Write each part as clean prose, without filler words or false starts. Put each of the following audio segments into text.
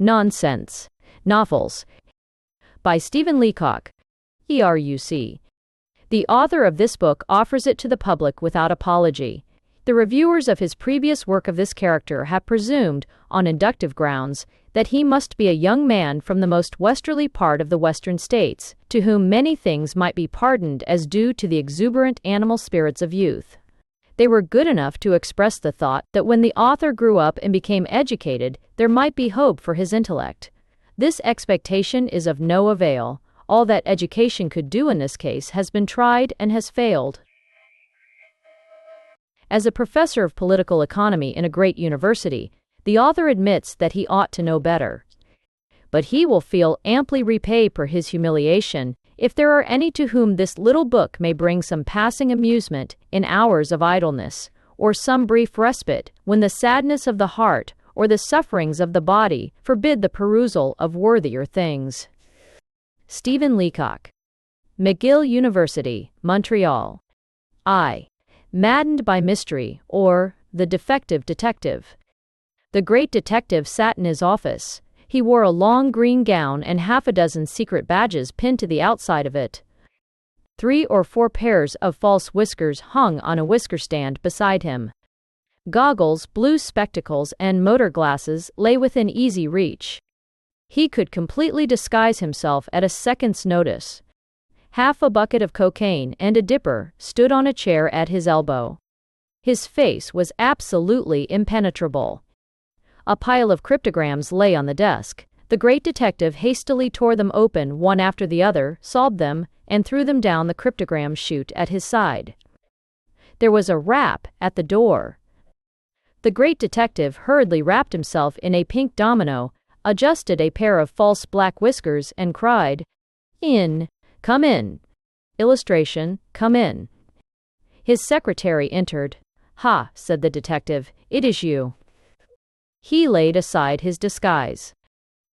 Nonsense. Novels. By Stephen Leacock. ERUC. The author of this book offers it to the public without apology. The reviewers of his previous work of this character have presumed, on inductive grounds, that he must be a young man from the most westerly part of the western states, to whom many things might be pardoned as due to the exuberant animal spirits of youth. They were good enough to express the thought that when the author grew up and became educated, there might be hope for his intellect. This expectation is of no avail. All that education could do in this case has been tried and has failed. As a professor of political economy in a great university, the author admits that he ought to know better. But he will feel amply repaid for his humiliation if there are any to whom this little book may bring some passing amusement in hours of idleness, or some brief respite when the sadness of the heart or the sufferings of the body forbid the perusal of worthier things. Stephen Leacock. McGill University, Montreal. I. Maddened by Mystery, or The Defective Detective. The great detective sat in his office. He wore a long green gown and half a dozen secret badges pinned to the outside of it. 3 or 4 pairs of false whiskers hung on a whisker stand beside him. Goggles, blue spectacles, and motor glasses lay within easy reach. He could completely disguise himself at a second's notice. Half a bucket of cocaine and a dipper stood on a chair at his elbow. His face was absolutely impenetrable. A pile of cryptograms lay on the desk. The great detective hastily tore them open one after the other, solved them, and threw them down the cryptogram chute at his side. There was a rap at the door. The great detective hurriedly wrapped himself in a pink domino, adjusted a pair of false black whiskers, and cried, "In! Come in!" Illustration, come in. His secretary entered. "Ha," said the detective, "it is you." He laid aside his disguise.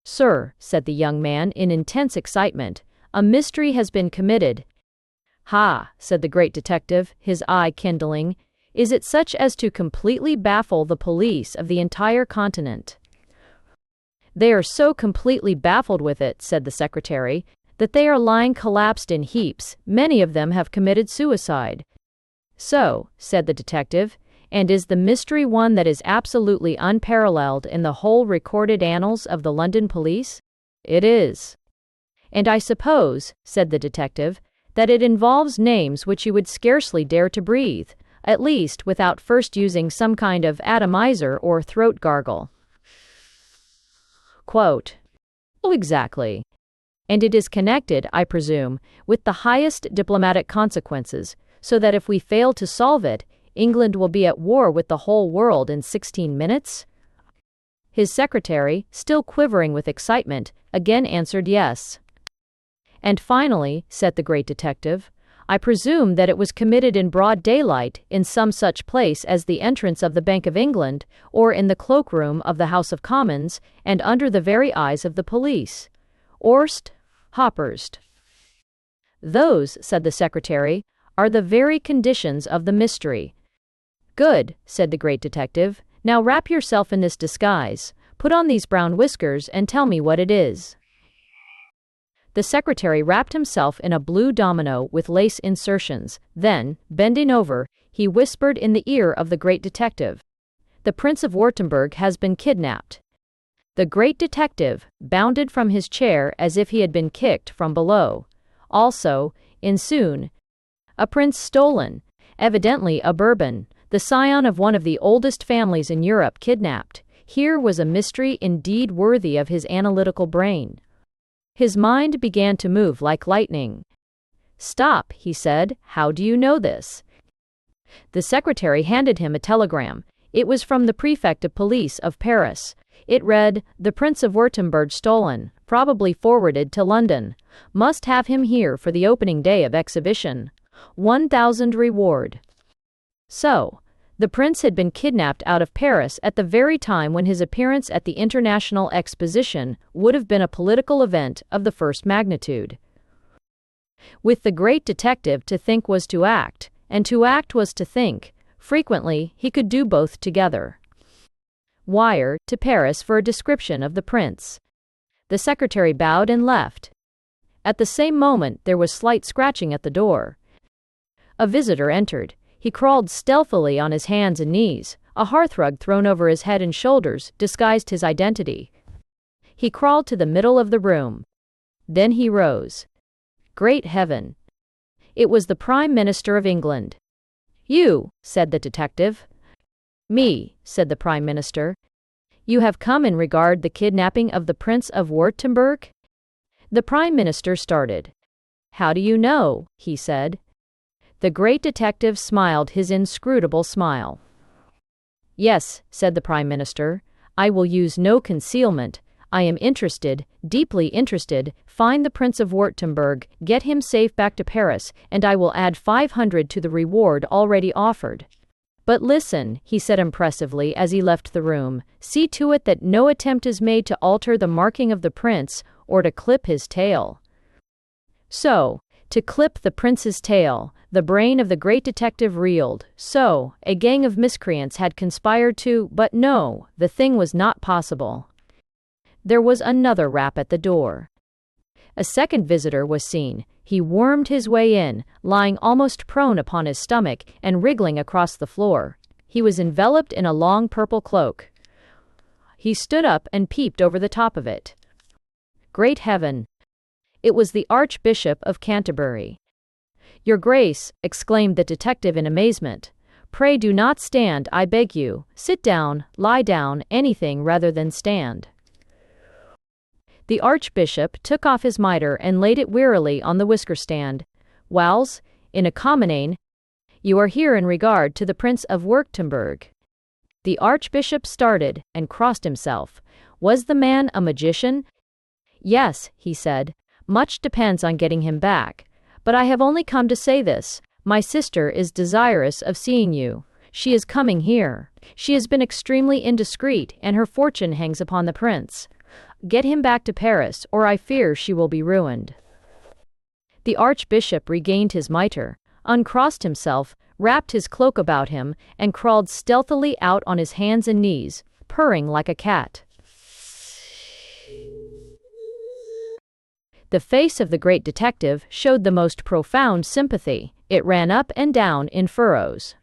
"Sir," said the young man in intense excitement, "a mystery has been committed." "Ha," said the great detective, his eye kindling, "is it such as to completely baffle the police of the entire continent?" "They are so completely baffled with it," said the secretary, "that they are lying collapsed in heaps. Many of them have committed suicide." "So," said the detective, "and is the mystery one that is absolutely unparalleled in the whole recorded annals of the London police?" "It is." "And I suppose," said the detective, "that it involves names which you would scarcely dare to breathe, at least without first using some kind of atomizer or throat gargle." Quote, "Oh, exactly. And it is connected, I presume, with the highest diplomatic consequences, so that if we fail to solve it, England will be at war with the whole world in 16 minutes? His secretary, still quivering with excitement, again answered yes. "And finally," said the great detective, "I presume that it was committed in broad daylight in some such place as the entrance of the Bank of England, or in the cloakroom of the House of Commons, and under the very eyes of the police. Orst, Hopperst." "Those," said the secretary, "are the very conditions of the mystery." "Good," said the great detective. "Now wrap yourself in this disguise, put on these brown whiskers, and tell me what it is." The secretary wrapped himself in a blue domino with lace insertions. Then, bending over, he whispered in the ear of the great detective, "The Prince of Württemberg has been kidnapped." The great detective bounded from his chair as if he had been kicked from below. Also, in soon, a prince stolen, evidently a Bourbon, the scion of one of the oldest families in Europe, kidnapped. Here was a mystery indeed worthy of his analytical brain. His mind began to move like lightning. "Stop," he said, "how do you know this?" The secretary handed him a telegram. It was from the prefect of police of Paris. It read, "The Prince of Württemberg stolen, probably forwarded to London. Must have him here for the opening day of exhibition. 1,000 reward." So, the prince had been kidnapped out of Paris at the very time when his appearance at the International Exposition would have been a political event of the first magnitude. With the great detective, to think was to act, and to act was to think. Frequently, he could do both together. Wire to Paris for a description of the prince." The secretary bowed and left. At the same moment there was slight scratching at the door. A visitor entered. He crawled stealthily on his hands and knees. A hearthrug thrown over his head and shoulders disguised his identity. He crawled to the middle of the room. Then he rose. Great heaven! It was the Prime Minister of England. "You," said the detective. "Me," said the Prime Minister. "You have come in regard the kidnapping of the Prince of Württemberg?" The Prime Minister started. "How do you know?" he said. The great detective smiled his inscrutable smile. "Yes," said the Prime Minister, "I will use no concealment. I am interested, deeply interested. Find the Prince of Württemberg, get him safe back to Paris, and I will add 500 to the reward already offered. But listen," he said impressively as he left the room, "see to it that no attempt is made to alter the marking of the prince or to clip his tail." So, to clip the prince's tail, the brain of the great detective reeled. So, a gang of miscreants had conspired to, but no, the thing was not possible. There was another rap at the door. A second visitor was seen. He wormed his way in, lying almost prone upon his stomach and wriggling across the floor. He was enveloped in a long purple cloak. He stood up and peeped over the top of it. Great heaven! It was the Archbishop of Canterbury. "Your Grace," exclaimed the detective in amazement, "pray do not stand, I beg you. Sit down, lie down, anything rather than stand." The Archbishop took off his mitre and laid it wearily on the whisker stand. "Wells, in a common you are here in regard to the Prince of Württemberg." The Archbishop started and crossed himself. Was the man a magician? "Yes," he said. "Much depends on getting him back. But I have only come to say this. My sister is desirous of seeing you. She is coming here. She has been extremely indiscreet, and her fortune hangs upon the prince. Get him back to Paris, or I fear she will be ruined." The Archbishop regained his mitre, uncrossed himself, wrapped his cloak about him, and crawled stealthily out on his hands and knees, purring like a cat. The face of the great detective showed the most profound sympathy. It ran up and down in furrows.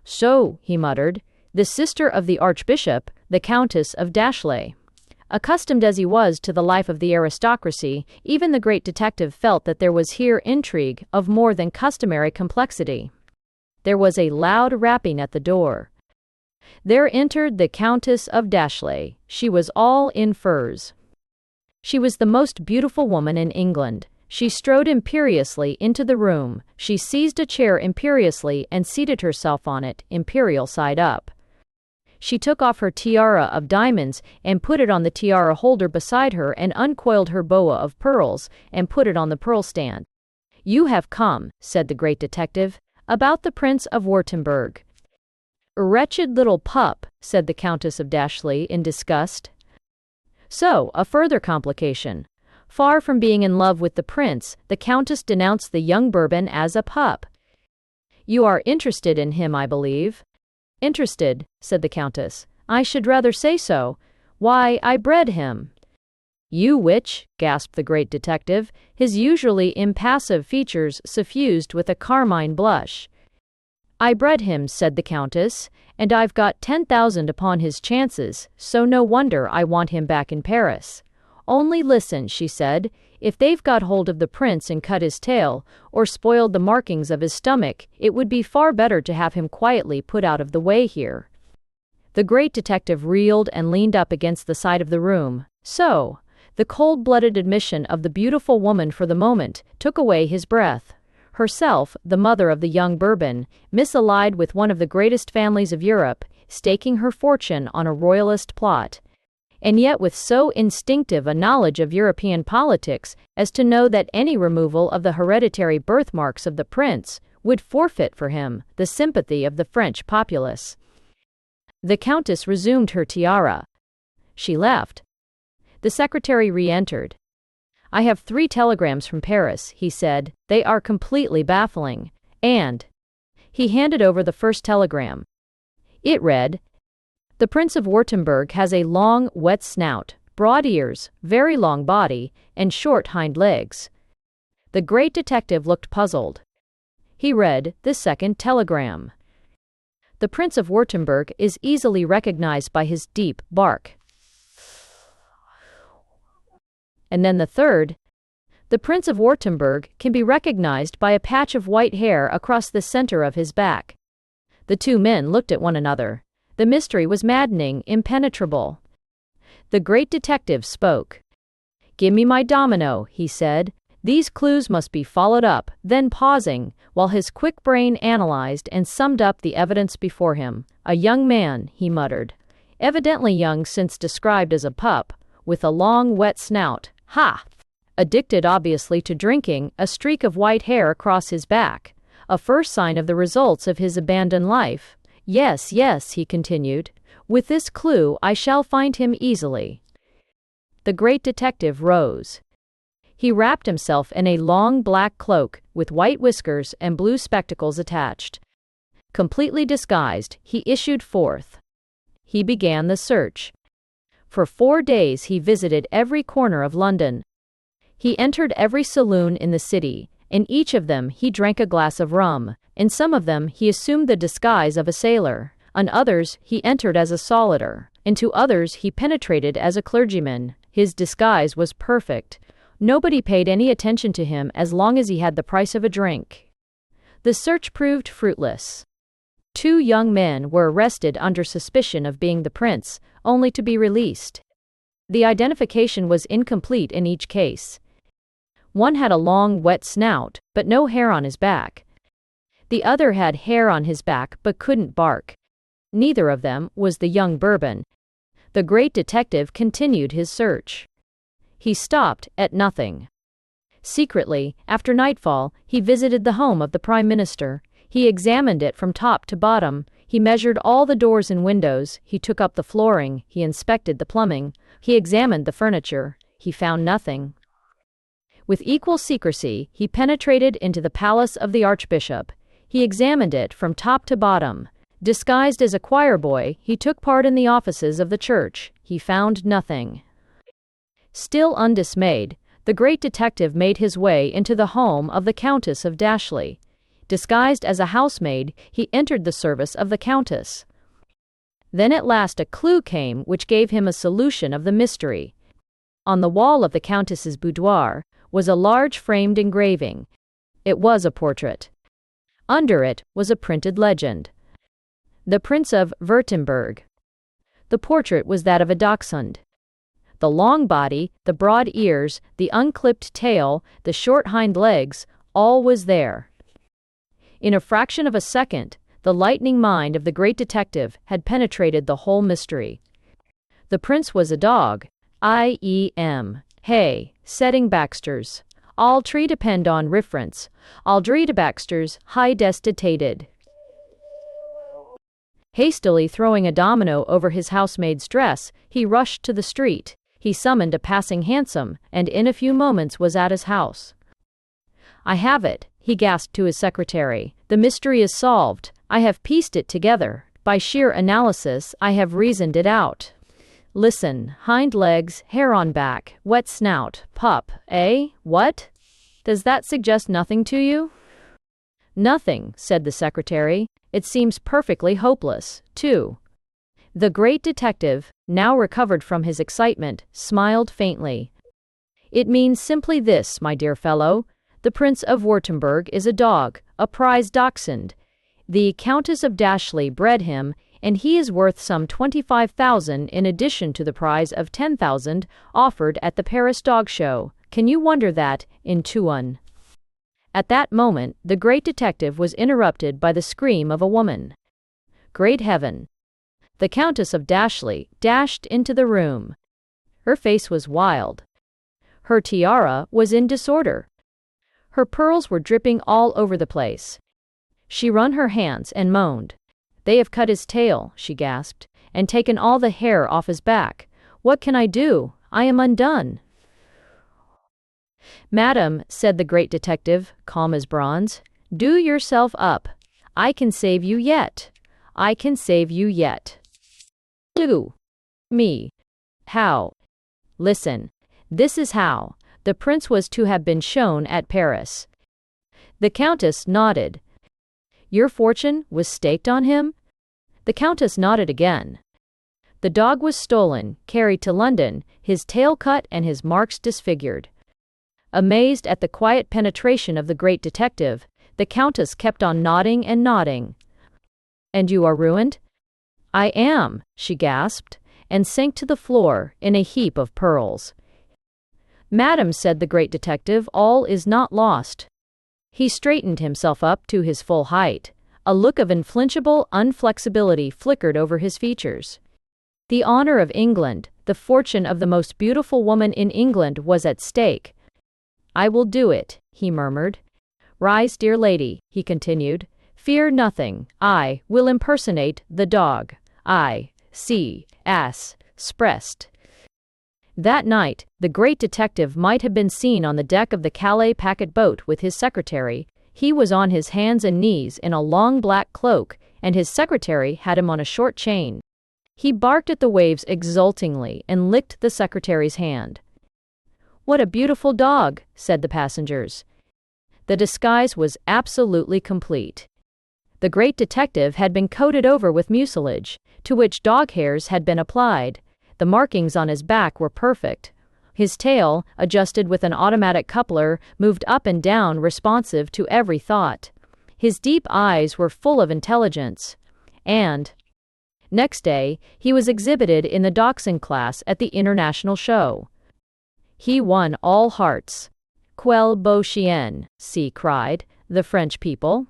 "So," he muttered, "the sister of the Archbishop, the Countess of Dashley." Accustomed as he was to the life of the aristocracy, even the great detective felt that there was here intrigue of more than customary complexity. There was a loud rapping at the door. There entered the Countess of Dashley. She was all in furs. She was the most beautiful woman in England. She strode imperiously into the room. She seized a chair imperiously and seated herself on it, imperial side up. She took off her tiara of diamonds and put it on the tiara holder beside her and uncoiled her boa of pearls and put it on the pearl stand. "You have come," said the great detective, "about the Prince of Württemberg." "Wretched little pup," said the Countess of Dashley in disgust. So, a further complication. Far from being in love with the prince, the Countess denounced the young Bourbon as a pup. "You are interested in him, I believe." "Interested," said the Countess. "I should rather say so. Why, I bred him." "You which?" gasped the great detective, his usually impassive features suffused with a carmine blush. "I bred him," said the Countess, "and I've got 10,000 upon his chances, so no wonder I want him back in Paris. Only listen," she said, "if they've got hold of the prince and cut his tail, or spoiled the markings of his stomach, it would be far better to have him quietly put out of the way here." The great detective reeled and leaned up against the side of the room. So, the cold-blooded admission of the beautiful woman for the moment took away his breath. Herself, the mother of the young Bourbon, misallied with one of the greatest families of Europe, staking her fortune on a royalist plot, and yet with so instinctive a knowledge of European politics as to know that any removal of the hereditary birthmarks of the prince would forfeit for him the sympathy of the French populace. The Countess resumed her tiara. She left. The secretary re-entered. "I have 3 telegrams from Paris," he said. "They are completely baffling. And—" He handed over the first telegram. It read, The Prince of Württemberg has a long, wet snout, broad ears, very long body, and short hind legs. The great detective looked puzzled. He read the second telegram. The Prince of Württemberg is easily recognized by his deep bark. And then the third. The Prince of Württemberg can be recognized by a patch of white hair across the center of his back. The two men looked at one another. The mystery was maddening, impenetrable. The great detective spoke. "Give me my domino," he said. "These clues must be followed up," then pausing, while his quick brain analyzed and summed up the evidence before him. "A young man," he muttered. "Evidently young since described as a pup, with a long wet snout. Ha! Addicted obviously to drinking, a streak of white hair across his back. A first sign of the results of his abandoned life. Yes, yes," he continued. "With this clue I shall find him easily." The great detective rose. He wrapped himself in a long black cloak, with white whiskers and blue spectacles attached. Completely disguised, he issued forth. He began the search. For 4 days he visited every corner of London. He entered every saloon in the city. In each of them he drank a glass of rum. In some of them he assumed the disguise of a sailor. On others he entered as a solicitor. Into others he penetrated as a clergyman. His disguise was perfect. Nobody paid any attention to him as long as he had the price of a drink. The search proved fruitless. 2 young men were arrested under suspicion of being the prince, only to be released. The identification was incomplete in each case. One had a long, wet snout, but no hair on his back. The other had hair on his back but couldn't bark. Neither of them was the young Bourbon. The great detective continued his search. He stopped at nothing. Secretly, after nightfall, he visited the home of the Prime Minister. He examined it from top to bottom. He measured all the doors and windows. He took up the flooring. He inspected the plumbing. He examined the furniture. He found nothing. With equal secrecy, he penetrated into the palace of the Archbishop. He examined it from top to bottom. Disguised as a choir boy, he took part in the offices of the church. He found nothing. Still undismayed, the great detective made his way into the home of the Countess of Dashley. Disguised as a housemaid, he entered the service of the Countess. Then at last a clue came which gave him a solution of the mystery. On the wall of the Countess's boudoir was a large framed engraving. It was a portrait. Under it was a printed legend. The Prince of Württemberg. The portrait was that of a dachshund. The long body, the broad ears, the unclipped tail, the short hind legs, all was there. In a fraction of a second, the lightning mind of the great detective had penetrated the whole mystery. The prince was a dog. I.e.m. Hey, setting Baxter's. All tree depend on reference. All dree to Baxter's, high destitated. Hastily throwing a domino over his housemaid's dress, he rushed to the street. He summoned a passing hansom, and in a few moments was at his house. "I have it," he gasped to his secretary. "The mystery is solved. I have pieced it together. By sheer analysis, I have reasoned it out. Listen, hind legs, hair on back, wet snout, pup, eh? What? Does that suggest nothing to you?" "Nothing," said the secretary. "It seems perfectly hopeless, too." The great detective, now recovered from his excitement, smiled faintly. "It means simply this, my dear fellow. The Prince of Württemberg is a dog, a prize dachshund. The Countess of Dashley bred him, and he is worth some 25,000 in addition to the prize of 10,000 offered at the Paris Dog Show. Can you wonder that, in Tuan?" At that moment, the great detective was interrupted by the scream of a woman. Great heaven! The Countess of Dashley dashed into the room. Her face was wild. Her tiara was in disorder. Her pearls were dripping all over the place. She wrung her hands and moaned. "They have cut his tail," she gasped, "and taken all the hair off his back. What can I do? I am undone." "Madam," said the great detective, calm as bronze, "do yourself up. I can save you yet. I can save you yet." Who? Me. How? Listen. This is how. The prince was to have been shown at Paris. The countess nodded. Your fortune was staked on him? The countess nodded again. The dog was stolen, carried to London, his tail cut and his marks disfigured. Amazed at the quiet penetration of the great detective, the countess kept on nodding and nodding. And you are ruined? I am, she gasped, and sank to the floor in a heap of pearls. Madam, said the great detective, all is not lost. He straightened himself up to his full height. A look of inflinchable inflexibility flickered over his features. The honor of England, the fortune of the most beautiful woman in England was at stake. I will do it, he murmured. Rise, dear lady, he continued. Fear nothing. I will impersonate the dog. I see as sprest. That night, the great detective might have been seen on the deck of the Calais packet boat with his secretary. He was on his hands and knees in a long black cloak, and his secretary had him on a short chain. He barked at the waves exultingly and licked the secretary's hand. What a beautiful dog, said the passengers. The disguise was absolutely complete. The great detective had been coated over with mucilage, to which dog hairs had been applied. The markings on his back were perfect. His tail, adjusted with an automatic coupler, moved up and down responsive to every thought. His deep eyes were full of intelligence. And next day, he was exhibited in the dachshund class at the international show. He won all hearts. Quel beau chien, C cried the French people.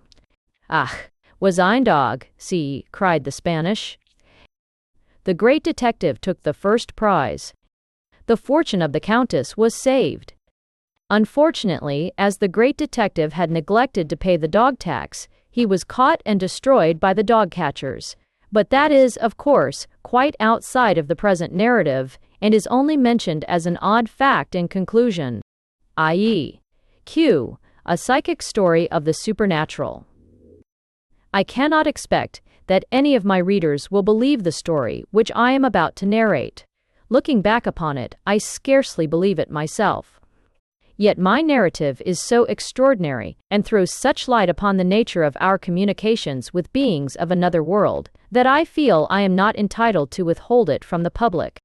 Ach, was ein Dog, C cried the Spanish. The great detective took the first prize. The fortune of the countess was saved. Unfortunately, as the great detective had neglected to pay the dog tax, he was caught and destroyed by the dog catchers. But that is, of course, quite outside of the present narrative, and is only mentioned as an odd fact in conclusion, i.e., Q, a psychic story of the supernatural. I cannot expect that any of my readers will believe the story which I am about to narrate. Looking back upon it, I scarcely believe it myself. Yet my narrative is so extraordinary and throws such light upon the nature of our communications with beings of another world that I feel I am not entitled to withhold it from the public.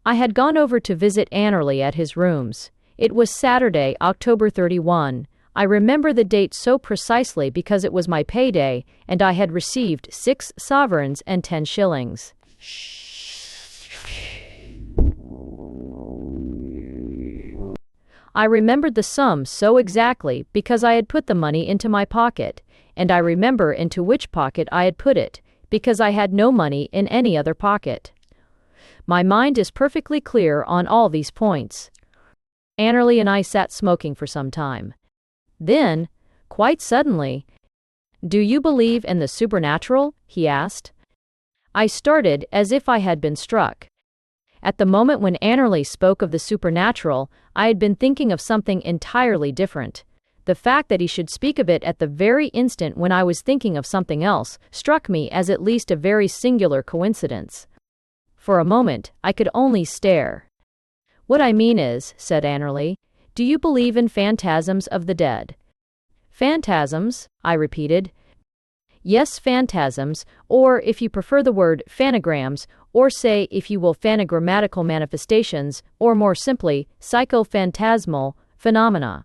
I had gone over to visit Annerly at his rooms. It was Saturday, October 31. I remember the date so precisely because it was my payday, and I had received 6 sovereigns and 10 shillings. I remembered the sum so exactly because I had put the money into my pocket, and I remember into which pocket I had put it, because I had no money in any other pocket. My mind is perfectly clear on all these points. Annerly and I sat smoking for some time. Then, quite suddenly, "Do you believe in the supernatural?" he asked. I started as if I had been struck. At the moment when Annerly spoke of the supernatural, I had been thinking of something entirely different. The fact that he should speak of it at the very instant when I was thinking of something else struck me as at least a very singular coincidence. For a moment, I could only stare. "What I mean is," said Annerly, "do you believe in phantasms of the dead?" "Phantasms?" I repeated. "Yes, phantasms, or if you prefer the word, phanograms, or say, if you will, phanogrammatical manifestations, or more simply, psychophantasmal phenomena."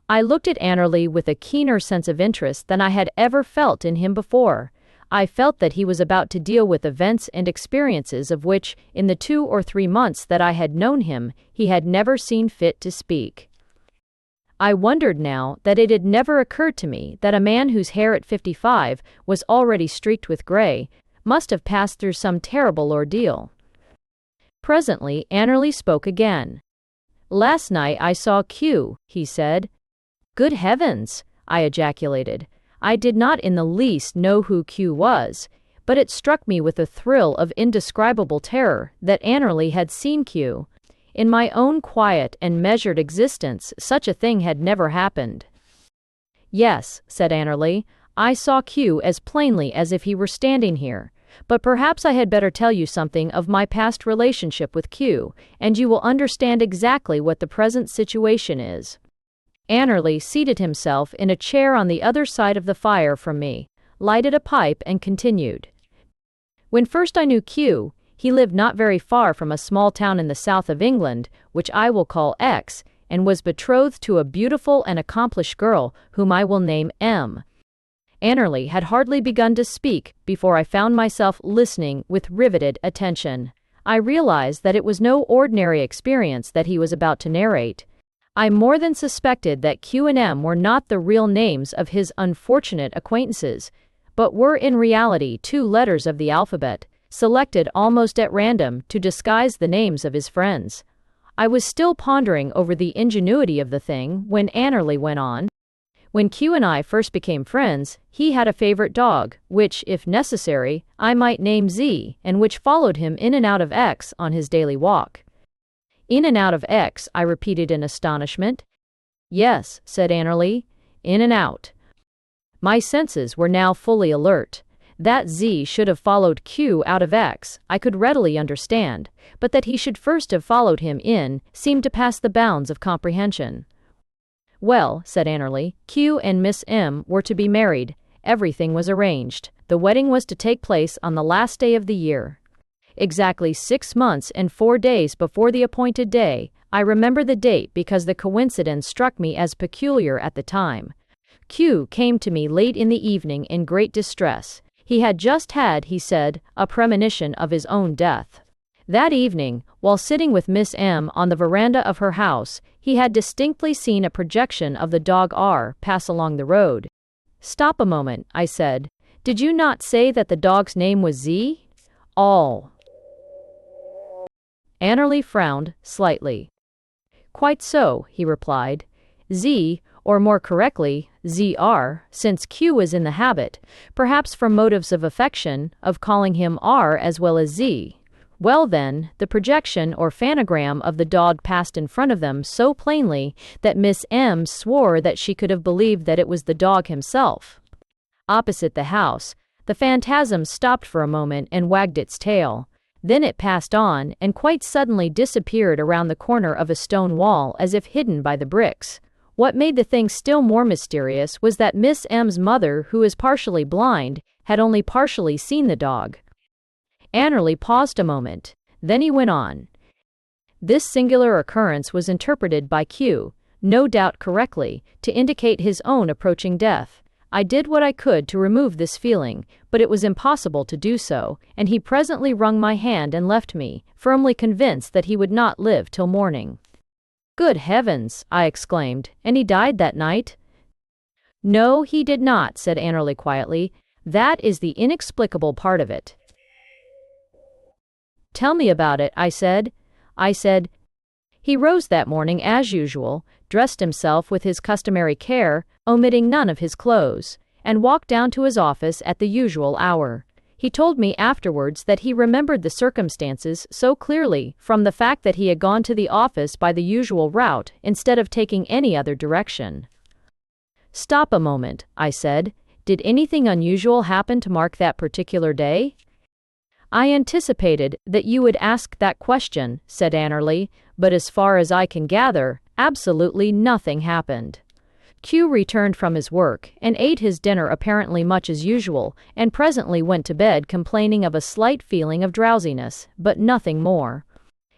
I looked at Annerly with a keener sense of interest than I had ever felt in him before. I felt that he was about to deal with events and experiences of which, in the 2 or 3 months that I had known him, he had never seen fit to speak. I wondered now that it had never occurred to me that a man whose hair at 55 was already streaked with gray must have passed through some terrible ordeal. Presently, Annerly spoke again. "Last night I saw Q," he said. "Good heavens!" I ejaculated. I did not in the least know who Q was, but it struck me with a thrill of indescribable terror that Annerly had seen Q. In my own quiet and measured existence, such a thing had never happened. "Yes," said Annerly, I saw Q as plainly as if he were standing here. But perhaps I had better tell you something of my past relationship with Q, and you will understand exactly what the present situation is. Annerly seated himself in a chair on the other side of the fire from me, lighted a pipe, and continued. When first I knew Q, he lived not very far from a small town in the south of England, which I will call X, and was betrothed to a beautiful and accomplished girl whom I will name M. Annerly had hardly begun to speak before I found myself listening with riveted attention. I realized that it was no ordinary experience that he was about to narrate. I more than suspected that Q and M were not the real names of his unfortunate acquaintances, but were in reality 2 letters of the alphabet, selected almost at random to disguise the names of his friends. I was still pondering over the ingenuity of the thing when Annerly went on. When Q and I first became friends, he had a favorite dog, which, if necessary, I might name Z, and which followed him in and out of X on his daily walk. In and out of X, I repeated in astonishment. Yes, said Annerly, in and out. My senses were now fully alert. That Z should have followed Q out of X, I could readily understand, but that he should first have followed him in seemed to pass the bounds of comprehension. Well, said Annerly, Q and Miss M were to be married. Everything was arranged. The wedding was to take place on the last day of the year. Exactly 6 months and 4 days before the appointed day, I remember the date because the coincidence struck me as peculiar at the time. Q came to me late in the evening in great distress. He had just had, he said, a premonition of his own death. That evening, while sitting with Miss M on the veranda of her house, he had distinctly seen a projection of the dog R pass along the road. Stop a moment, I said. Did you not say that the dog's name was Z? All. Annerly frowned slightly. Quite so, he replied. Z, or more correctly, ZR, since Q was in the habit, perhaps from motives of affection, of calling him R as well as Z. Well then, the projection or phanogram of the dog passed in front of them so plainly that Miss M swore that she could have believed that it was the dog himself. Opposite the house, the phantasm stopped for a moment and wagged its tail. Then it passed on and quite suddenly disappeared around the corner of a stone wall as if hidden by the bricks. What made the thing still more mysterious was that Miss M's mother, who is partially blind, had only partially seen the dog. Annerly paused a moment. Then he went on. This singular occurrence was interpreted by Q, no doubt correctly, to indicate his own approaching death. I did what I could to remove this feeling, but it was impossible to do so, and he presently wrung my hand and left me, firmly convinced that he would not live till morning. Good heavens, I exclaimed, and he died that night? No, he did not, said Annerly quietly. That is the inexplicable part of it. Tell me about it, I said. He rose that morning as usual, dressed himself with his customary care, omitting none of his clothes, and walked down to his office at the usual hour. He told me afterwards that he remembered the circumstances so clearly from the fact that he had gone to the office by the usual route instead of taking any other direction. Stop a moment, I said. Did anything unusual happen to mark that particular day? I anticipated that you would ask that question, said Annerly, but as far as I can gather, absolutely nothing happened. Q returned from his work and ate his dinner apparently much as usual, and presently went to bed complaining of a slight feeling of drowsiness, but nothing more.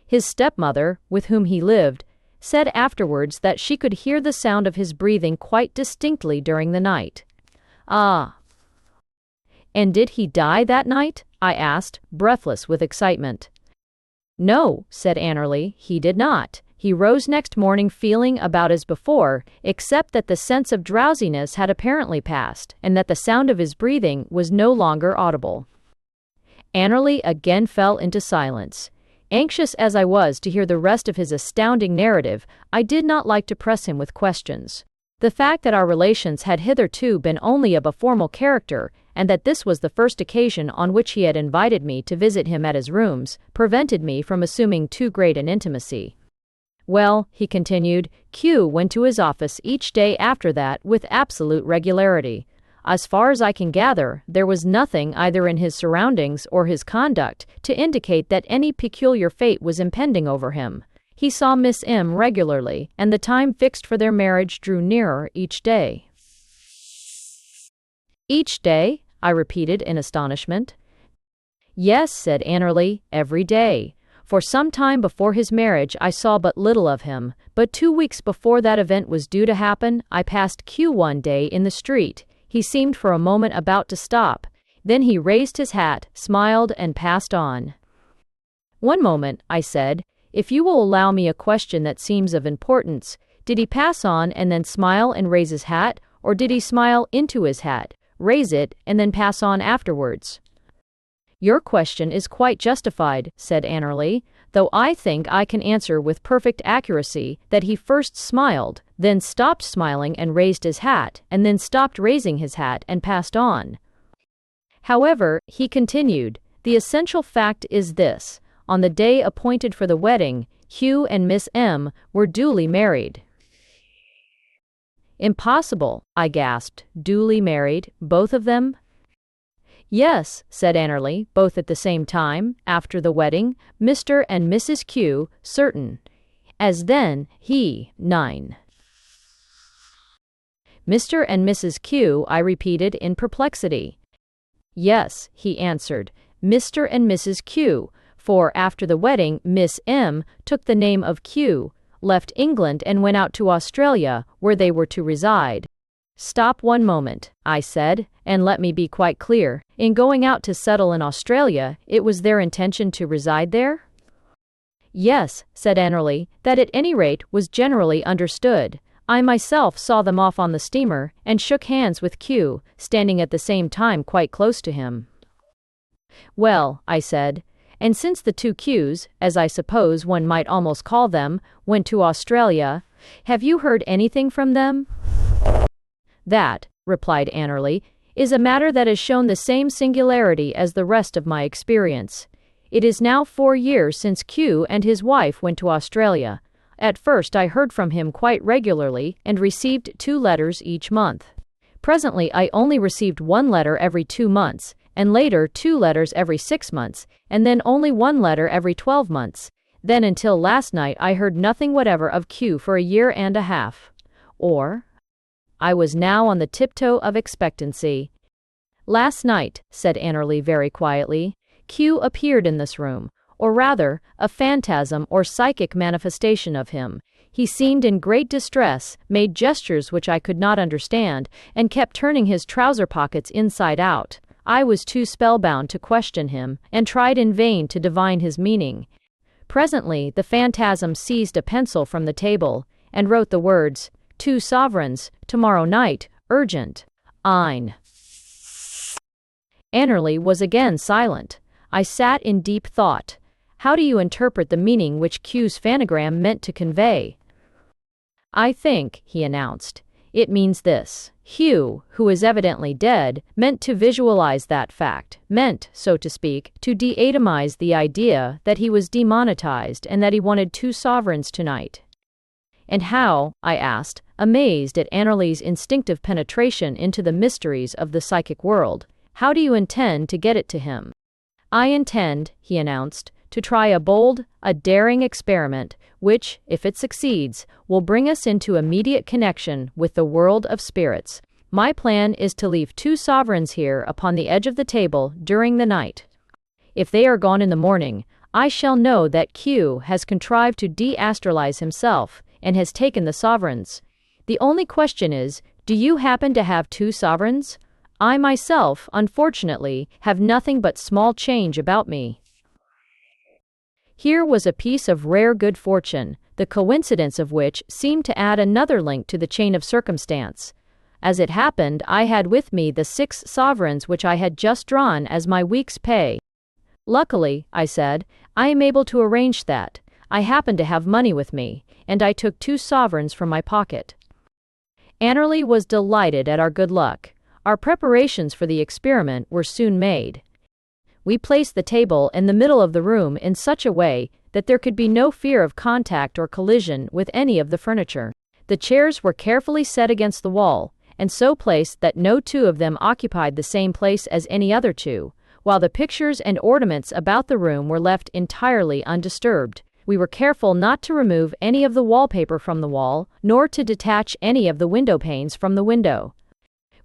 His stepmother, with whom he lived, said afterwards that she could hear the sound of his breathing quite distinctly during the night. Ah! And did he die that night? I asked, breathless with excitement. No, said Annerly, he did not. He rose next morning feeling about as before, except that the sense of drowsiness had apparently passed, and that the sound of his breathing was no longer audible. Annerly again fell into silence. Anxious as I was to hear the rest of his astounding narrative, I did not like to press him with questions. The fact that our relations had hitherto been only of a formal character, and that this was the first occasion on which he had invited me to visit him at his rooms, prevented me from assuming too great an intimacy. Well, he continued, Q went to his office each day after that with absolute regularity. As far as I can gather, there was nothing either in his surroundings or his conduct to indicate that any peculiar fate was impending over him. He saw Miss M regularly, and the time fixed for their marriage drew nearer each day. Each day? I repeated in astonishment. Yes, said Annerly, every day. For some time before his marriage I saw but little of him, but 2 weeks before that event was due to happen, I passed Q one day in the street. He seemed for a moment about to stop. Then he raised his hat, smiled, and passed on. One moment, I said, if you will allow me a question that seems of importance. Did he pass on and then smile and raise his hat, or did he smile into his hat, raise it, and then pass on afterwards? Your question is quite justified, said Annerly, though I think I can answer with perfect accuracy that he first smiled, then stopped smiling and raised his hat, and then stopped raising his hat and passed on. However, he continued, the essential fact is this. On the day appointed for the wedding, Hugh and Miss M were duly married. Impossible, I gasped. Duly married, both of them? Yes, said Annerly, both at the same time, after the wedding, Mr. and Mrs. Q, certain. As then, he, 9. Mr. and Mrs. Q, I repeated in perplexity. Yes, he answered, Mr. and Mrs. Q, for after the wedding Miss M took the name of Q, left England and went out to Australia, where they were to reside. Stop one moment, I said, and let me be quite clear. In going out to settle in Australia, it was their intention to reside there? Yes, said Annerly, that at any rate was generally understood. I myself saw them off on the steamer, and shook hands with Q, standing at the same time quite close to him. Well, I said, and since the two Qs, as I suppose one might almost call them, went to Australia, have you heard anything from them? That, replied Annerly, is a matter that has shown the same singularity as the rest of my experience. It is now 4 years since Q and his wife went to Australia. At first I heard from him quite regularly and received 2 letters each month. Presently I only received 1 letter every 2 months, and later 2 letters every 6 months, and then only 1 letter every 12 months. Then until last night I heard nothing whatever of Q for a year and a half. Or? I was now on the tiptoe of expectancy. Last night, said Annerly very quietly, Q appeared in this room, or rather, a phantasm or psychic manifestation of him. He seemed in great distress, made gestures which I could not understand, and kept turning his trouser pockets inside out. I was too spellbound to question him, and tried in vain to divine his meaning. Presently the phantasm seized a pencil from the table, and wrote the words, 2 sovereigns, tomorrow night, urgent. Ein. Annerly was again silent. I sat in deep thought. How do you interpret the meaning which Q's phanogram meant to convey? I think, he announced, it means this. Hugh, who is evidently dead, meant to visualize that fact, meant, so to speak, to de-atomize the idea that he was demonetized and that he wanted 2 sovereigns tonight. And how, I asked, amazed at Annerly's instinctive penetration into the mysteries of the psychic world, how do you intend to get it to him? I intend, he announced, to try a bold, a daring experiment, which, if it succeeds, will bring us into immediate connection with the world of spirits. My plan is to leave 2 sovereigns here upon the edge of the table during the night. If they are gone in the morning, I shall know that Q has contrived to de-astralize himself, and has taken the sovereigns. The only question is, do you happen to have 2 sovereigns? I myself, unfortunately, have nothing but small change about me. Here was a piece of rare good fortune, the coincidence of which seemed to add another link to the chain of circumstance. As it happened, I had with me the 6 sovereigns which I had just drawn as my week's pay. Luckily, I said, I am able to arrange that. I happen to have money with me, and I took 2 sovereigns from my pocket. Annerly was delighted at our good luck. Our preparations for the experiment were soon made. We placed the table in the middle of the room in such a way that there could be no fear of contact or collision with any of the furniture. The chairs were carefully set against the wall, and so placed that no two of them occupied the same place as any other two, while the pictures and ornaments about the room were left entirely undisturbed. We were careful not to remove any of the wallpaper from the wall, nor to detach any of the window panes from the window.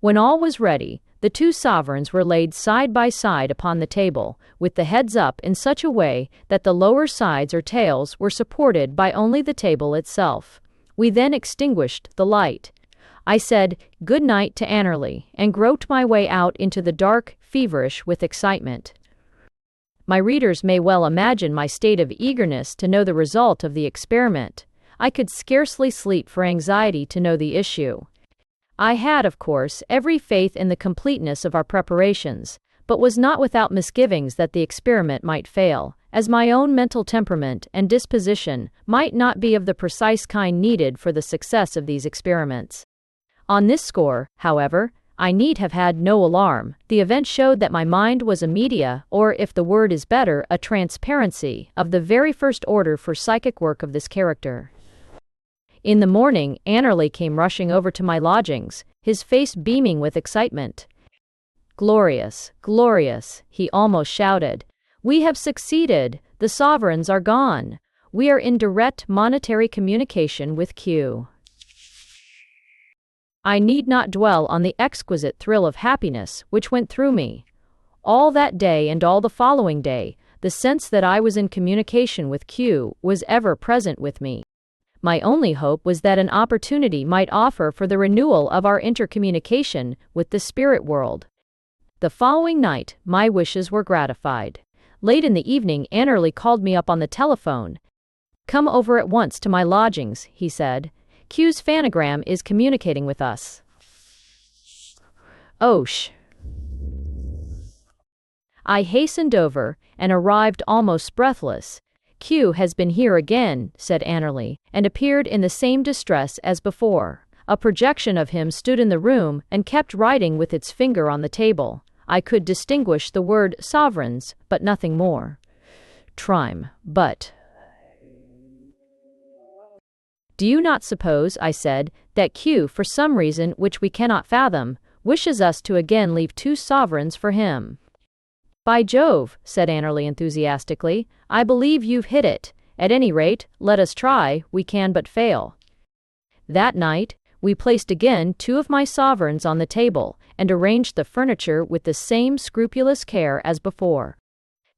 When all was ready, the two sovereigns were laid side by side upon the table, with the heads up in such a way that the lower sides or tails were supported by only the table itself. We then extinguished the light. I said good night to Annerly, and groped my way out into the dark, feverish with excitement. My readers may well imagine my state of eagerness to know the result of the experiment. I could scarcely sleep for anxiety to know the issue. I had, of course, every faith in the completeness of our preparations, but was not without misgivings that the experiment might fail, as my own mental temperament and disposition might not be of the precise kind needed for the success of these experiments. On this score, however, I need have had no alarm. The event showed that my mind was a media, or, if the word is better, a transparency, of the very first order for psychic work of this character. In the morning, Annerly came rushing over to my lodgings, his face beaming with excitement. "Glorious, glorious," he almost shouted. "We have succeeded! The sovereigns are gone! We are in direct monetary communication with Q." I need not dwell on the exquisite thrill of happiness which went through me. All that day and all the following day, the sense that I was in communication with Q was ever present with me. My only hope was that an opportunity might offer for the renewal of our intercommunication with the spirit world. The following night, my wishes were gratified. Late in the evening, Annerly called me up on the telephone. "Come over at once to my lodgings," he said. "Q's phanogram is communicating with us." "Oh, shh." I hastened over, and arrived almost breathless. "Q has been here again," said Annerly, and appeared in the same distress as before. A projection of him stood in the room and kept writing with its finger on the table. I could distinguish the word sovereigns, but nothing more. Trime, but... "Do you not suppose," I said, "that Q, for some reason which we cannot fathom, wishes us to again leave 2 sovereigns for him?" "By Jove," said Annerly enthusiastically, "I believe you've hit it. At any rate, let us try, we can but fail." That night, we placed again 2 of my sovereigns on the table, and arranged the furniture with the same scrupulous care as before.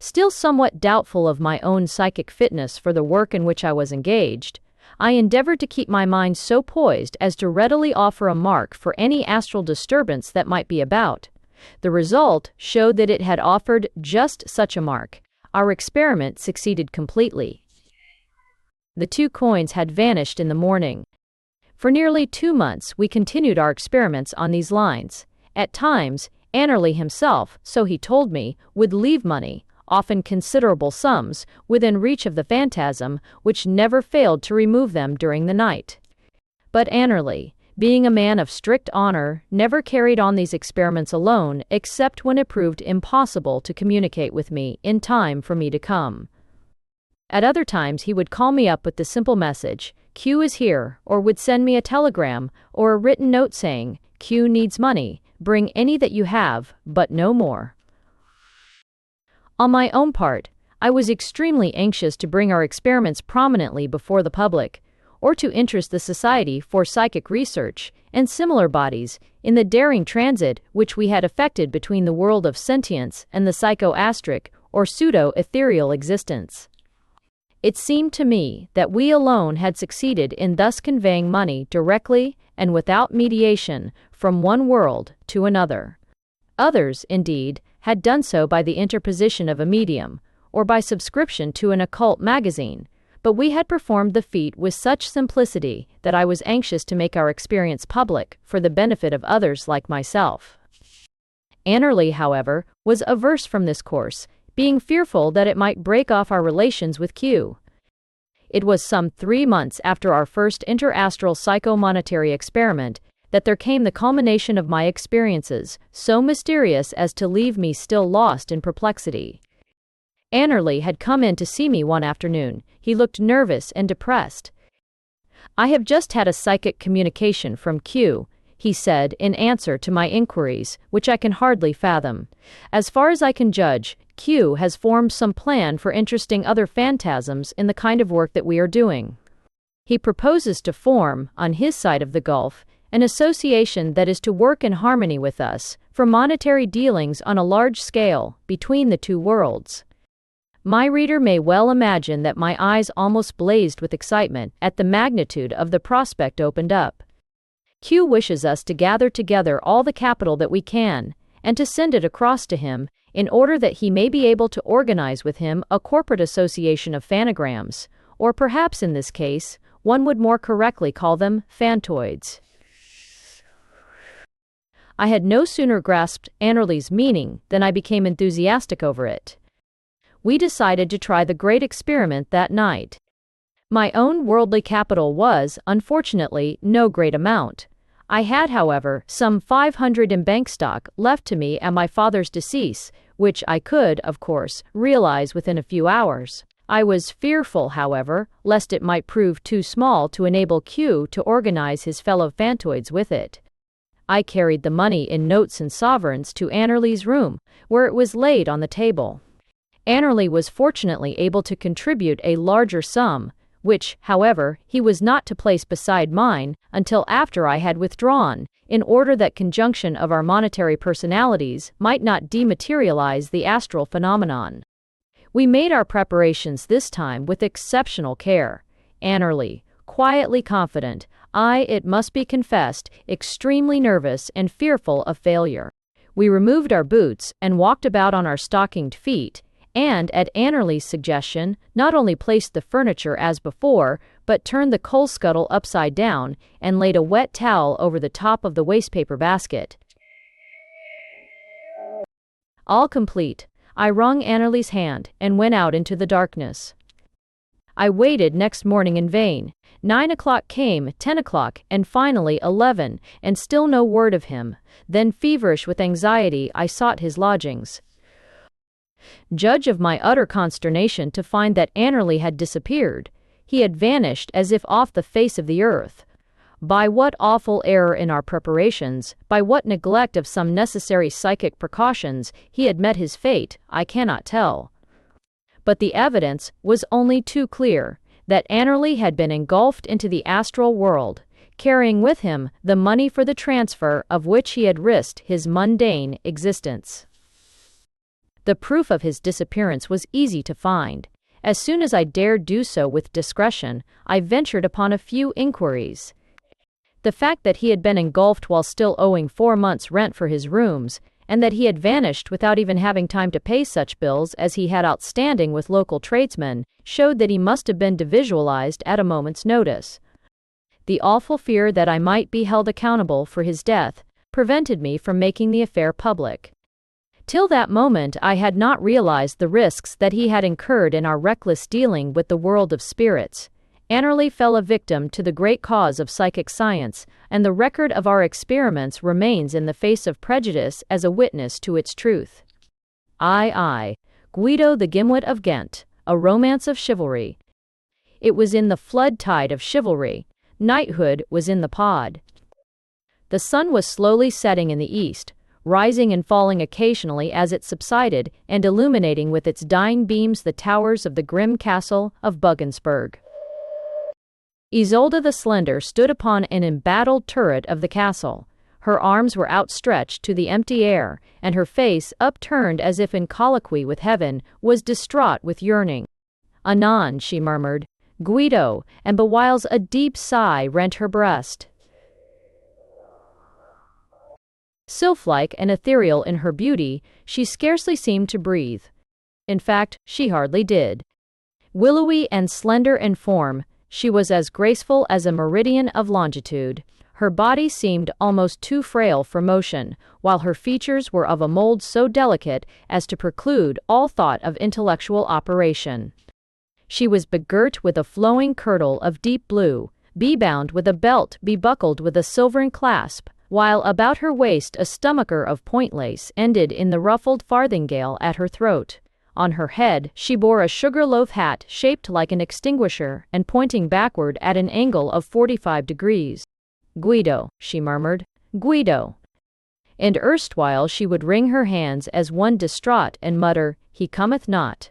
Still somewhat doubtful of my own psychic fitness for the work in which I was engaged, I endeavored to keep my mind so poised as to readily offer a mark for any astral disturbance that might be about. The result showed that it had offered just such a mark. Our experiment succeeded completely. The 2 coins had vanished in the morning. For nearly 2 months we continued our experiments on these lines. At times, Annerly himself, so he told me, would leave money, often considerable sums, within reach of the phantasm, which never failed to remove them during the night. But Annerly, being a man of strict honor, never carried on these experiments alone except when it proved impossible to communicate with me in time for me to come. At other times he would call me up with the simple message, "Q is here," or would send me a telegram or a written note saying, "Q needs money, bring any that you have, but no more." On my own part, I was extremely anxious to bring our experiments prominently before the public, or to interest the Society for Psychic Research and similar bodies in the daring transit which we had effected between the world of sentience and the psychoastric or pseudo-ethereal existence. It seemed to me that we alone had succeeded in thus conveying money directly and without mediation from one world to another. Others, indeed, had done so by the interposition of a medium, or by subscription to an occult magazine, but we had performed the feat with such simplicity that I was anxious to make our experience public for the benefit of others like myself. Annerly, however, was averse from this course, being fearful that it might break off our relations with Q. It was some 3 months after our first interastral psychomonetary experiment that there came the culmination of my experiences, so mysterious as to leave me still lost in perplexity. Annerly had come in to see me one afternoon. He looked nervous and depressed. "I have just had a psychic communication from Q," he said in answer to my inquiries, which I can hardly fathom. As far as I can judge, Q has formed some plan for interesting other phantasms in the kind of work that we are doing. He proposes to form, on his side of the gulf, an association that is to work in harmony with us, for monetary dealings on a large scale, between the two worlds. My reader may well imagine that my eyes almost blazed with excitement at the magnitude of the prospect opened up. Q wishes us to gather together all the capital that we can, and to send it across to him, in order that he may be able to organize with him a corporate association of phanograms, or perhaps in this case, one would more correctly call them phantoids. I had no sooner grasped Annerly's meaning than I became enthusiastic over it. We decided to try the great experiment that night. My own worldly capital was, unfortunately, no great amount. I had, however, some 500 in bank stock left to me at my father's decease, which I could, of course, realize within a few hours. I was fearful, however, lest it might prove too small to enable Q to organize his fellow phantoids with it. I carried the money in notes and sovereigns to Annerly's room, where it was laid on the table. Annerly was fortunately able to contribute a larger sum, which, however, he was not to place beside mine until after I had withdrawn, in order that conjunction of our monetary personalities might not dematerialize the astral phenomenon. We made our preparations this time with exceptional care. Annerly, quietly confident, I, it must be confessed, extremely nervous and fearful of failure. We removed our boots and walked about on our stockinged feet, and, at Annerly's suggestion, not only placed the furniture as before, but turned the coal scuttle upside down and laid a wet towel over the top of the wastepaper basket. All complete, I wrung Annerly's hand and went out into the darkness. I waited next morning in vain. 9 o'clock came, 10 o'clock, and finally 11, and still no word of him. Then, feverish with anxiety, I sought his lodgings. Judge of my utter consternation to find that Annerly had disappeared. He had vanished as if off the face of the earth. By what awful error in our preparations, by what neglect of some necessary psychic precautions, he had met his fate, I cannot tell. But the evidence was only too clear, that Annerly had been engulfed into the astral world, carrying with him the money for the transfer of which he had risked his mundane existence. The proof of his disappearance was easy to find. As soon as I dared do so with discretion, I ventured upon a few inquiries. The fact that he had been engulfed while still owing 4 months' rent for his rooms, and that he had vanished without even having time to pay such bills as he had outstanding with local tradesmen, showed that he must have been devisualized at a moment's notice. The awful fear that I might be held accountable for his death prevented me from making the affair public. Till that moment I had not realized the risks that he had incurred in our reckless dealing with the world of spirits. Annerly fell a victim to the great cause of psychic science, and the record of our experiments remains in the face of prejudice as a witness to its truth. I, Guido the Gimlet of Ghent, a romance of chivalry. It was in the flood tide of chivalry. Knighthood was in the pod. The sun was slowly setting in the east, rising and falling occasionally as it subsided, and illuminating with its dying beams the towers of the grim castle of Buggensberg. Isolde the Slender stood upon an embattled turret of the castle. Her arms were outstretched to the empty air, and her face, upturned as if in colloquy with heaven, was distraught with yearning. "Anon," she murmured, "Guido," and bewhiles a deep sigh rent her breast. Sylph-like and ethereal in her beauty, she scarcely seemed to breathe. In fact, she hardly did. Willowy and slender in form, she was as graceful as a meridian of longitude. Her body seemed almost too frail for motion, while her features were of a mold so delicate as to preclude all thought of intellectual operation. She was begirt with a flowing kirtle of deep blue, bebound with a belt bebuckled with a silvern clasp, while about her waist a stomacher of point lace ended in the ruffled farthingale at her throat. On her head she bore a sugar-loaf hat shaped like an extinguisher and pointing backward at an angle of 45 degrees. "Guido," she murmured, Guido. And erstwhile she would wring her hands as one distraught and mutter, He cometh not.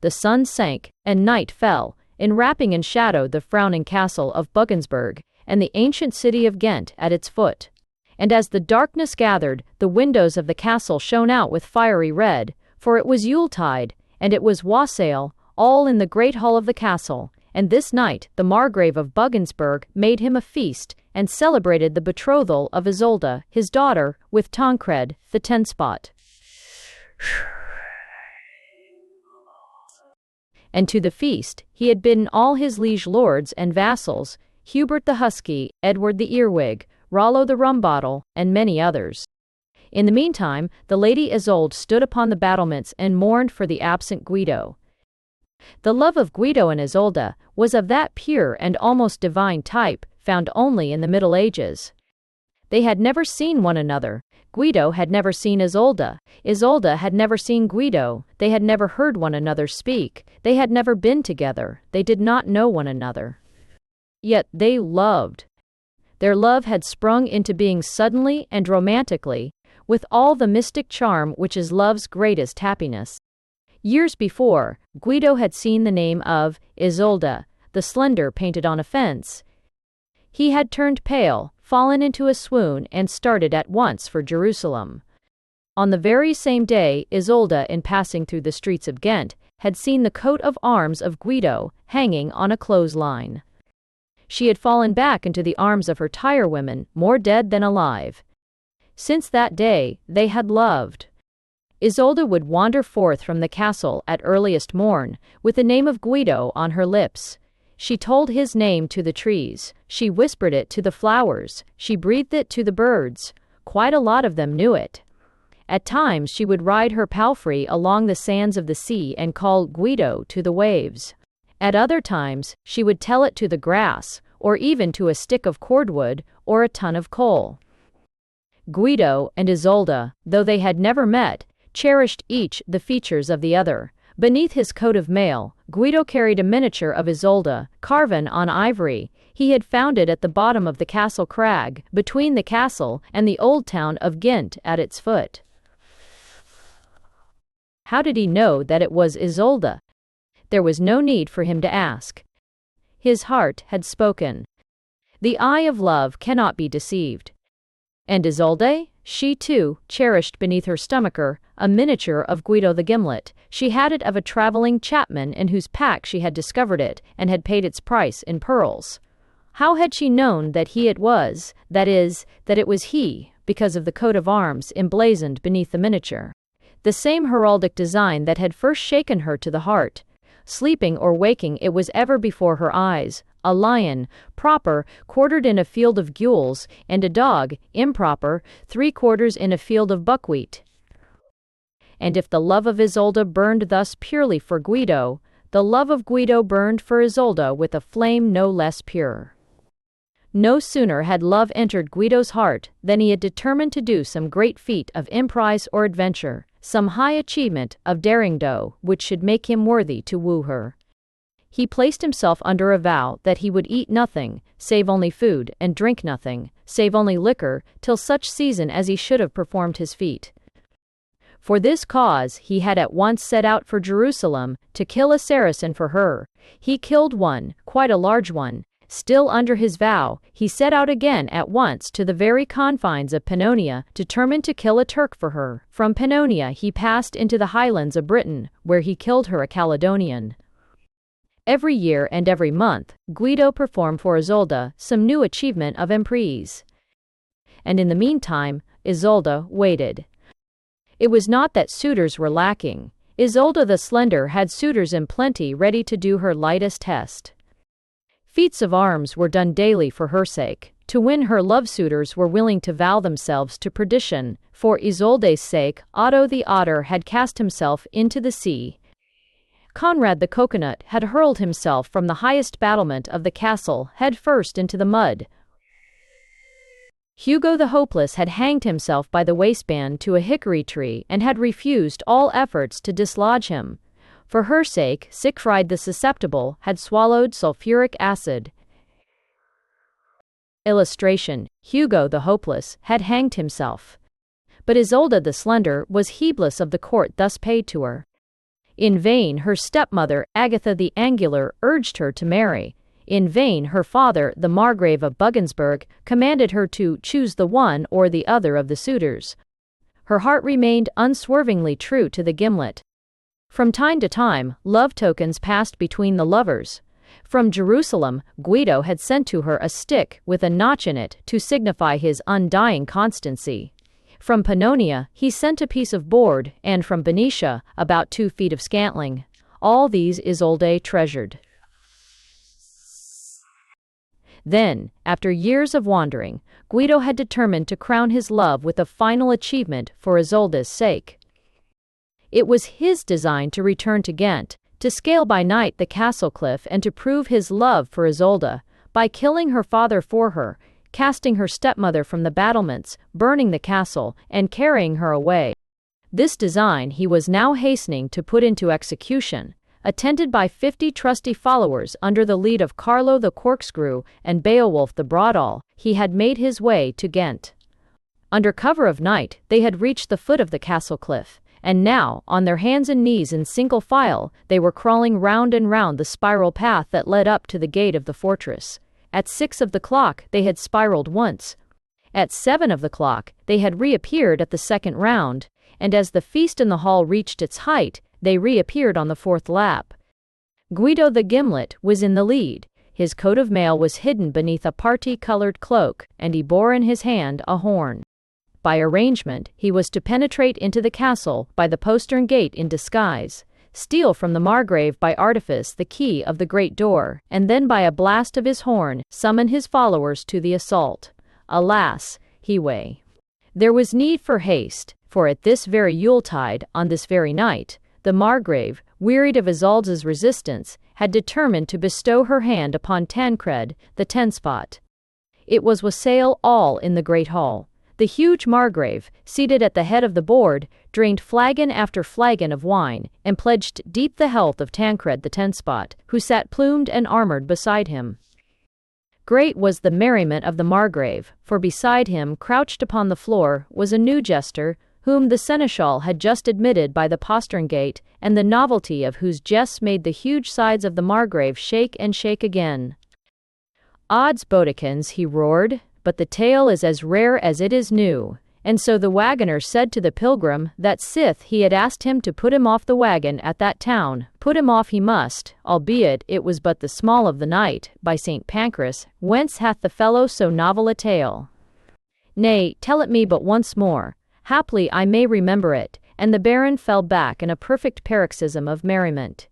The sun sank, and night fell, enwrapping in shadow the frowning castle of Buggensberg, and the ancient city of Ghent at its foot. And as the darkness gathered, the windows of the castle shone out with fiery red, for it was Yuletide, and it was wassail, all in the great hall of the castle, and this night the Margrave of Buggensberg made him a feast, and celebrated the betrothal of Isolde, his daughter, with Tancred, the tenspot. And to the feast he had bidden all his liege lords and vassals, Hubert the Husky, Edward the Earwig, Rollo the Rumbottle, and many others. In the meantime, the Lady Isolde stood upon the battlements and mourned for the absent Guido. The love of Guido and Isolde was of that pure and almost divine type found only in the Middle Ages. They had never seen one another. Guido had never seen Isolde. Isolde had never seen Guido. They had never heard one another speak. They had never been together. They did not know one another. Yet they loved. Their love had sprung into being suddenly and romantically, with all the mystic charm which is love's greatest happiness. Years before, Guido had seen the name of Isolde, the slender, painted on a fence. He had turned pale, fallen into a swoon, and started at once for Jerusalem. On the very same day, Isolde, in passing through the streets of Ghent, had seen the coat of arms of Guido hanging on a clothesline. She had fallen back into the arms of her tirewomen, more dead than alive. Since that day, they had loved. Isolde would wander forth from the castle at earliest morn, with the name of Guido on her lips. She told his name to the trees, she whispered it to the flowers, she breathed it to the birds. Quite a lot of them knew it. At times she would ride her palfrey along the sands of the sea and call Guido to the waves. At other times she would tell it to the grass, or even to a stick of cordwood, or a ton of coal. Guido and Isolde, though they had never met, cherished each the features of the other. Beneath his coat of mail, Guido carried a miniature of Isolde, carven on ivory. He had found it at the bottom of the castle crag, between the castle and the old town of Ghent at its foot. How did he know that it was Isolde? There was no need for him to ask. His heart had spoken. The eye of love cannot be deceived. And Isolde? She, too, cherished beneath her stomacher a miniature of Guido the Gimlet. She had it of a travelling chapman in whose pack she had discovered it, and had paid its price in pearls. How had she known that he it was, that is, that it was he, because of the coat of arms emblazoned beneath the miniature? The same heraldic design that had first shaken her to the heart. Sleeping or waking, it was ever before her eyes, a lion, proper, quartered in a field of gules, and a dog, improper, 3/4 in a field of buckwheat. And if the love of Isolde burned thus purely for Guido, the love of Guido burned for Isolde with a flame no less pure. No sooner had love entered Guido's heart than he had determined to do some great feat of emprise or adventure, some high achievement of daring-do which should make him worthy to woo her. He placed himself under a vow that he would eat nothing, save only food, and drink nothing, save only liquor, till such season as he should have performed his feat. For this cause he had at once set out for Jerusalem, to kill a Saracen for her. He killed one, quite a large one. Still under his vow, he set out again at once to the very confines of Pannonia, determined to kill a Turk for her. From Pannonia he passed into the highlands of Britain, where he killed her a Caledonian. Every year and every month, Guido performed for Isolde some new achievement of emprise. And in the meantime, Isolde waited. It was not that suitors were lacking. Isolde the Slender had suitors in plenty ready to do her lightest test. Feats of arms were done daily for her sake. To win her love, suitors were willing to vow themselves to perdition. For Isolde's sake, Otto the Otter had cast himself into the sea. Conrad the Coconut had hurled himself from the highest battlement of the castle head first into the mud. Hugo the Hopeless had hanged himself by the waistband to a hickory tree and had refused all efforts to dislodge him. For her sake, Siegfried the Susceptible had swallowed sulfuric acid. Illustration: Hugo the Hopeless had hanged himself. But Isolde the Slender was heedless of the court thus paid to her. In vain her stepmother, Agatha the Angular, urged her to marry. In vain her father, the Margrave of Buggensberg, commanded her to choose the one or the other of the suitors. Her heart remained unswervingly true to the gimlet. From time to time, love tokens passed between the lovers. From Jerusalem, Guido had sent to her a stick with a notch in it to signify his undying constancy. From Pannonia, he sent a piece of board, and from Benicia, about 2 feet of scantling. All these Isolde treasured. Then, after years of wandering, Guido had determined to crown his love with a final achievement for Isolde's sake. It was his design to return to Ghent, to scale by night the castle cliff and to prove his love for Isolde, by killing her father for her, casting her stepmother from the battlements, burning the castle, and carrying her away. This design he was now hastening to put into execution. Attended by 50 trusty followers under the lead of Carlo the Corkscrew and Beowulf the Broadall, he had made his way to Ghent. Under cover of night, they had reached the foot of the castle cliff, and now, on their hands and knees in single file, they were crawling round and round the spiral path that led up to the gate of the fortress. At 6 of the clock, they had spiraled once. At 7 of the clock, they had reappeared at the second round, and as the feast in the hall reached its height, they reappeared on the 4th lap. Guido the Gimlet was in the lead. His coat of mail was hidden beneath a parti-colored cloak, and he bore in his hand a horn. By arrangement, he was to penetrate into the castle by the postern gate in disguise, steal from the Margrave by artifice the key of the great door, and then by a blast of his horn summon his followers to the assault. Alas, there was need for haste, for at this very Yuletide, on this very night, the Margrave, wearied of Isolde's resistance, had determined to bestow her hand upon Tancred, the Tenspot. It was wassail all in the great hall. The huge Margrave, seated at the head of the board, drained flagon after flagon of wine, and pledged deep the health of Tancred the Tenspot, who sat plumed and armored beside him. Great was the merriment of the Margrave, for beside him, crouched upon the floor, was a new jester, whom the seneschal had just admitted by the postern gate, and the novelty of whose jests made the huge sides of the Margrave shake and shake again. "Odds bodikins," he roared, "but the tale is as rare as it is new." And so the wagoner said to the pilgrim that sith he had asked him to put him off the wagon at that town, put him off he must, albeit it was but the small of the night, by St. Pancras, whence hath the fellow so novel a tale? Nay, tell it me but once more, haply I may remember it, and the Baron fell back in a perfect paroxysm of merriment.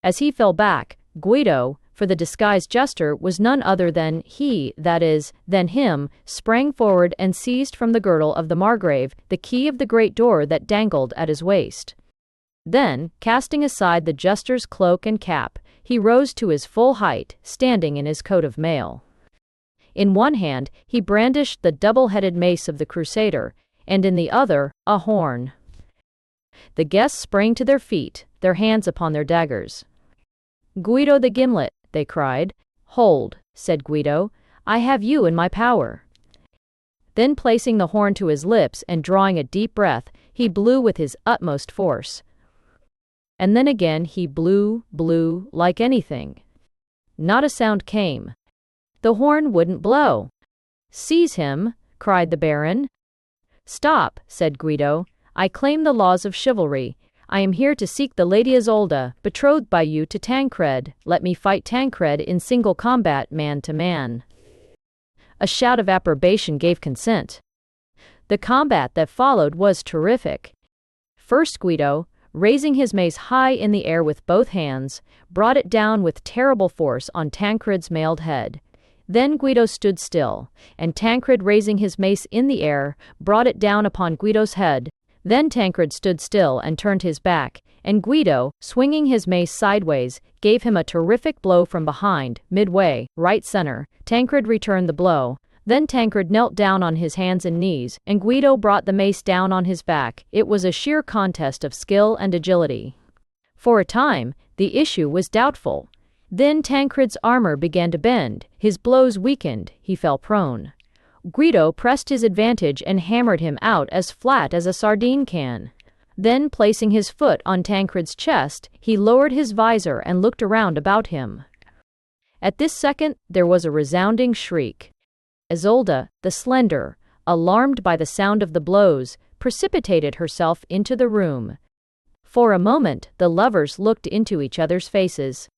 As he fell back, Guido, for the disguised jester was none other than he, that is, than him, sprang forward and seized from the girdle of the Margrave the key of the great door that dangled at his waist. Then, casting aside the jester's cloak and cap, he rose to his full height, standing in his coat of mail. In one hand he brandished the double-headed mace of the Crusader, and in the other, a horn. The guests sprang to their feet, their hands upon their daggers. "Guido the Gimlet," they cried. "Hold," said Guido, "I have you in my power." Then placing the horn to his lips and drawing a deep breath, he blew with his utmost force. And then again he blew like anything. Not a sound came. The horn wouldn't blow. "Seize him," cried the Baron. "Stop," said Guido. "I claim the laws of chivalry. I am here to seek the Lady Isolde, betrothed by you to Tancred. Let me fight Tancred in single combat, man to man." A shout of approbation gave consent. The combat that followed was terrific. First Guido, raising his mace high in the air with both hands, brought it down with terrible force on Tancred's mailed head. Then Guido stood still, and Tancred, raising his mace in the air, brought it down upon Guido's head. Then Tancred stood still and turned his back, and Guido, swinging his mace sideways, gave him a terrific blow from behind, midway, right center. Tancred returned the blow. Then Tancred knelt down on his hands and knees, and Guido brought the mace down on his back. It was a sheer contest of skill and agility. For a time, the issue was doubtful. Then Tancred's armor began to bend, his blows weakened, he fell prone. Guido pressed his advantage and hammered him out as flat as a sardine can. Then, placing his foot on Tancred's chest, he lowered his visor and looked around about him. At this second there was a resounding shriek. Isolde, the slender, alarmed by the sound of the blows, precipitated herself into the room. For a moment the lovers looked into each other's faces.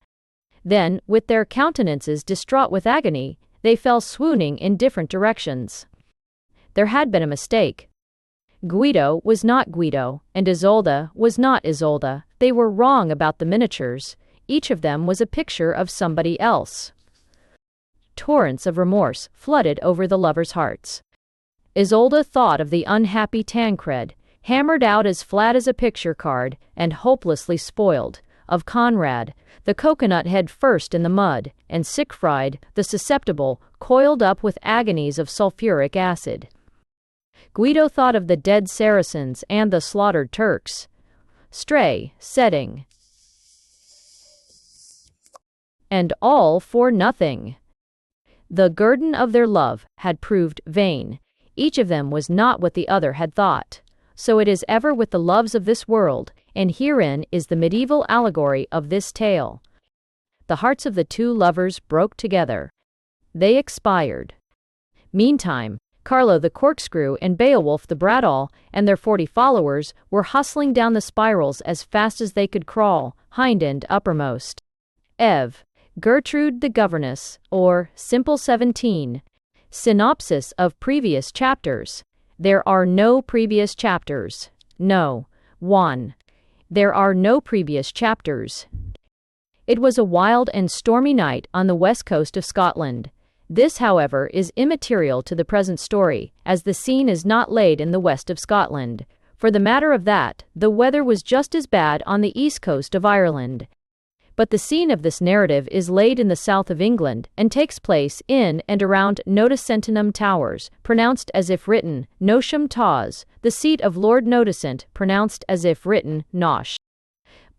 Then, with their countenances distraught with agony, they fell swooning in different directions. There had been a mistake. Guido was not Guido, and Isolde was not Isolde. They were wrong about the miniatures. Each of them was a picture of somebody else. Torrents of remorse flooded over the lovers' hearts. Isolde thought of the unhappy Tancred, hammered out as flat as a picture card, and hopelessly spoiled, of Conrad, the coconut head first in the mud, and Siegfried, the susceptible, coiled up with agonies of sulfuric acid. Guido thought of the dead Saracens and the slaughtered Turks. Stray, setting. And all for nothing. The guerdon of their love had proved vain. Each of them was not what the other had thought. So it is ever with the loves of this world, and herein is the medieval allegory of this tale. The hearts of the two lovers broke together. They expired. Meantime, Carlo the Corkscrew and Beowulf the Bradawl and their 40 followers were hustling down the spirals as fast as they could crawl, hind end uppermost. Ev. Gertrude the Governess, or Simple 17. Synopsis of previous chapters. There are no previous chapters. No. 1. There are no previous chapters. It was a wild and stormy night on the west coast of Scotland. This, however, is immaterial to the present story, as the scene is not laid in the west of Scotland. For the matter of that, the weather was just as bad on the east coast of Ireland. But the scene of this narrative is laid in the south of England, and takes place in and around Noticentinum Towers, pronounced as if written, Nosham Taws, the seat of Lord Notissant, pronounced as if written, Nosh.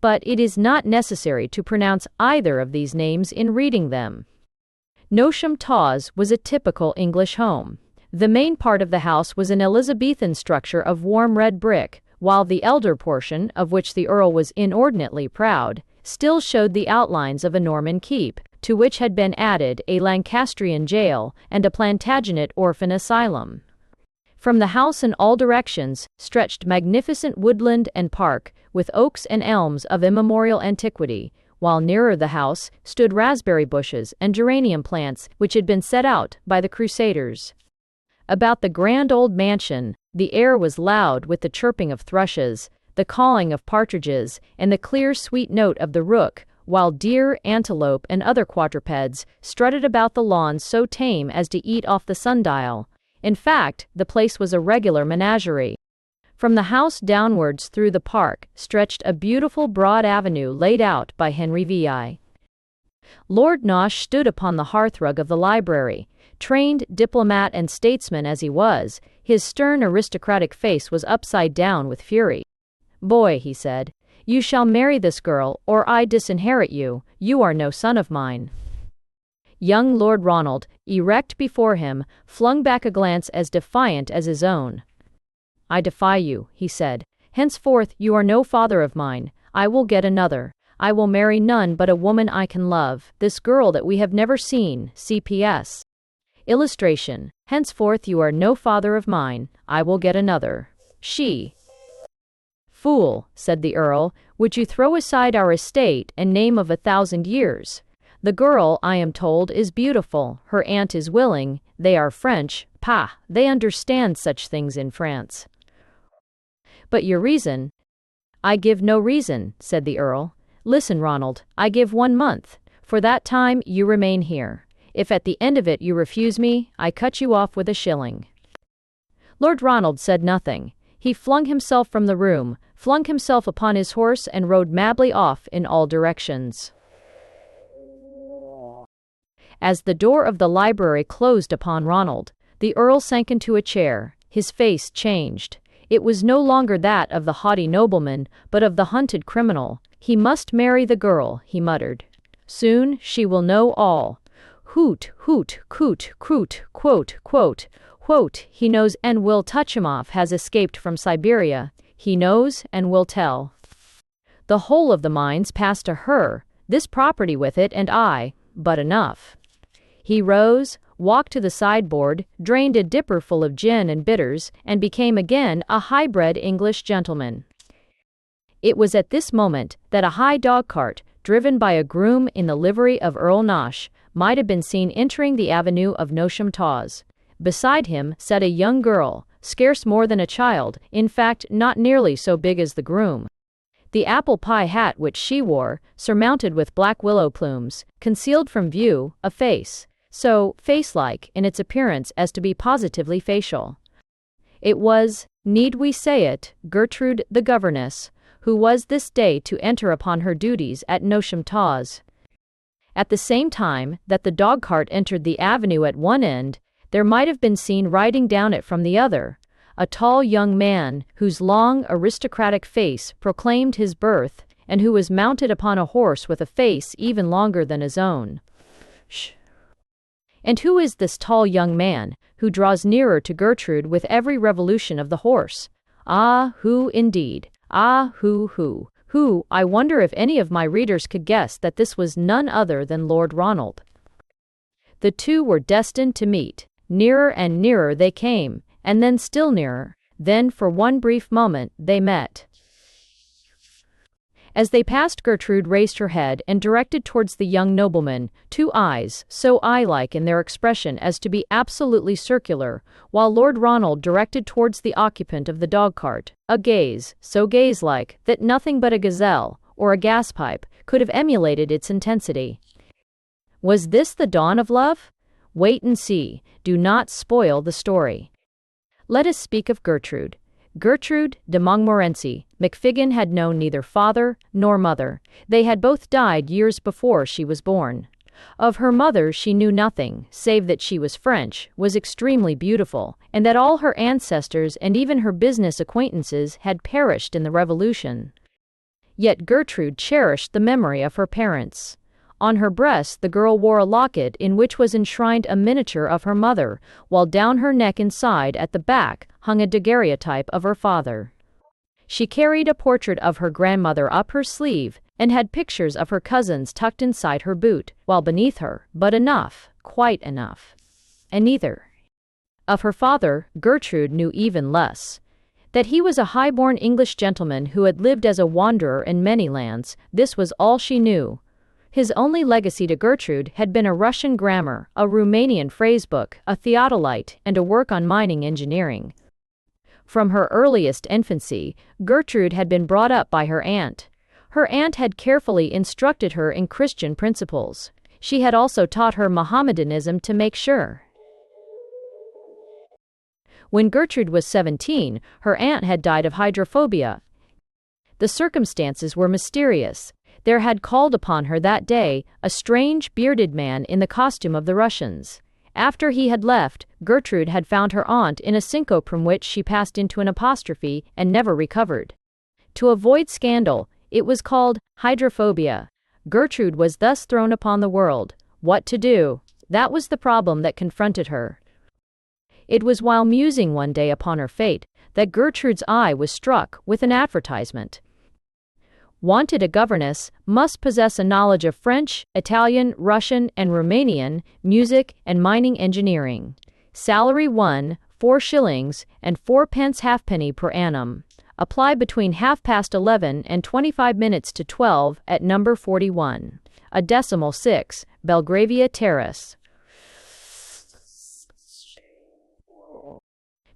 But it is not necessary to pronounce either of these names in reading them. Nosham Taws was a typical English home. The main part of the house was an Elizabethan structure of warm red brick, while the elder portion, of which the Earl was inordinately proud, still showed the outlines of a Norman keep, to which had been added a Lancastrian jail and a Plantagenet orphan asylum. From the house in all directions stretched magnificent woodland and park, with oaks and elms of immemorial antiquity, while nearer the house stood raspberry bushes and geranium plants which had been set out by the Crusaders. About the grand old mansion, the air was loud with the chirping of thrushes, the calling of partridges, and the clear sweet note of the rook, while deer, antelope, and other quadrupeds strutted about the lawn so tame as to eat off the sundial. In fact, the place was a regular menagerie. From the house downwards through the park stretched a beautiful broad avenue laid out by Henry VI. Lord Nosh stood upon the hearthrug of the library. Trained diplomat and statesman as he was, his stern aristocratic face was upside down with fury. "Boy," he said, "you shall marry this girl, or I disinherit you. You are no son of mine." Young Lord Ronald, erect before him, flung back a glance as defiant as his own. "I defy you," he said. "Henceforth you are no father of mine. I will get another. I will marry none but a woman I can love, this girl that we have never seen. CPS. Illustration. Henceforth you are no father of mine. I will get another. She." "Fool," said the Earl, "would you throw aside our estate and name of 1,000 years? The girl, I am told, is beautiful, her aunt is willing, they are French, pah, they understand such things in France." "But your reason?" "I give no reason," said the Earl. "Listen, Ronald, I give 1 month. For that time you remain here. If at the end of it you refuse me, I cut you off with a shilling." Lord Ronald said nothing. He flung himself from the room, flung himself upon his horse, and rode madly off in all directions. As the door of the library closed upon Ronald, the Earl sank into a chair. His face changed. It was no longer that of the haughty nobleman, but of the hunted criminal. He must marry the girl, he muttered. Soon she will know all. Hoot, hoot, coot, croot, quote, quote, quote, he knows and will Tuchimov has escaped from Siberia. He knows and will tell. The whole of the mines passed to her, this property with it and I, but enough. He rose, walked to the sideboard, drained a dipper full of gin and bitters, and became again a high-bred English gentleman. It was at this moment that a high dog-cart, driven by a groom in the livery of Earl Nosh, might have been seen entering the avenue of Nosham Taws. Beside him sat a young girl, scarce more than a child, in fact not nearly so big as the groom. The apple pie hat which she wore, surmounted with black willow plumes, concealed from view a face, so face-like in its appearance as to be positively facial. It was, need we say it, Gertrude the governess, who was this day to enter upon her duties at Nosham Taws. At the same time that the dog-cart entered the avenue at one end, there might have been seen riding down it from the other, a tall young man whose long aristocratic face proclaimed his birth, and who was mounted upon a horse with a face even longer than his own. Shh. And who is this tall young man, who draws nearer to Gertrude with every revolution of the horse? Ah, who indeed? Ah, who? I wonder if any of my readers could guess that this was none other than Lord Ronald. The two were destined to meet. Nearer and nearer they came, and then still nearer. Then, for one brief moment, they met. As they passed, Gertrude raised her head and directed towards the young nobleman two eyes, so eye-like in their expression as to be absolutely circular, while Lord Ronald directed towards the occupant of the dog-cart a gaze, so gaze-like that nothing but a gazelle, or a gas-pipe, could have emulated its intensity. Was this the dawn of love? Wait and see. Do not spoil the story. Let us speak of Gertrude. Gertrude de Montmorency. Macfiggan had known neither father nor mother. They had both died years before she was born. Of her mother she knew nothing, save that she was French, was extremely beautiful, and that all her ancestors and even her business acquaintances had perished in the Revolution. Yet Gertrude cherished the memory of her parents. On her breast the girl wore a locket in which was enshrined a miniature of her mother, while down her neck and side at the back hung a daguerreotype of her father. She carried a portrait of her grandmother up her sleeve, and had pictures of her cousins tucked inside her boot, while beneath her, but enough, quite enough. And neither. Of her father, Gertrude knew even less. That he was a high-born English gentleman who had lived as a wanderer in many lands, this was all she knew. His only legacy to Gertrude had been a Russian grammar, a Romanian phrasebook, a theodolite, and a work on mining engineering. From her earliest infancy, Gertrude had been brought up by her aunt. Her aunt had carefully instructed her in Christian principles. She had also taught her Mohammedanism to make sure. When Gertrude was 17, her aunt had died of hydrophobia. The circumstances were mysterious. There had called upon her that day a strange bearded man in the costume of the Russians. After he had left, Gertrude had found her aunt in a syncope from which she passed into an apostrophe and never recovered. To avoid scandal, it was called hydrophobia. Gertrude was thus thrown upon the world. What to do? That was the problem that confronted her. It was while musing one day upon her fate that Gertrude's eye was struck with an advertisement. Wanted a governess, must possess a knowledge of French, Italian, Russian, and Romanian, music, and mining engineering. Salary 4 shillings and 4 pence halfpenny per annum. Apply between 11:30 and 25 minutes to 12 at number 41. A decimal 6, Belgravia Terrace.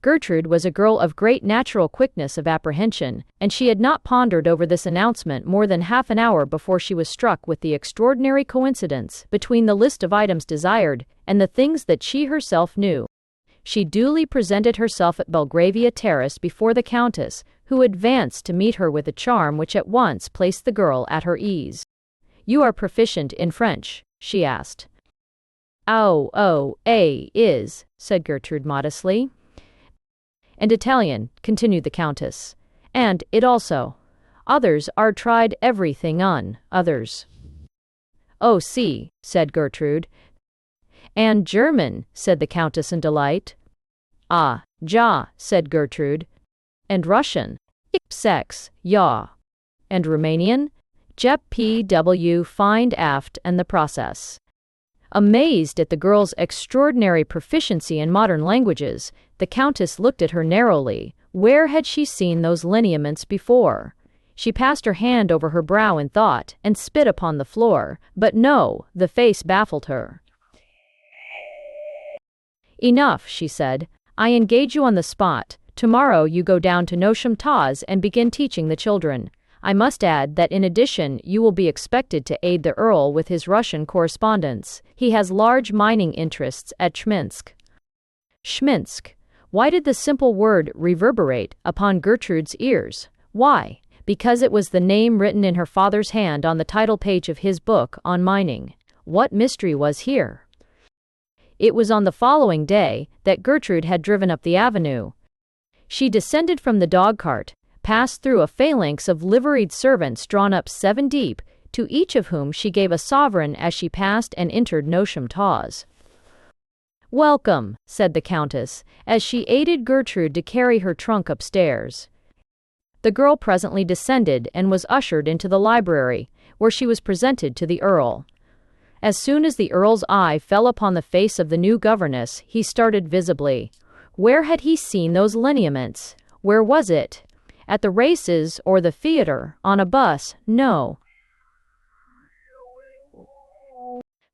Gertrude was a girl of great natural quickness of apprehension, and she had not pondered over this announcement more than half an hour before she was struck with the extraordinary coincidence between the list of items desired and the things that she herself knew. She duly presented herself at Belgravia Terrace before the Countess, who advanced to meet her with a charm which at once placed the girl at her ease. "You are proficient in French?" she asked. Is," said Gertrude modestly. "And Italian," continued the Countess. "And it also. Others are tried everything on others." Oh, see, said Gertrude. And German, said the Countess in delight. Ah, ja, said Gertrude. And Russian? Sex, ja. And Romanian? Jep PW find aft and the process. Amazed at the girl's extraordinary proficiency in modern languages, the Countess looked at her narrowly. Where had she seen those lineaments before? She passed her hand over her brow in thought, and spit upon the floor, but no, the face baffled her. Enough, she said. I engage you on the spot. Tomorrow you go down to Nosham Taz and begin teaching the children. I must add that in addition you will be expected to aid the Earl with his Russian correspondence. He has large mining interests at Chminsk. Chminsk. Why did the simple word reverberate upon Gertrude's ears? Why? Because it was the name written in her father's hand on the title page of his book on mining. What mystery was here? It was on the following day that Gertrude had driven up the avenue. She descended from the dog-cart, passed through a phalanx of liveried servants drawn up 7 deep, to each of whom she gave a sovereign as she passed and entered Nosham Taz. Welcome, said the Countess, as she aided Gertrude to carry her trunk upstairs. The girl presently descended and was ushered into the library, where she was presented to the Earl. As soon as the Earl's eye fell upon the face of the new governess, he started visibly. Where had he seen those lineaments? Where was it? At the races or the theatre? On a bus? No.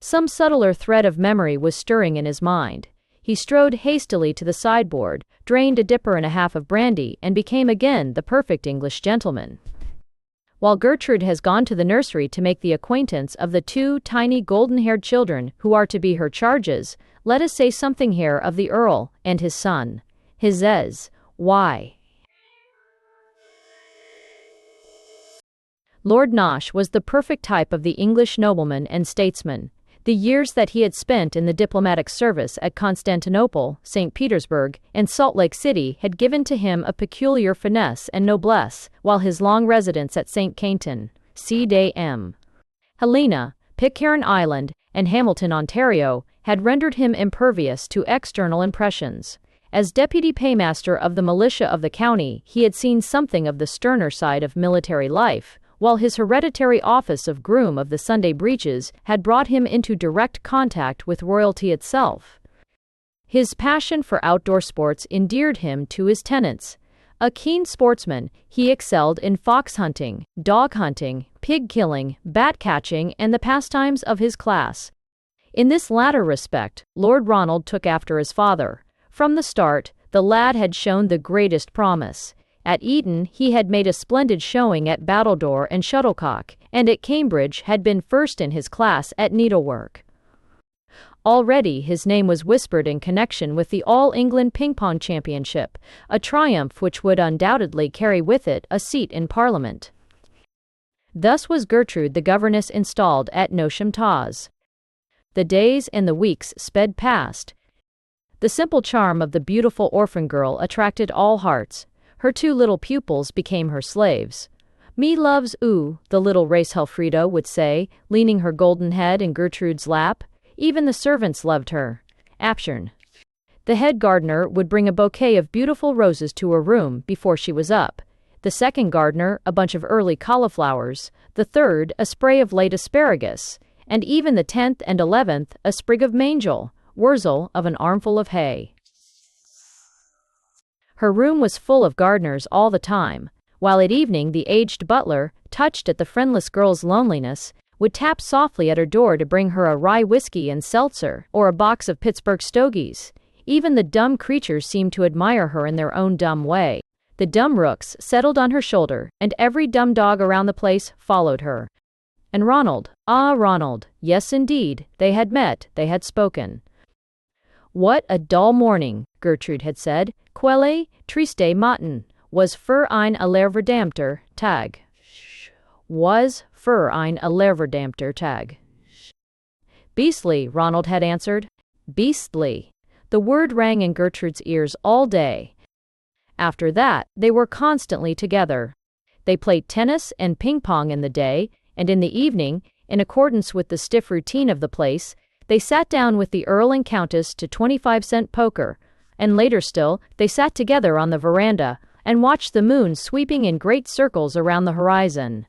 Some subtler thread of memory was stirring in his mind. He strode hastily to the sideboard, drained a dipper and a half of brandy, and became again the perfect English gentleman. While Gertrude has gone to the nursery to make the acquaintance of the 2 tiny golden-haired children who are to be her charges, let us say something here of the Earl and his son. His why? Lord Nosh was the perfect type of the English nobleman and statesman. The years that he had spent in the diplomatic service at Constantinople, St. Petersburg, and Salt Lake City had given to him a peculiar finesse and noblesse, while his long residence at St. Quentin, C.D.M. Helena, Pitcairn Island, and Hamilton, Ontario, had rendered him impervious to external impressions. As deputy paymaster of the militia of the county, he had seen something of the sterner side of military life, while his hereditary office of groom of the Sunday breeches had brought him into direct contact with royalty itself. His passion for outdoor sports endeared him to his tenants. A keen sportsman, he excelled in fox hunting, dog hunting, pig killing, bat catching, and the pastimes of his class. In this latter respect, Lord Ronald took after his father. From the start, the lad had shown the greatest promise. At Eton he had made a splendid showing at battledore and shuttlecock, and at Cambridge had been first in his class at needlework. Already his name was whispered in connection with the All-England Ping-Pong Championship, a triumph which would undoubtedly carry with it a seat in Parliament. Thus was Gertrude the governess installed at Nosham Taz. The days and the weeks sped past. The simple charm of the beautiful orphan girl attracted all hearts. Her 2 little pupils became her slaves. Me loves oo, the little race Helfrida would say, leaning her golden head in Gertrude's lap. Even the servants loved her. Apshern. The head gardener would bring a bouquet of beautiful roses to her room before she was up. The second gardener, a bunch of early cauliflowers. The third, a spray of late asparagus. And even the 10th and 11th, a sprig of mangel, wurzel of an armful of hay. Her room was full of gardeners all the time, while at evening the aged butler, touched at the friendless girl's loneliness, would tap softly at her door to bring her a rye whiskey and seltzer, or a box of Pittsburgh stogies. Even the dumb creatures seemed to admire her in their own dumb way. The dumb rooks settled on her shoulder, and every dumb dog around the place followed her. And Ronald, Ronald, yes indeed, they had met, they had spoken. What a dull morning, Gertrude had said. Quelle triste matin, was für ein allerverdammter Tag. Was für ein allerverdammter Tag. Beastly, Ronald had answered. Beastly. The word rang in Gertrude's ears all day. After that, they were constantly together. They played tennis and ping-pong in the day, and in the evening, in accordance with the stiff routine of the place, they sat down with the Earl and Countess to 25-cent poker, and later still, they sat together on the veranda and watched the moon sweeping in great circles around the horizon.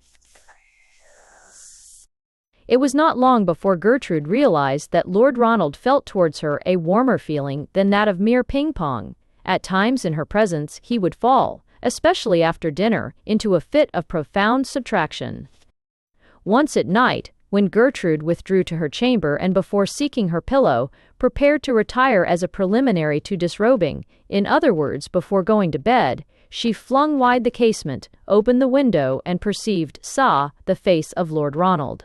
It was not long before Gertrude realized that Lord Ronald felt towards her a warmer feeling than that of mere ping-pong. At times in her presence he would fall, especially after dinner, into a fit of profound subtraction. Once at night, when Gertrude withdrew to her chamber and before seeking her pillow, prepared to retire as a preliminary to disrobing, in other words, before going to bed, she flung wide the casement, opened the window, and saw the face of Lord Ronald.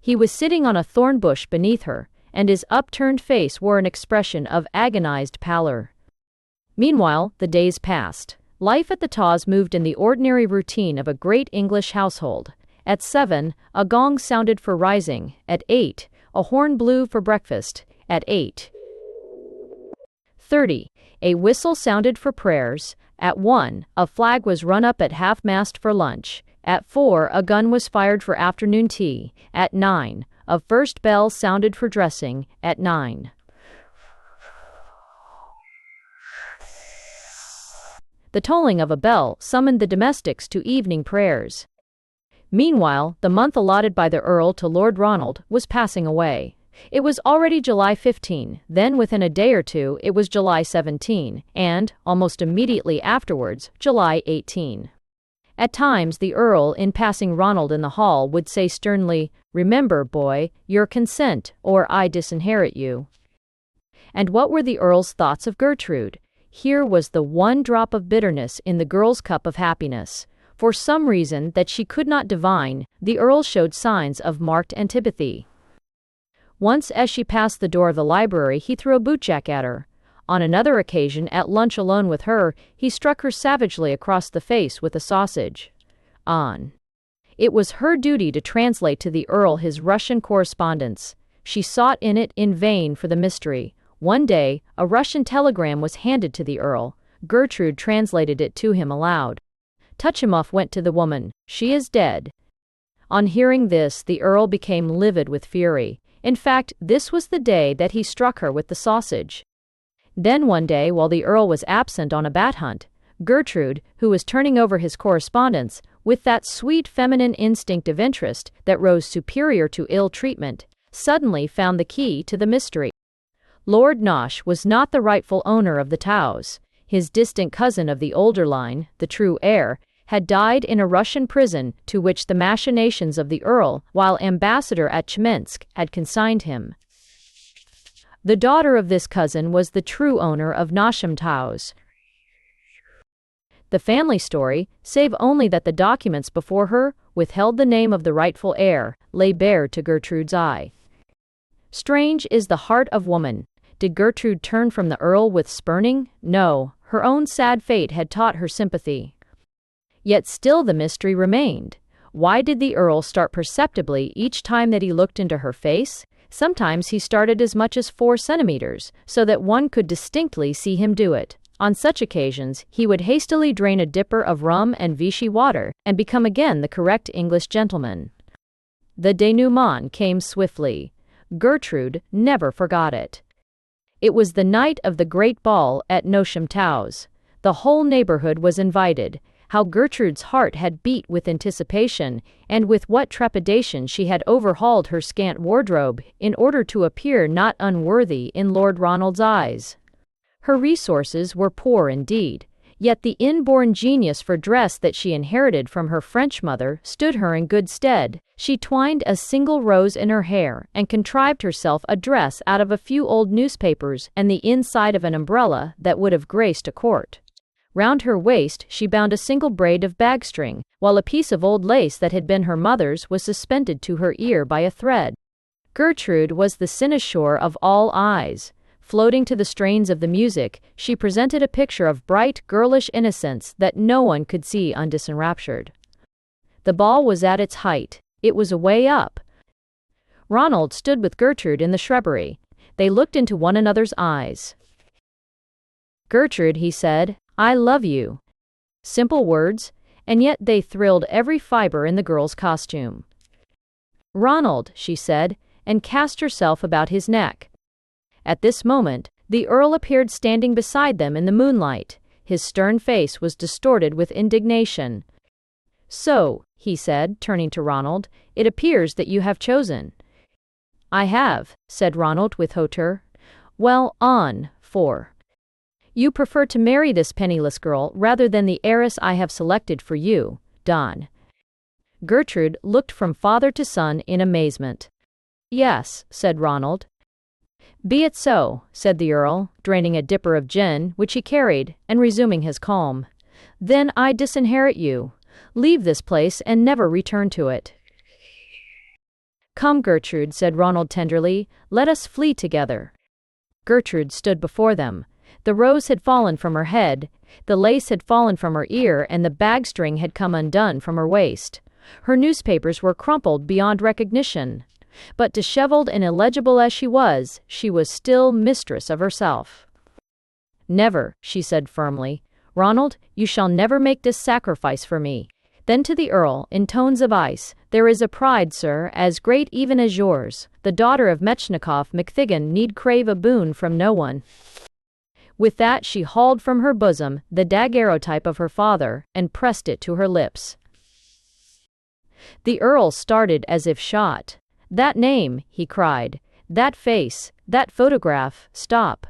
He was sitting on a thorn bush beneath her, and his upturned face wore an expression of agonized pallor. Meanwhile, the days passed. Life at the Taws moved in the ordinary routine of a great English household. At 7, a gong sounded for rising. At 8, a horn blew for breakfast. At 8:30, a whistle sounded for prayers. At 1, a flag was run up at half-mast for lunch. At 4, a gun was fired for afternoon tea. At 9, a first bell sounded for dressing. At 9, the tolling of a bell summoned the domestics to evening prayers. Meanwhile, the month allotted by the Earl to Lord Ronald was passing away. It was already July 15, then within a day or two it was July 17, and, almost immediately afterwards, July 18. At times the Earl, in passing Ronald in the hall, would say sternly, "Remember, boy, your consent, or I disinherit you." And what were the Earl's thoughts of Gertrude? Here was the one drop of bitterness in the girl's cup of happiness. For some reason that she could not divine, the Earl showed signs of marked antipathy. Once as she passed the door of the library he threw a bootjack at her. On another occasion, at lunch alone with her, he struck her savagely across the face with a sausage. It was her duty to translate to the Earl his Russian correspondence. She sought in it in vain for the mystery. One day, a Russian telegram was handed to the Earl. Gertrude translated it to him aloud. Tuchimov went to the woman. "She is dead." On hearing this, the Earl became livid with fury. In fact, this was the day that he struck her with the sausage. Then one day, while the Earl was absent on a bat hunt, Gertrude, who was turning over his correspondence, with that sweet feminine instinct of interest that rose superior to ill treatment, suddenly found the key to the mystery. Lord Nosh was not the rightful owner of the Taws. His distant cousin of the older line, the true heir, had died in a Russian prison to which the machinations of the Earl, while ambassador at Chminsk, had consigned him. The daughter of this cousin was the true owner of Nosham Taws. The family story, save only that the documents before her withheld the name of the rightful heir, lay bare to Gertrude's eye. Strange is the heart of woman. Did Gertrude turn from the Earl with spurning? No, her own sad fate had taught her sympathy. Yet still the mystery remained. Why did the Earl start perceptibly each time that he looked into her face? Sometimes he started as much as 4 centimeters, so that one could distinctly see him do it. On such occasions, he would hastily drain a dipper of rum and Vichy water, and become again the correct English gentleman. The denouement came swiftly. Gertrude never forgot it. It was the night of the great ball at Nosham Taws. The whole neighborhood was invited. How Gertrude's heart had beat with anticipation, and with what trepidation she had overhauled her scant wardrobe in order to appear not unworthy in Lord Ronald's eyes. Her resources were poor indeed, yet the inborn genius for dress that she inherited from her French mother stood her in good stead. She twined a single rose in her hair and contrived herself a dress out of a few old newspapers and the inside of an umbrella that would have graced a court. Round her waist she bound a single braid of bagstring, while a piece of old lace that had been her mother's was suspended to her ear by a thread. Gertrude was the cynosure of all eyes. Floating to the strains of the music, she presented a picture of bright, girlish innocence that no one could see undisenraptured. The ball was at its height. It was away up. Ronald stood with Gertrude in the shrubbery. They looked into one another's eyes. "Gertrude," he said, "I love you." Simple words, and yet they thrilled every fiber in the girl's costume. "Ronald," she said, and cast herself about his neck. At this moment, the Earl appeared standing beside them in the moonlight. His stern face was distorted with indignation. "So," he said, turning to Ronald, "it appears that you have chosen." "I have," said Ronald with hauteur. "Well, on, for. You prefer to marry this penniless girl rather than the heiress I have selected for you, Don." Gertrude looked from father to son in amazement. "Yes," said Ronald. "Be it so," said the Earl, draining a dipper of gin which he carried, and resuming his calm. "Then I disinherit you. Leave this place and never return to it." "Come, Gertrude," said Ronald tenderly, "let us flee together." Gertrude stood before them. The rose had fallen from her head, the lace had fallen from her ear, and the bag string had come undone from her waist. Her newspapers were crumpled beyond recognition. But disheveled and illegible as she was still mistress of herself. "Never," she said firmly. "Ronald, you shall never make this sacrifice for me." Then to the Earl, in tones of ice, "There is a pride, sir, as great even as yours. The daughter of Metchnikoff McThigan need crave a boon from no one." With that she hauled from her bosom the daguerreotype of her father, and pressed it to her lips. The Earl started as if shot. "That name," he cried, "that face, that photograph, stop.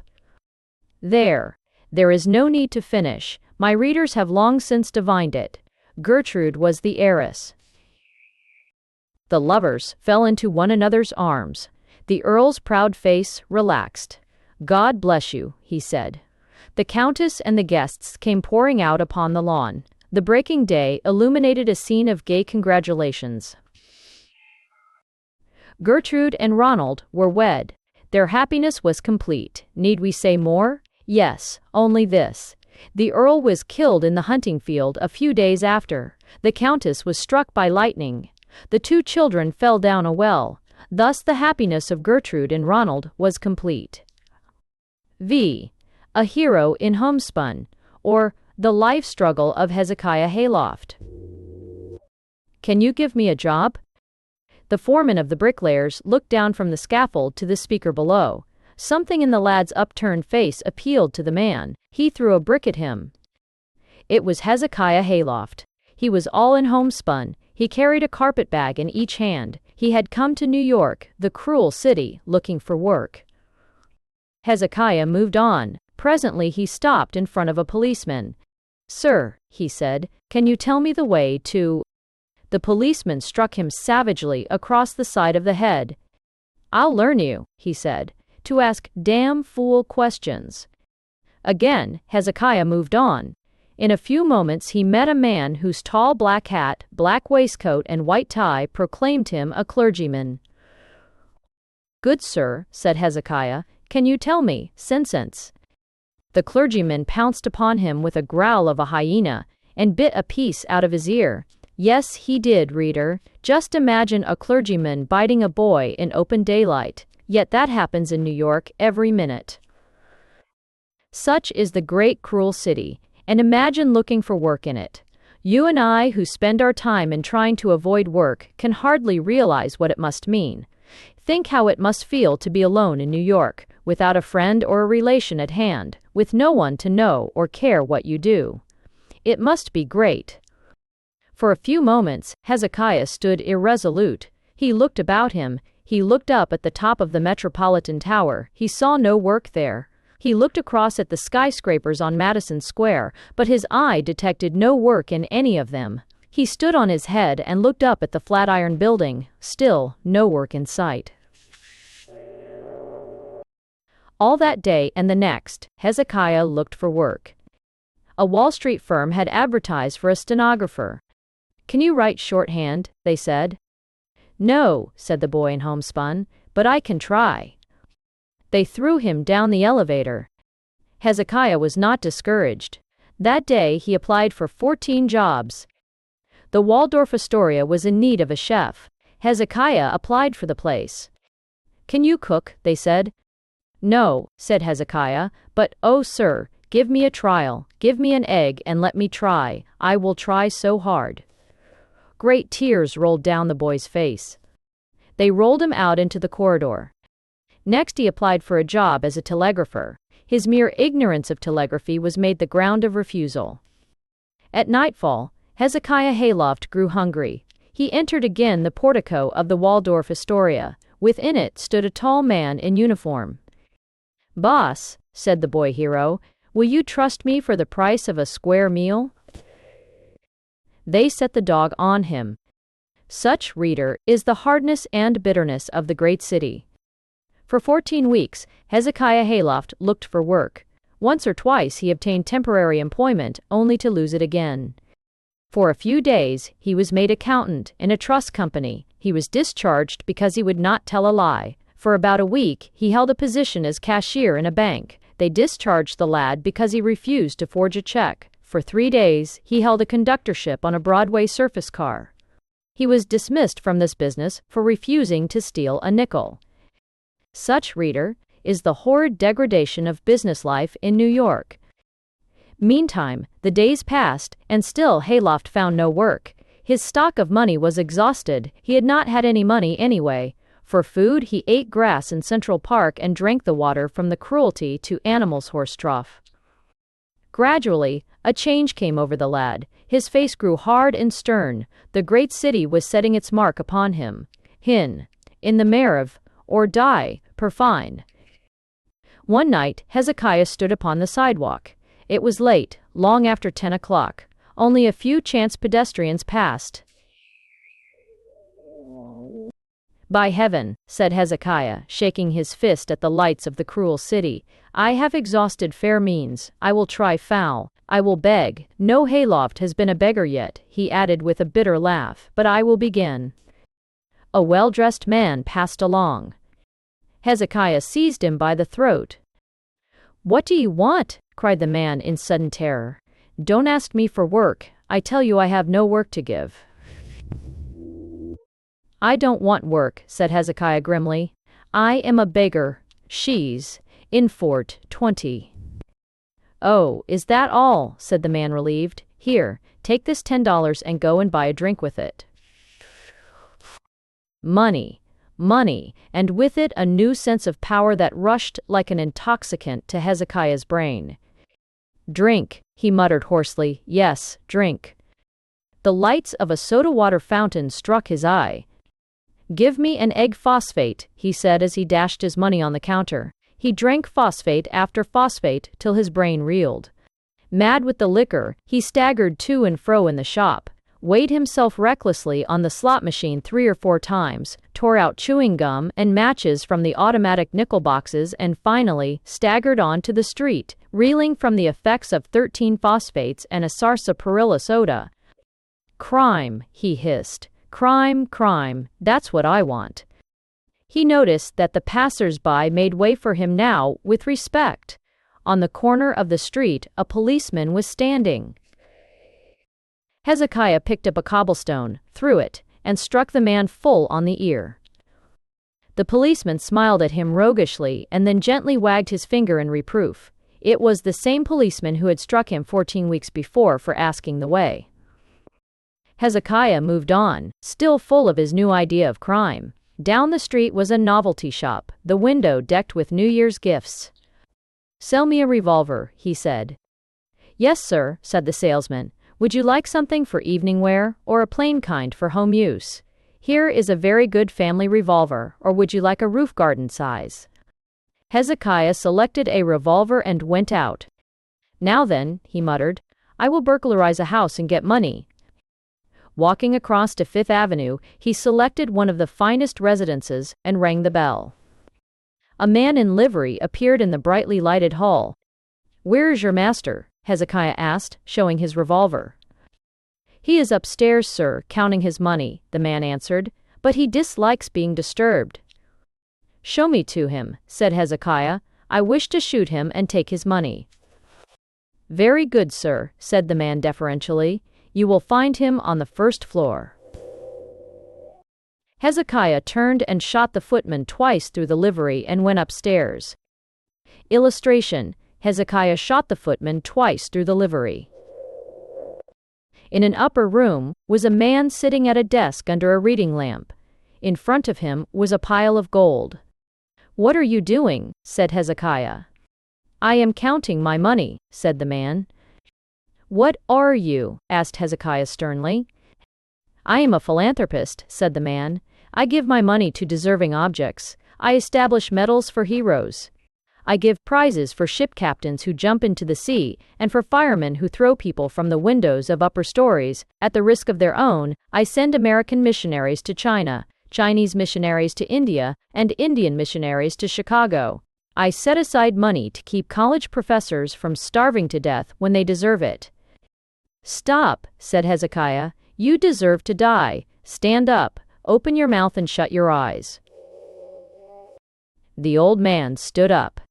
There is no need to finish. My readers have long since divined it. Gertrude was the heiress." The lovers fell into one another's arms. The Earl's proud face relaxed. "God bless you," he said. The Countess and the guests came pouring out upon the lawn. The breaking day illuminated a scene of gay congratulations. Gertrude and Ronald were wed. Their happiness was complete. Need we say more? Yes, only this. The Earl was killed in the hunting field a few days after. The Countess was struck by lightning. The 2 children fell down a well. Thus the happiness of Gertrude and Ronald was complete. A Hero in Homespun, or The Life Struggle of Hezekiah Hayloft. "Can you give me a job?" The foreman of the bricklayers looked down from the scaffold to the speaker below. Something in the lad's upturned face appealed to the man. He threw a brick at him. It was Hezekiah Hayloft. He was all in homespun. He carried a carpet bag in each hand. He had come to New York, the cruel city, looking for work. Hezekiah moved on. Presently he stopped in front of a policeman. "Sir," he said, "can you tell me the way to—" The policeman struck him savagely across the side of the head. "I'll learn you," he said, "to ask damn fool questions." Again, Hezekiah moved on. In a few moments he met a man whose tall black hat, black waistcoat, and white tie proclaimed him a clergyman. "Good sir," said Hezekiah, "can you tell me, sense?" The clergyman pounced upon him with a growl of a hyena, and bit a piece out of his ear. Yes, he did, reader. Just imagine a clergyman biting a boy in open daylight. Yet that happens in New York every minute. Such is the great cruel city, and imagine looking for work in it. You and I who spend our time in trying to avoid work can hardly realize what it must mean. Think how it must feel to be alone in New York, without a friend or a relation at hand, with no one to know or care what you do. It must be great. For a few moments, Hezekiah stood irresolute. He looked about him. He looked up at the top of the Metropolitan Tower. He saw no work there. He looked across at the skyscrapers on Madison Square, but his eye detected no work in any of them. He stood on his head and looked up at the Flatiron Building. Still, no work in sight. All that day and the next, Hezekiah looked for work. A Wall Street firm had advertised for a stenographer. "Can you write shorthand?" they said. "No," said the boy in homespun, "but I can try." They threw him down the elevator. Hezekiah was not discouraged. That day he applied for 14 jobs. The Waldorf Astoria was in need of a chef. Hezekiah applied for the place. "Can you cook?" they said. "No," said Hezekiah, "but, oh sir, Give me a trial, give me an egg and let me try, I will try so hard." Great tears rolled down the boy's face. They rolled him out into the corridor. Next he applied for a job as a telegrapher. His mere ignorance of telegraphy was made the ground of refusal. At nightfall, Hezekiah Hayloft grew hungry. He entered again the portico of the Waldorf Astoria. Within it stood a tall man in uniform. "Boss," said the boy hero, "will you trust me for the price of a square meal?" They set the dog on him. Such, reader, is the hardness and bitterness of the great city. For 14 weeks, Hezekiah Hayloft looked for work. Once or twice he obtained temporary employment, only to lose it again. For a few days, he was made accountant in a trust company. He was discharged because he would not tell a lie. For about a week, he held a position as cashier in a bank. They discharged the lad because he refused to forge a check. For 3 days, he held a conductorship on a Broadway surface car. He was dismissed from this business for refusing to steal a nickel. Such, reader, is the horrid degradation of business life in New York. Meantime, the days passed, and still Hayloft found no work. His stock of money was exhausted. He had not had any money anyway. For food, he ate grass in Central Park and drank the water from the cruelty to animals' horse trough. Gradually, a change came over the lad. His face grew hard and stern. The great city was setting its mark upon him. In the Marev, or die, per fine. One night, Hezekiah stood upon the sidewalk. It was late, long after 10 o'clock. Only a few chance pedestrians passed. "By heaven," said Hezekiah, shaking his fist at the lights of the cruel city, "I have exhausted fair means. I will try foul. I will beg. No Hayloft has been a beggar yet," he added with a bitter laugh, "but I will begin." A well-dressed man passed along. Hezekiah seized him by the throat. "What do you want?" cried the man in sudden terror. "Don't ask me for work. I tell you I have no work to give." "I don't want work," said Hezekiah grimly. "I am a beggar. She's in Fort 20. "Oh, is that all?" said the man relieved. "Here, take this $10 and go and buy a drink with it." Money, money, and with it a new sense of power that rushed like an intoxicant to Hezekiah's brain. "Drink," he muttered hoarsely. "Yes, drink." The lights of a soda-water fountain struck his eye. "Give me an egg phosphate," he said as he dashed his money on the counter. He drank phosphate after phosphate till his brain reeled. Mad with the liquor, he staggered to and fro in the shop, weighed himself recklessly on the slot machine 3 or 4 times, tore out chewing gum and matches from the automatic nickel boxes, and finally staggered on to the street, reeling from the effects of 13 phosphates and a sarsaparilla soda. "Crime," he hissed. "Crime, crime, that's what I want." He noticed that the passers-by made way for him now with respect. On the corner of the street, a policeman was standing. Hezekiah picked up a cobblestone, threw it, and struck the man full on the ear. The policeman smiled at him roguishly and then gently wagged his finger in reproof. It was the same policeman who had struck him 14 weeks before for asking the way. Hezekiah moved on, still full of his new idea of crime. Down the street was a novelty shop, the window decked with New Year's gifts. "Sell me a revolver," he said. "Yes, sir," said the salesman. "Would you like something for evening wear, or a plain kind for home use? Here is a very good family revolver, or would you like a roof garden size?" Hezekiah selected a revolver and went out. "Now then," he muttered, "I will burglarize a house and get money." Walking across to Fifth Avenue, he selected one of the finest residences and rang the bell. A man in livery appeared in the brightly lighted hall. "Where is your master?" Hezekiah asked, showing his revolver. "He is upstairs, sir, counting his money," the man answered, "but he dislikes being disturbed." "Show me to him," said Hezekiah. "I wish to shoot him and take his money." "Very good, sir," said the man deferentially. "You will find him on the first floor." Hezekiah turned and shot the footman twice through the livery and went upstairs. Illustration: Hezekiah shot the footman twice through the livery. In an upper room was a man sitting at a desk under a reading lamp. In front of him was a pile of gold. "What are you doing?" said Hezekiah. "I am counting my money," said the man. "What are you?" asked Hezekiah sternly. "I am a philanthropist," said the man. "I give my money to deserving objects. I establish medals for heroes. I give prizes for ship captains who jump into the sea and for firemen who throw people from the windows of upper stories. At the risk of their own, I send American missionaries to China, Chinese missionaries to India, and Indian missionaries to Chicago. I set aside money to keep college professors from starving to death when they deserve it." "Stop," said Hezekiah. "You deserve to die. Stand up, open your mouth and shut your eyes." The old man stood up.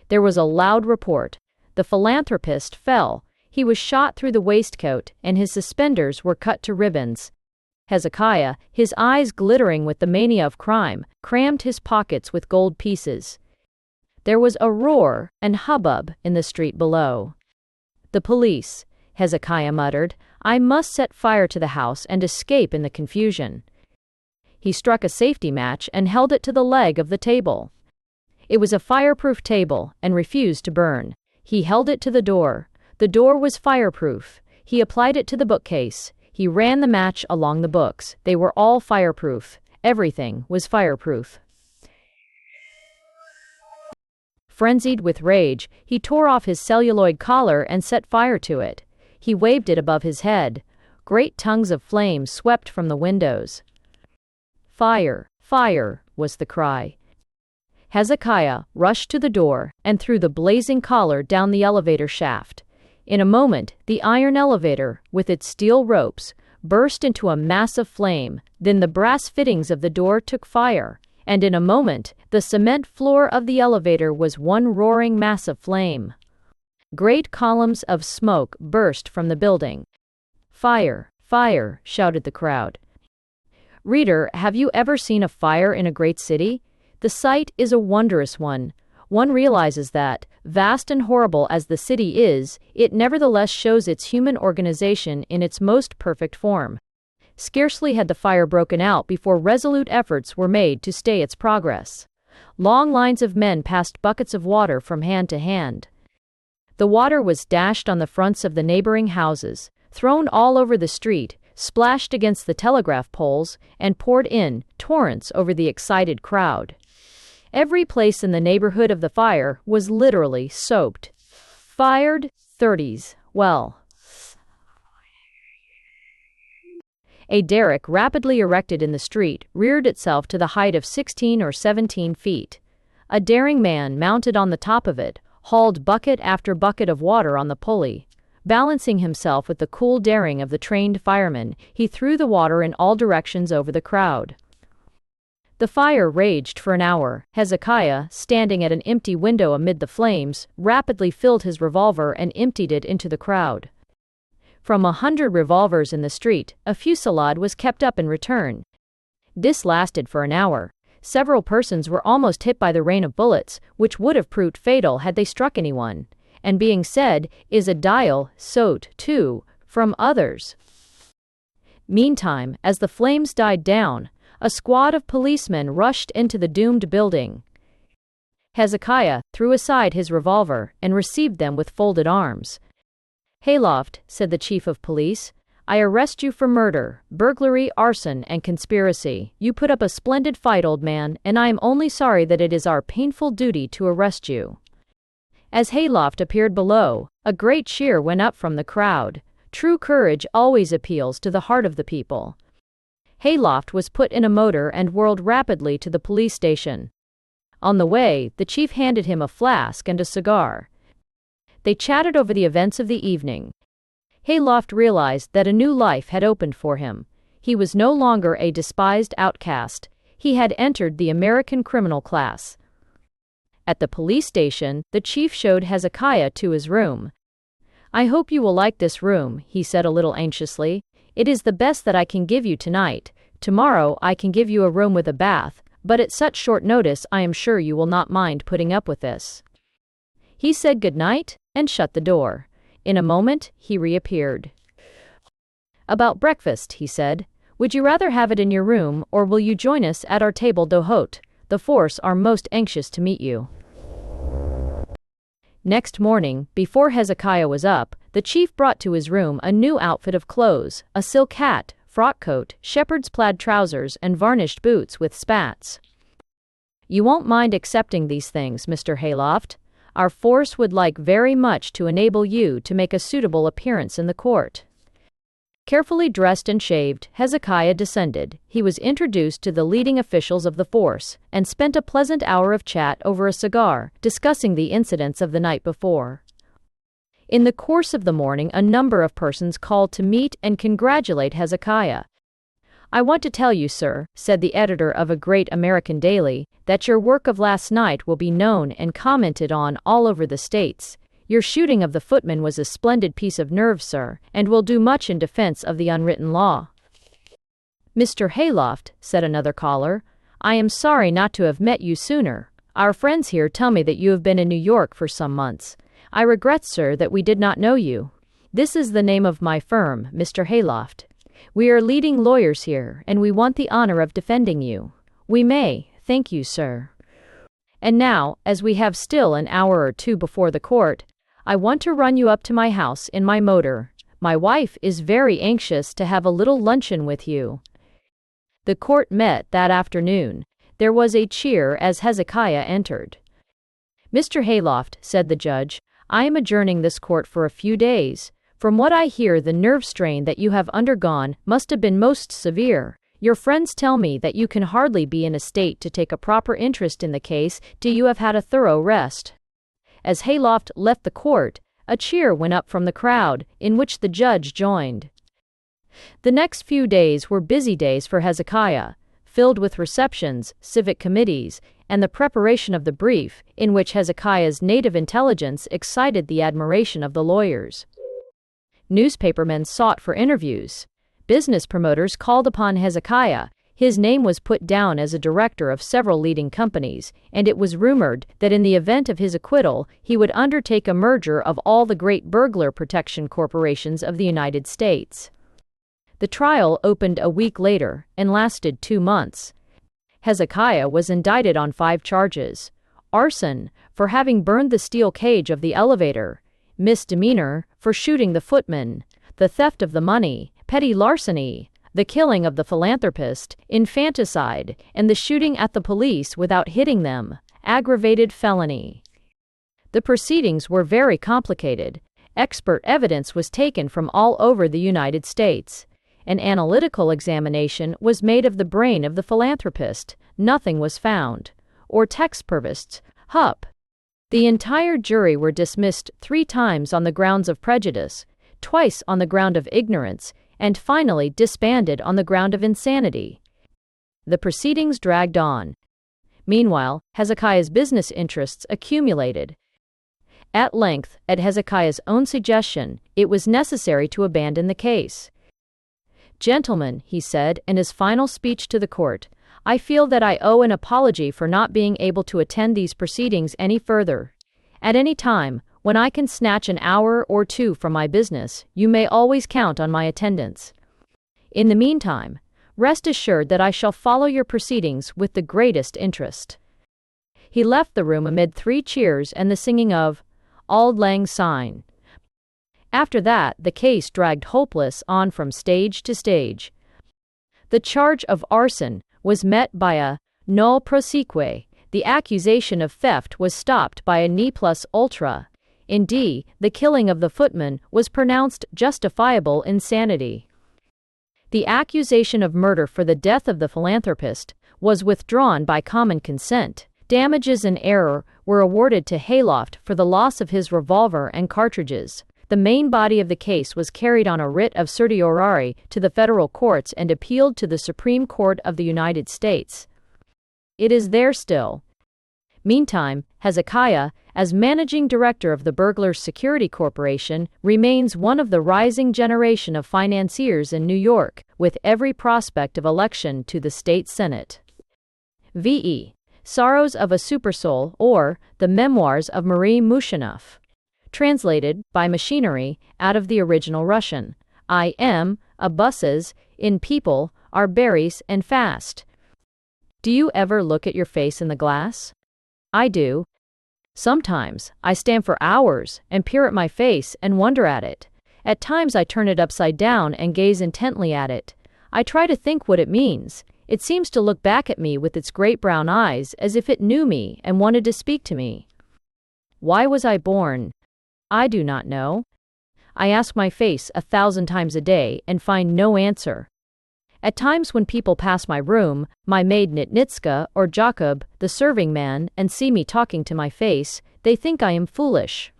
There was a loud report. The philanthropist fell. He was shot through the waistcoat, and his suspenders were cut to ribbons. Hezekiah, his eyes glittering with the mania of crime, crammed his pockets with gold pieces. There was a roar and hubbub in the street below. "The police," Hezekiah muttered. "I must set fire to the house and escape in the confusion." He struck a safety match and held it to the leg of the table. It was a fireproof table and refused to burn. He held it to the door. The door was fireproof. He applied it to the bookcase. He ran the match along the books. They were all fireproof. Everything was fireproof. Frenzied with rage, he tore off his celluloid collar and set fire to it. He waved it above his head. Great tongues of flame swept from the windows. "Fire! Fire!" was the cry. Hezekiah rushed to the door and threw the blazing collar down the elevator shaft. In a moment, the iron elevator, with its steel ropes, burst into a mass of flame. Then the brass fittings of the door took fire, and in a moment, the cement floor of the elevator was one roaring mass of flame. Great columns of smoke burst from the building. "Fire! Fire!" shouted the crowd. Reader, have you ever seen a fire in a great city? The sight is a wondrous one. One realizes that, vast and horrible as the city is, it nevertheless shows its human organization in its most perfect form. Scarcely had the fire broken out before resolute efforts were made to stay its progress. Long lines of men passed buckets of water from hand to hand. The water was dashed on the fronts of the neighboring houses, thrown all over the street, splashed against the telegraph poles, and poured in torrents over the excited crowd. Every place in the neighborhood of the fire was literally soaked. Fired 30s. Well. A derrick rapidly erected in the street reared itself to the height of 16 or 17 feet. A daring man mounted on the top of it, hauled bucket after bucket of water on the pulley. Balancing himself with the cool daring of the trained fireman, he threw the water in all directions over the crowd. The fire raged for an hour. Hezekiah, standing at an empty window amid the flames, rapidly filled his revolver and emptied it into the crowd. From 100 revolvers in the street, a fusillade was kept up in return. This lasted for an hour. Several persons were almost hit by the rain of bullets, which would have proved fatal had they struck anyone. And being said, is a dial, sot, too, from others. Meantime, as the flames died down, a squad of policemen rushed into the doomed building. Hezekiah threw aside his revolver and received them with folded arms. "Hayloft," said the chief of police, "I arrest you for murder, burglary, arson, and conspiracy. You put up a splendid fight, old man, and I am only sorry that it is our painful duty to arrest you." As Hayloft appeared below, a great cheer went up from the crowd. True courage always appeals to the heart of the people. Hayloft was put in a motor and whirled rapidly to the police station. On the way, the chief handed him a flask and a cigar. They chatted over the events of the evening. Hayloft realized that a new life had opened for him. He was no longer a despised outcast. He had entered the American criminal class. At the police station, the chief showed Hezekiah to his room. "I hope you will like this room," he said a little anxiously. "It is the best that I can give you tonight. Tomorrow I can give you a room with a bath, but at such short notice I am sure you will not mind putting up with this." He said good night and shut the door. In a moment, he reappeared. About breakfast, he said. Would you rather have it in your room, or will you join us at our table d'hôte? The force are most anxious to meet you. Next morning, before Hezekiah was up, the chief brought to his room a new outfit of clothes, a silk hat, frock coat, shepherd's plaid trousers, and varnished boots with spats. You won't mind accepting these things, Mr. Hayloft. Our force would like very much to enable you to make a suitable appearance in the court. Carefully dressed and shaved, Hezekiah descended. He was introduced to the leading officials of the force, and spent a pleasant hour of chat over a cigar, discussing the incidents of the night before. In the course of the morning, a number of persons called to meet and congratulate Hezekiah. I want to tell you, sir, said the editor of a great American daily, that your work of last night will be known and commented on all over the States. Your shooting of the footman was a splendid piece of nerve, sir, and will do much in defense of the unwritten law. Mr. Hayloft, said another caller, I am sorry not to have met you sooner. Our friends here tell me that you have been in New York for some months. I regret, sir, that we did not know you. This is the name of my firm, Mr. Hayloft. We are leading lawyers here, and we want the honor of defending you. We may, thank you, sir. And now, as we have still an hour or two before the court, I want to run you up to my house in my motor. My wife is very anxious to have a little luncheon with you. The court met that afternoon. There was a cheer as Hezekiah entered. Mr. Hayloft, said the judge, I am adjourning this court for a few days. From what I hear, the nerve strain that you have undergone must have been most severe. Your friends tell me that you can hardly be in a state to take a proper interest in the case till you have had a thorough rest. As Hayloft left the court, a cheer went up from the crowd, in which the judge joined. The next few days were busy days for Hezekiah, filled with receptions, civic committees, and the preparation of the brief, in which Hezekiah's native intelligence excited the admiration of the lawyers. Newspapermen sought for interviews. Business promoters called upon Hezekiah. His name was put down as a director of several leading companies, and it was rumored that in the event of his acquittal, he would undertake a merger of all the great burglar protection corporations of the United States. The trial opened a week later and lasted 2 months. Hezekiah was indicted on 5 charges: arson, for having burned the steel cage of the elevator; misdemeanor, for shooting the footman; the theft of the money; petty larceny; the killing of the philanthropist; infanticide; and the shooting at the police without hitting them; aggravated felony. The proceedings were very complicated. Expert evidence was taken from all over the United States. An analytical examination was made of the brain of the philanthropist. Nothing was found. Or textpurvists, hup. The entire jury were dismissed 3 times on the grounds of prejudice, twice on the ground of ignorance, and finally disbanded on the ground of insanity. The proceedings dragged on. Meanwhile, Hezekiah's business interests accumulated. At length, at Hezekiah's own suggestion, it was necessary to abandon the case. Gentlemen, he said in his final speech to the court, I feel that I owe an apology for not being able to attend these proceedings any further. At any time, when I can snatch an hour or 2 from my business, you may always count on my attendance. In the meantime, rest assured that I shall follow your proceedings with the greatest interest. He left the room amid 3 cheers and the singing of Auld Lang Syne. After that, the case dragged hopeless on from stage to stage. The charge of arson was met by a nolle prosequi. The accusation of theft was stopped by a ne plus ultra. In D, the killing of the footman was pronounced justifiable insanity. The accusation of murder for the death of the philanthropist was withdrawn by common consent. Damages in error were awarded to Hayloft for the loss of his revolver and cartridges. The main body of the case was carried on a writ of certiorari to the federal courts and appealed to the Supreme Court of the United States. It is there still. Meantime, Hezekiah, as managing director of the Burglars Security Corporation, remains one of the rising generation of financiers in New York, with every prospect of election to the state senate. V.E. Sorrows of a Supersoul, or The Memoirs of Marie Mushanoff. Translated, by Machinery, out of the original Russian. I am, a buses, in people, are berries and fast. Do you ever look at your face in the glass? I do. Sometimes, I stand for hours and peer at my face and wonder at it. At times I turn it upside down and gaze intently at it. I try to think what it means. It seems to look back at me with its great brown eyes as if it knew me and wanted to speak to me. Why was I born? I do not know. I ask my face 1,000 times a day and find no answer. At times when people pass my room, my maid Nitnitska or Jakob, the serving man, and see me talking to my face, they think I am foolish.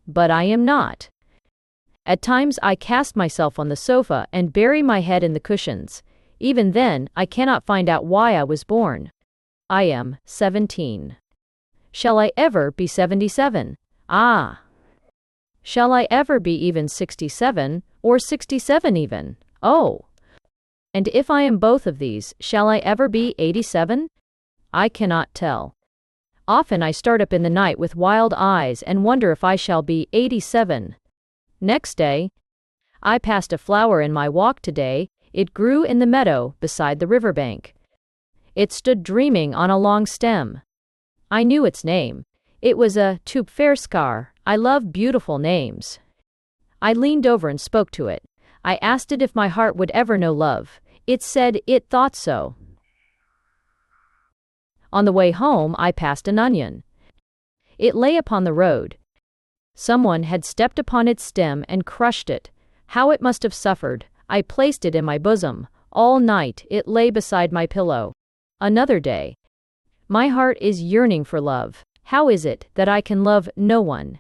But I am not. At times I cast myself on the sofa and bury my head in the cushions. Even then, I cannot find out why I was born. I am 17. Shall I ever be 77? Ah! Shall I ever be even 67, or 67 even? Oh! And if I am both of these, shall I ever be 87? I cannot tell. Often I start up in the night with wild eyes and wonder if I shall be 87. Next day, I passed a flower in my walk today. It grew in the meadow beside the riverbank. It stood dreaming on a long stem. I knew its name. It was a Tupferskar. I love beautiful names. I leaned over and spoke to it. I asked it if my heart would ever know love. It said it thought so. On the way home, I passed an onion. It lay upon the road. Someone had stepped upon its stem and crushed it. How it must have suffered. I placed it in my bosom. All night it lay beside my pillow. Another day. My heart is yearning for love. How is it that I can love no one?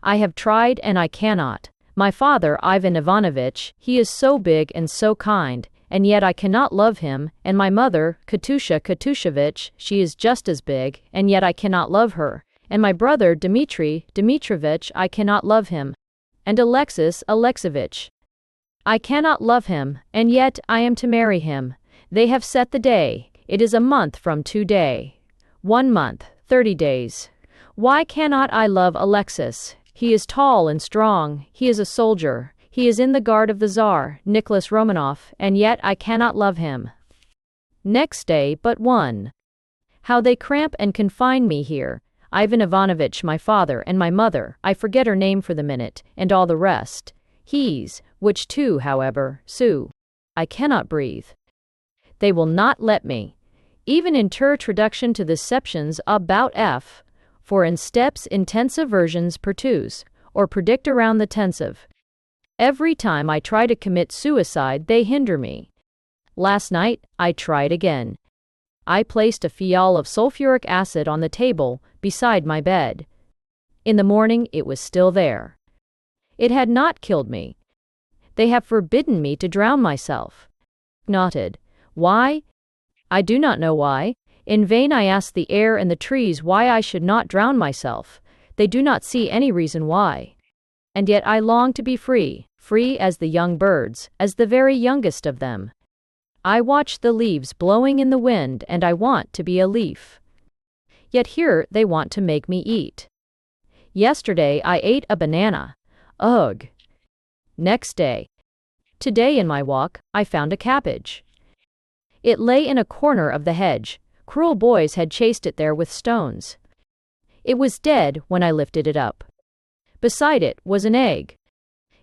I have tried and I cannot. My father, Ivan Ivanovitch, he is so big and so kind, and yet I cannot love him, and my mother, Katusha Katushevich, she is just as big, and yet I cannot love her, and my brother, Dmitri Dmitrovich, I cannot love him, and Alexis Alexevich. I cannot love him, and yet I am to marry him. They have set the day. It is a month from today. 1 month, 30 days. Why cannot I love Alexis? He is tall and strong. He is a soldier. He is in the guard of the Tsar, Nicholas Romanov, and yet I cannot love him. Next day but one. How they cramp and confine me here. Ivan Ivanovitch, my father, and my mother, I forget her name for the minute, and all the rest. He's, which two, however, Sue. I cannot breathe. They will not let me. Even introduction to the Septions about F. For in steps intensive versions pertus, or predict around the tensive. Every time I try to commit suicide, they hinder me. Last night, I tried again. I placed a phial of sulfuric acid on the table beside my bed. In the morning, it was still there. It had not killed me. They have forbidden me to drown myself. Nodded. Why? I do not know why. In vain I ask the air and the trees why I should not drown myself. They do not see any reason why. And yet I long to be free, free as the young birds, as the very youngest of them. I watch the leaves blowing in the wind and I want to be a leaf. Yet here they want to make me eat. Yesterday I ate a banana. Ugh. Next day. Today in my walk, I found a cabbage. It lay in a corner of the hedge. Cruel boys had chased it there with stones. It was dead when I lifted it up. Beside it was an egg.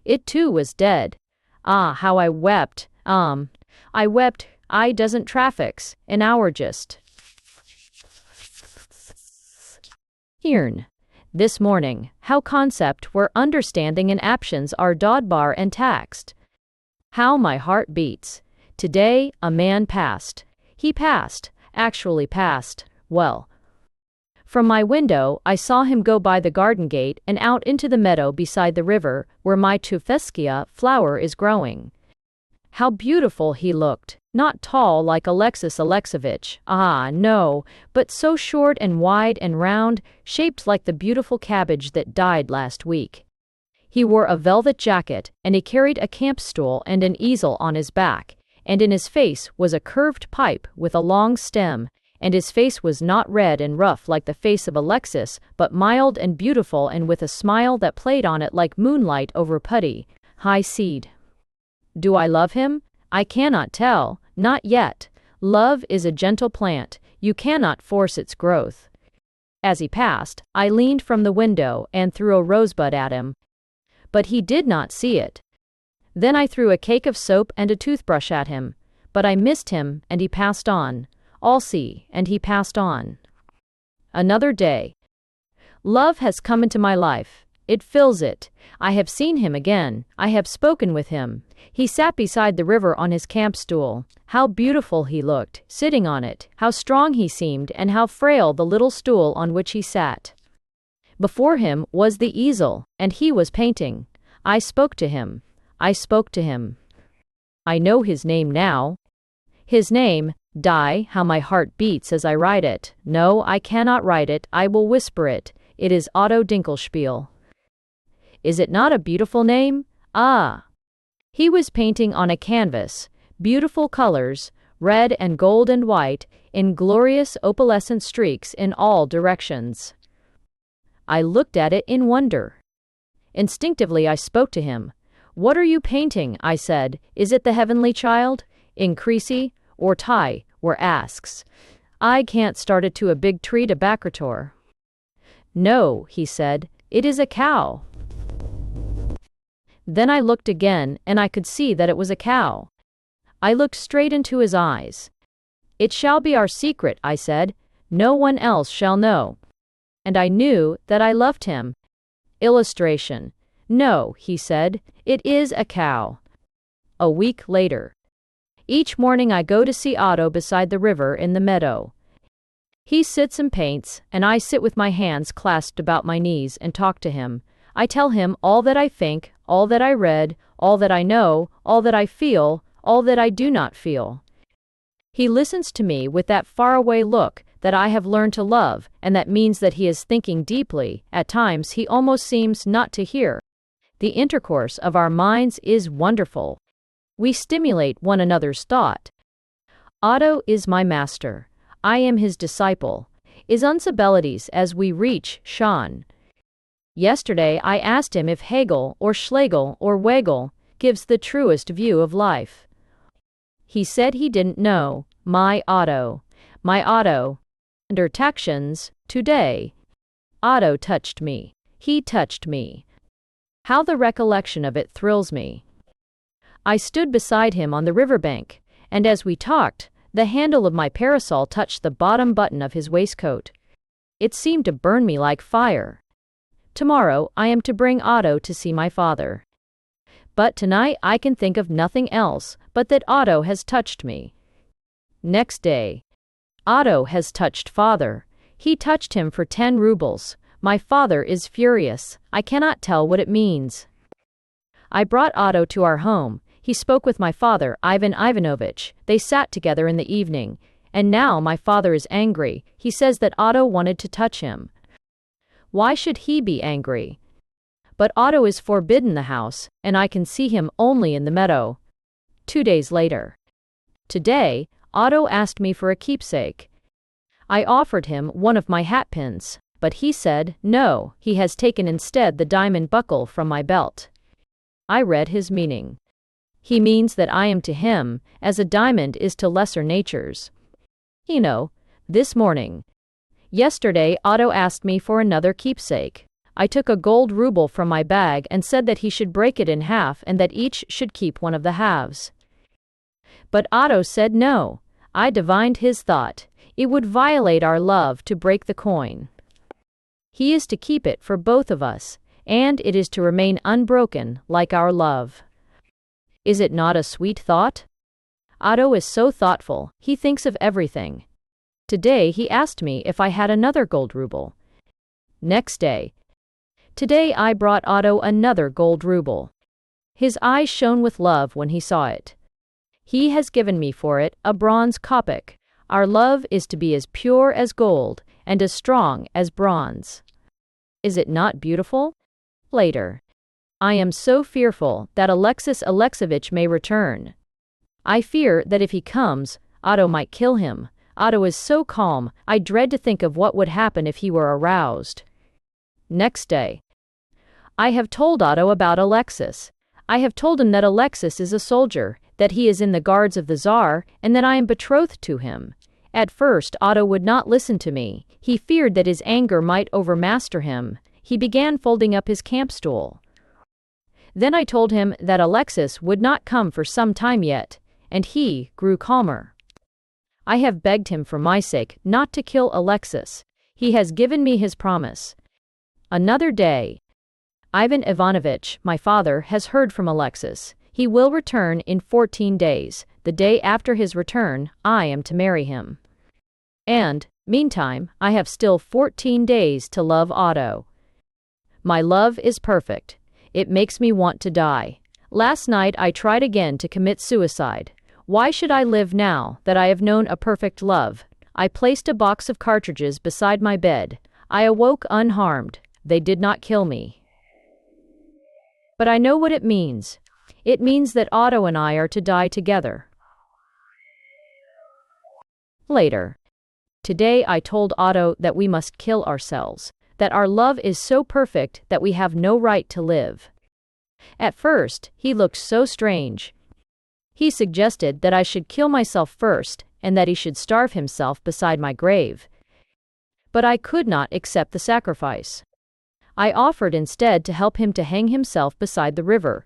It too was dead. Ah, how I wept. I wept. I doesn't traffics. An hour just. Hearn. This morning, how concept where understanding and actions are dodbar and taxed. How my heart beats. Today, a man passed. He passed. Actually passed, well. From my window, I saw him go by the garden gate and out into the meadow beside the river, where my Tufeskia flower is growing. How beautiful he looked, not tall like Alexis Alexevich, ah, no, but so short and wide and round, shaped like the beautiful cabbage that died last week. He wore a velvet jacket, and he carried a camp stool and an easel on his back, and in his face was a curved pipe with a long stem, and his face was not red and rough like the face of Alexis, but mild and beautiful and with a smile that played on it like moonlight over putty. High seed. Do I love him? I cannot tell, not yet. Love is a gentle plant, you cannot force its growth. As he passed, I leaned from the window and threw a rosebud at him. But he did not see it. Then I threw a cake of soap and a toothbrush at him, but I missed him and he passed on. I'll see, and he passed on. Another day. Love has come into my life. It fills it. I have seen him again. I have spoken with him. He sat beside the river on his camp stool. How beautiful he looked, sitting on it, how strong he seemed, and how frail the little stool on which he sat. Before him was the easel, and he was painting. I spoke to him. I spoke to him. I know his name now. His name, die, how my heart beats as I write it. No, I cannot write it, I will whisper it. It is Otto Dinkelspiel. Is it not a beautiful name? Ah! He was painting on a canvas, beautiful colors, red and gold and white, in glorious opalescent streaks in all directions. I looked at it in wonder. Instinctively I spoke to him. What are you painting? I said. Is it the Heavenly Child? In Creasy, or Thai, were asks. I can't start it to a big tree to Bakrator. No, he said, it is a cow. Then I looked again, and I could see that it was a cow. I looked straight into his eyes. It shall be our secret, I said. No one else shall know. And I knew that I loved him. Illustration. No, he said, it is a cow. A week later. Each morning I go to see Otto beside the river in the meadow. He sits and paints, and I sit with my hands clasped about my knees and talk to him. I tell him all that I think, all that I read, all that I know, all that I feel, all that I do not feel. He listens to me with that faraway look that I have learned to love, and that means that he is thinking deeply. At times he almost seems not to hear. The intercourse of our minds is wonderful. We stimulate one another's thought. Otto is my master. I am his disciple. Is Unsabilities as we reach Sean. Yesterday I asked him if Hegel or Schlegel or Wegel gives the truest view of life. He said he didn't know. My Otto. Under Tactions, today. Otto touched me. He touched me. How the recollection of it thrills me. I stood beside him on the riverbank, and as we talked, the handle of my parasol touched the bottom button of his waistcoat. It seemed to burn me like fire. Tomorrow I am to bring Otto to see my father. But tonight I can think of nothing else but that Otto has touched me. Next day. Otto has touched father. He touched him for 10 rubles. My father is furious. I cannot tell what it means. I brought Otto to our home. He spoke with my father, Ivan Ivanovich. They sat together in the evening. And now my father is angry. He says that Otto wanted to touch him. Why should he be angry? But Otto is forbidden the house, and I can see him only in the meadow. 2 days later. Today, Otto asked me for a keepsake. I offered him one of my hat pins, but he said no, he has taken instead the diamond buckle from my belt. I read his meaning. He means that I am to him as a diamond is to lesser natures. This morning. Yesterday Otto asked me for another keepsake. I took a gold ruble from my bag and said that he should break it in half and that each should keep one of the halves. But Otto said no. I divined his thought. It would violate our love to break the coin. He is to keep it for both of us, and it is to remain unbroken like our love. Is it not a sweet thought? Otto is so thoughtful, he thinks of everything. Today he asked me if I had another gold ruble. Next day. Today I brought Otto another gold ruble. His eyes shone with love when he saw it. He has given me for it a bronze kopeck. Our love is to be as pure as gold and as strong as bronze. Is it not beautiful? Later. I am so fearful that Alexis Alexeyevich may return. I fear that if he comes, Otto might kill him. Otto is so calm, I dread to think of what would happen if he were aroused. Next day. I have told Otto about Alexis. I have told him that Alexis is a soldier, that he is in the guards of the Tsar, and that I am betrothed to him. At first Otto would not listen to me. He feared that his anger might overmaster him. He began folding up his camp stool. Then I told him that Alexis would not come for some time yet, and he grew calmer. I have begged him for my sake not to kill Alexis. He has given me his promise. Another day. Ivan Ivanovitch, my father, has heard from Alexis. He will return in 14 days. The day after his return, I am to marry him. And, meantime, I have still 14 days to love Otto. My love is perfect. It makes me want to die. Last night I tried again to commit suicide. Why should I live now that I have known a perfect love? I placed a box of cartridges beside my bed. I awoke unharmed. They did not kill me. But I know what it means. It means that Otto and I are to die together. Later. Today I told Otto that we must kill ourselves, that our love is so perfect that we have no right to live. At first, he looked so strange. He suggested that I should kill myself first and that he should starve himself beside my grave. But I could not accept the sacrifice. I offered instead to help him to hang himself beside the river.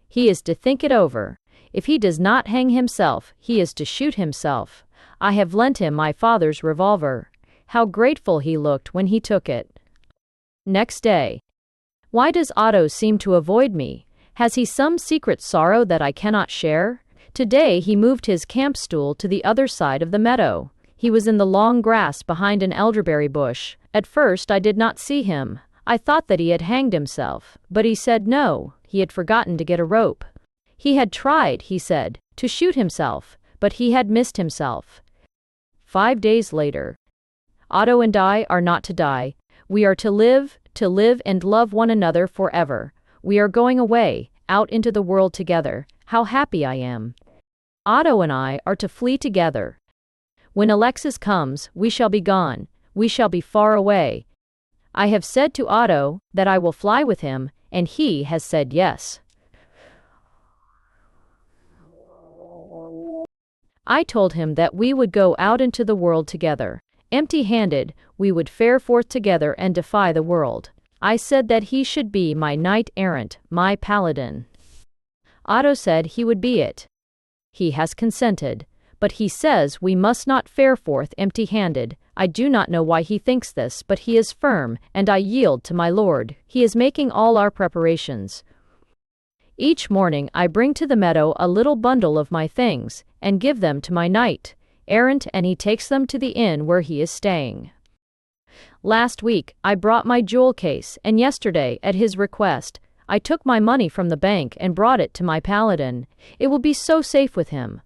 He is to think it over. If he does not hang himself, he is to shoot himself. I have lent him my father's revolver. How grateful he looked when he took it. Next day. Why does Otto seem to avoid me? Has he some secret sorrow that I cannot share? Today he moved his camp stool to the other side of the meadow. He was in the long grass behind an elderberry bush. At first I did not see him. I thought that he had hanged himself, but he said no, he had forgotten to get a rope. He had tried, he said, to shoot himself, but he had missed himself. 5 days later. Otto and I are not to die. We are to live and love one another forever. We are going away, out into the world together. How happy I am. Otto and I are to flee together. When Alexis comes, we shall be gone. We shall be far away. I have said to Otto that I will fly with him, and he has said yes. I told him that we would go out into the world together. Empty-handed, we would fare forth together and defy the world. I said that he should be my knight-errant, my paladin. Otto said he would be it. He has consented, but he says we must not fare forth empty-handed. I do not know why he thinks this, but he is firm, and I yield to my lord. He is making all our preparations. Each morning I bring to the meadow a little bundle of my things, and give them to my knight-errant, and he takes them to the inn where he is staying. Last week I brought my jewel case, and yesterday, at his request, I took my money from the bank and brought it to my paladin. It will be so safe with him.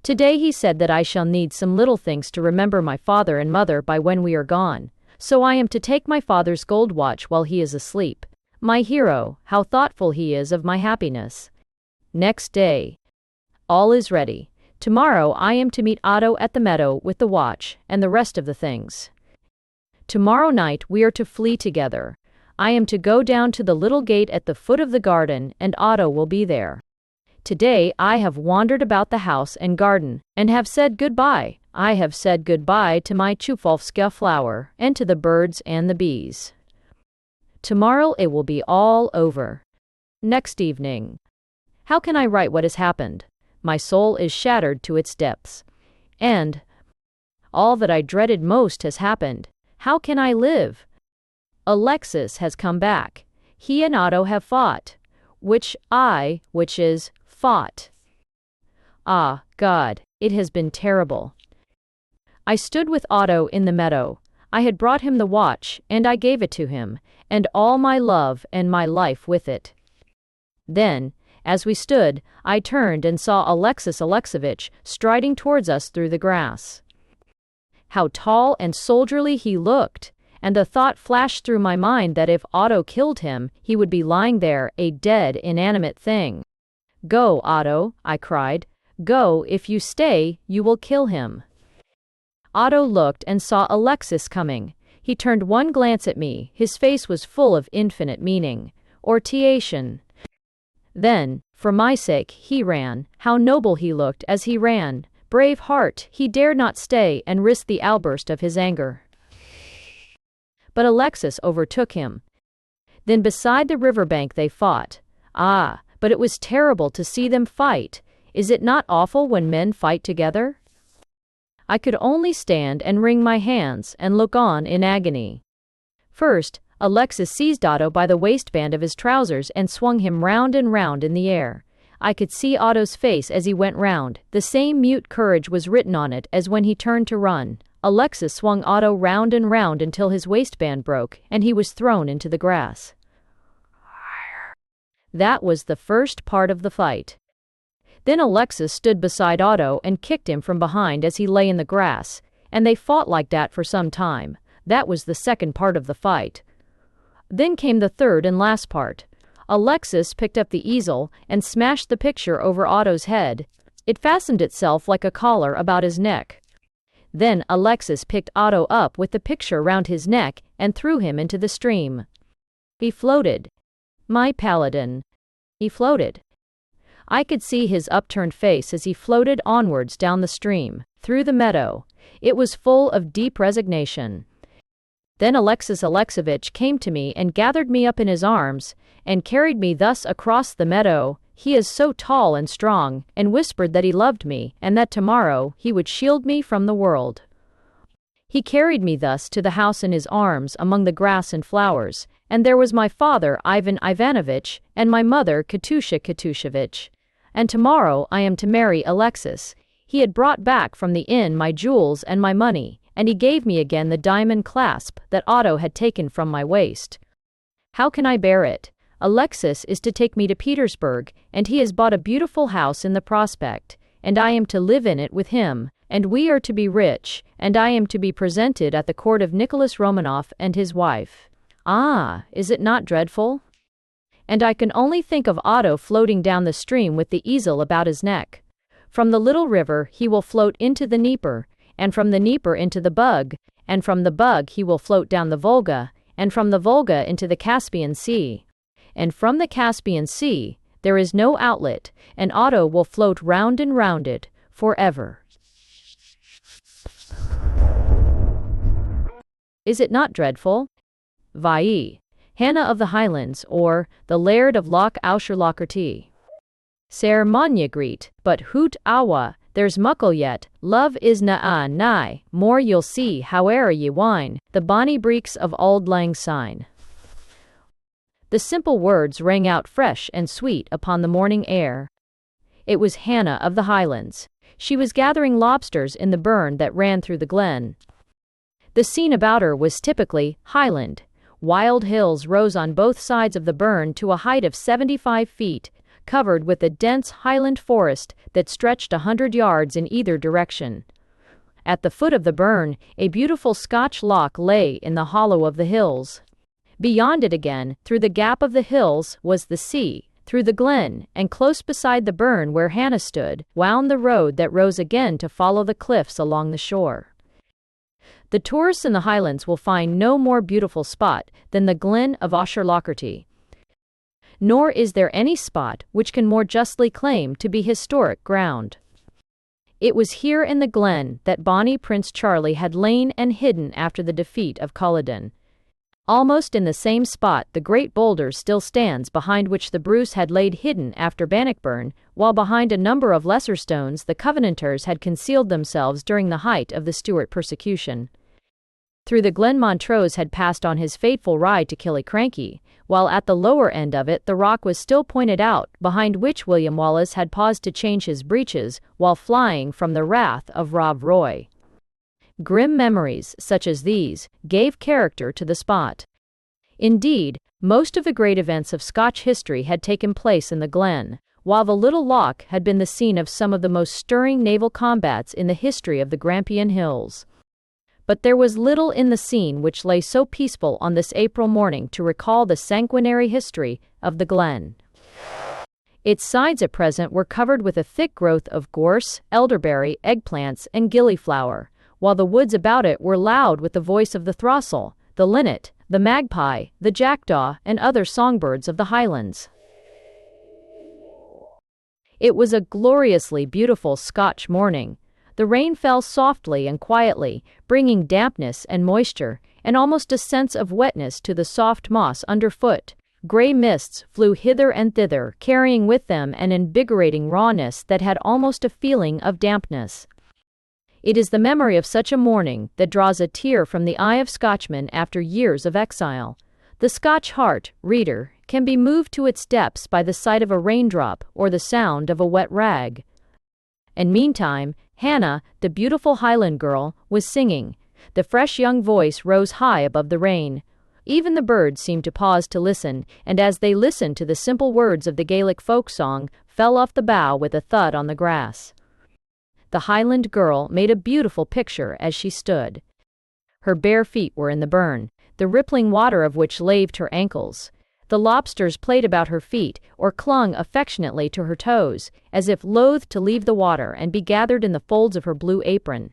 Today he said that I shall need some little things to remember my father and mother by when we are gone, so I am to take my father's gold watch while he is asleep. My hero, how thoughtful he is of my happiness. Next day. All is ready. Tomorrow I am to meet Otto at the meadow with the watch and the rest of the things. Tomorrow night we are to flee together. I am to go down to the little gate at the foot of the garden, and Otto will be there. Today I have wandered about the house and garden, and have said goodbye. I have said goodbye to my Chufovska flower, and to the birds and the bees. Tomorrow it will be all over. Next evening. How can I write what has happened? My soul is shattered to its depths. And all that I dreaded most has happened. How can I live? Alexis has come back. He and Otto have fought. Which is, fought. Ah, God, it has been terrible. I stood with Otto in the meadow. I had brought him the watch, and I gave it to him, and all my love and my life with it. Then, as we stood, I turned and saw Alexis Alexovitch striding towards us through the grass. How tall and soldierly he looked, and the thought flashed through my mind that if Otto killed him, he would be lying there, a dead, inanimate thing. Go, Otto, I cried. Go, if you stay, you will kill him. Otto looked and saw Alexis coming. He turned one glance at me. His face was full of infinite meaning. Ortiation. Then, for my sake, he ran. How noble he looked as he ran. Brave heart, he dared not stay and risk the outburst of his anger. But Alexis overtook him. Then beside the riverbank they fought. Ah, but it was terrible to see them fight. Is it not awful when men fight together? I could only stand and wring my hands and look on in agony. First, Alexis seized Otto by the waistband of his trousers and swung him round and round in the air. I could see Otto's face as he went round. The same mute courage was written on it as when he turned to run. Alexis swung Otto round and round until his waistband broke, and he was thrown into the grass. That was the first part of the fight. Then Alexis stood beside Otto and kicked him from behind as he lay in the grass, and they fought like that for some time. That was the second part of the fight. Then came the third and last part. Alexis picked up the easel and smashed the picture over Otto's head. It fastened itself like a collar about his neck. Then Alexis picked Otto up with the picture round his neck and threw him into the stream. He floated. My paladin. He floated. I could see his upturned face as he floated onwards down the stream, through the meadow. It was full of deep resignation. Then Alexis Alexovitch came to me and gathered me up in his arms, and carried me thus across the meadow. He is so tall and strong, and whispered that he loved me, and that tomorrow he would shield me from the world. He carried me thus to the house in his arms among the grass and flowers, and there was my father Ivan Ivanovitch, and my mother Katusha Katushevich. And tomorrow I am to marry Alexis. He had brought back from the inn my jewels and my money, and he gave me again the diamond clasp that Otto had taken from my waist. How can I bear it? Alexis is to take me to Petersburg, and he has bought a beautiful house in the Prospect, and I am to live in it with him, and we are to be rich, and I am to be presented at the court of Nicholas Romanoff and his wife. Ah, is it not dreadful? And I can only think of Otto floating down the stream with the easel about his neck. From the little river he will float into the Dnieper, and from the Dnieper into the Bug, and from the Bug he will float down the Volga, and from the Volga into the Caspian Sea. And from the Caspian Sea there is no outlet, and Otto will float round and round it, forever. Is it not dreadful? Vai. Hannah of the Highlands, or the Laird of Loch Auscherlocherty. Ser Monyagreet, but hoot awa, there's muckle yet, love is na nigh, more you'll see howe'er ye whine, the bonny breeks of Auld Lang Syne. The simple words rang out fresh and sweet upon the morning air. It was Hannah of the Highlands. She was gathering lobsters in the burn that ran through the glen. The scene about her was typically Highland. Wild hills rose on both sides of the burn to a height of 75 feet, covered with a dense highland forest that stretched 100 yards in either direction. At the foot of the burn, a beautiful Scotch loch lay in the hollow of the hills. Beyond it again, through the gap of the hills, was the sea. Through the glen, and close beside the burn where Hannah stood, wound the road that rose again to follow the cliffs along the shore. The tourists in the Highlands will find no more beautiful spot than the Glen of Auscherlocherty. Nor is there any spot which can more justly claim to be historic ground. It was here in the glen that bonny Prince Charlie had lain and hidden after the defeat of Culloden. Almost in the same spot the great boulder still stands behind which the Bruce had laid hidden after Bannockburn, while behind a number of lesser stones the Covenanters had concealed themselves during the height of the Stuart persecution. Through the glen Montrose had passed on his fateful ride to Killiecrankie, while at the lower end of it the rock was still pointed out, behind which William Wallace had paused to change his breeches while flying from the wrath of Rob Roy. Grim memories, such as these, gave character to the spot. Indeed, most of the great events of Scotch history had taken place in the glen, while the little loch had been the scene of some of the most stirring naval combats in the history of the Grampian Hills. But there was little in the scene which lay so peaceful on this April morning to recall the sanguinary history of the glen. Its sides at present were covered with a thick growth of gorse, elderberry, eggplants, and gillyflower, while the woods about it were loud with the voice of the throstle, the linnet, the magpie, the jackdaw, and other songbirds of the highlands. It was a gloriously beautiful Scotch morning. The rain fell softly and quietly, bringing dampness and moisture, and almost a sense of wetness to the soft moss underfoot. Grey mists flew hither and thither, carrying with them an invigorating rawness that had almost a feeling of dampness. It is the memory of such a morning that draws a tear from the eye of Scotchmen after years of exile. The Scotch heart, reader, can be moved to its depths by the sight of a raindrop or the sound of a wet rag. And meantime, Hannah, the beautiful Highland girl, was singing. The fresh young voice rose high above the rain. Even the birds seemed to pause to listen, and as they listened to the simple words of the Gaelic folk song, fell off the bough with a thud on the grass. The Highland girl made a beautiful picture as she stood. Her bare feet were in the burn, the rippling water of which laved her ankles. The lobsters played about her feet or clung affectionately to her toes, as if loath to leave the water and be gathered in the folds of her blue apron.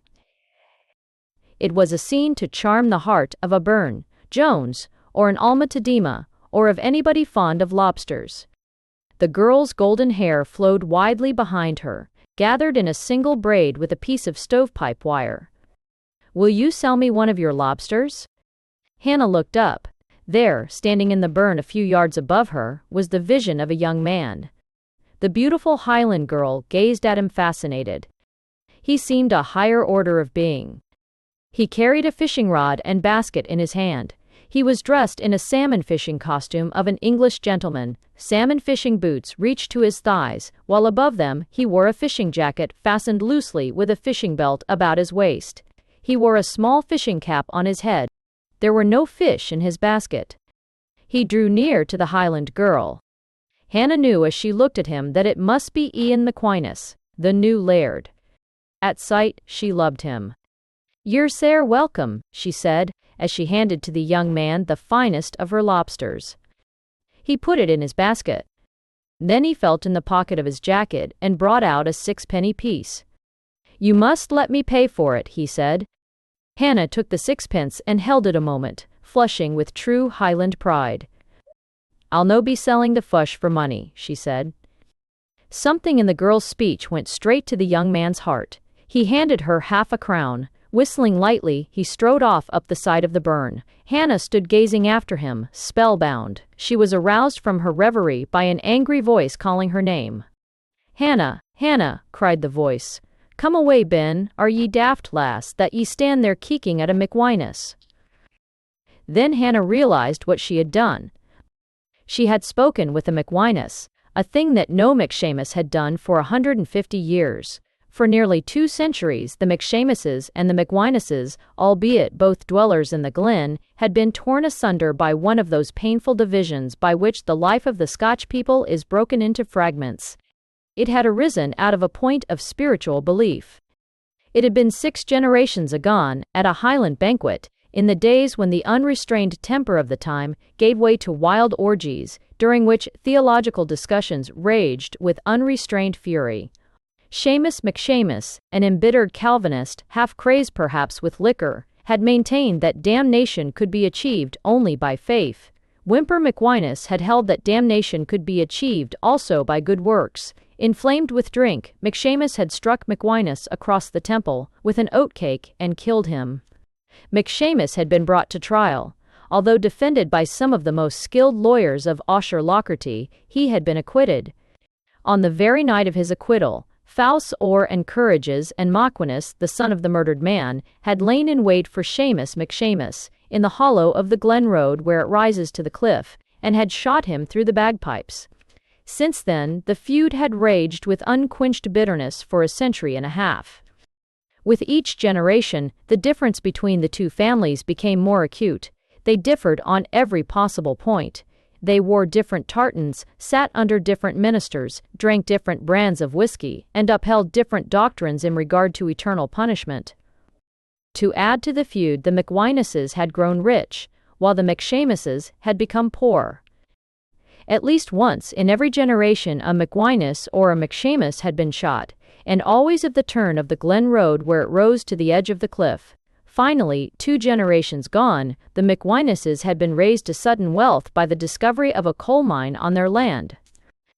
It was a scene to charm the heart of a Burne Jones, or an Alma Tadema, or of anybody fond of lobsters. The girl's golden hair flowed widely behind her, gathered in a single braid with a piece of stovepipe wire. "Will you sell me one of your lobsters?" Hannah looked up. There, standing in the burn a few yards above her, was the vision of a young man. The beautiful Highland girl gazed at him fascinated. He seemed a higher order of being. He carried a fishing rod and basket in his hand. He was dressed in a salmon fishing costume of an English gentleman. Salmon fishing boots reached to his thighs, while above them he wore a fishing jacket fastened loosely with a fishing belt about his waist. He wore a small fishing cap on his head. There were no fish in his basket. He drew near to the Highland girl. Hannah knew as she looked at him that it must be Ian McWinus, the new laird. At sight, she loved him. "You're sair welcome," she said, as she handed to the young man the finest of her lobsters. He put it in his basket. Then he felt in the pocket of his jacket and brought out a 6-penny piece. "You must let me pay for it," he said. Hannah took the 6 pence and held it a moment, flushing with true Highland pride. "I'll no be selling the fush for money," she said. Something in the girl's speech went straight to the young man's heart. He handed her half a crown. Whistling lightly, he strode off up the side of the burn. Hannah stood gazing after him, spellbound. She was aroused from her reverie by an angry voice calling her name. "Hannah, Hannah," cried the voice. "Come away, Ben, are ye daft, lass, that ye stand there keeking at a McWinus?" Then Hannah realized what she had done. She had spoken with a McWinus, a thing that no McShamus had done for 150 years. For nearly 2 centuries, the McShamuses and the McWinuses, albeit both dwellers in the glen, had been torn asunder by one of those painful divisions by which the life of the Scotch people is broken into fragments. It had arisen out of a point of spiritual belief. It had been 6 generations agone, at a Highland banquet, in the days when the unrestrained temper of the time gave way to wild orgies, during which theological discussions raged with unrestrained fury. Seamus McShamus, an embittered Calvinist, half crazed perhaps with liquor, had maintained that damnation could be achieved only by faith. Whymper McWinus had held that damnation could be achieved also by good works. Inflamed with drink, McShamus had struck McWinus across the temple with an oatcake and killed him. McShamus had been brought to trial. Although defended by some of the most skilled lawyers of Aucherlocherty, he had been acquitted. On the very night of his acquittal, Faus Orr and Courages and Macwinus, the son of the murdered man, had lain in wait for Seamus McShamus, in the hollow of the glen road where it rises to the cliff, and had shot him through the bagpipes. Since then, the feud had raged with unquenched bitterness for a century and a half. With each generation, the difference between the two families became more acute. They differed on every possible point. They wore different tartans, sat under different ministers, drank different brands of whiskey, and upheld different doctrines in regard to eternal punishment. To add to the feud, the McWinuses had grown rich, while the McShamuses had become poor. At least once in every generation a McWinus or a McShamus had been shot, and always of the turn of the glen road where it rose to the edge of the cliff. Finally, 2 generations gone, the McWineses had been raised to sudden wealth by the discovery of a coal mine on their land.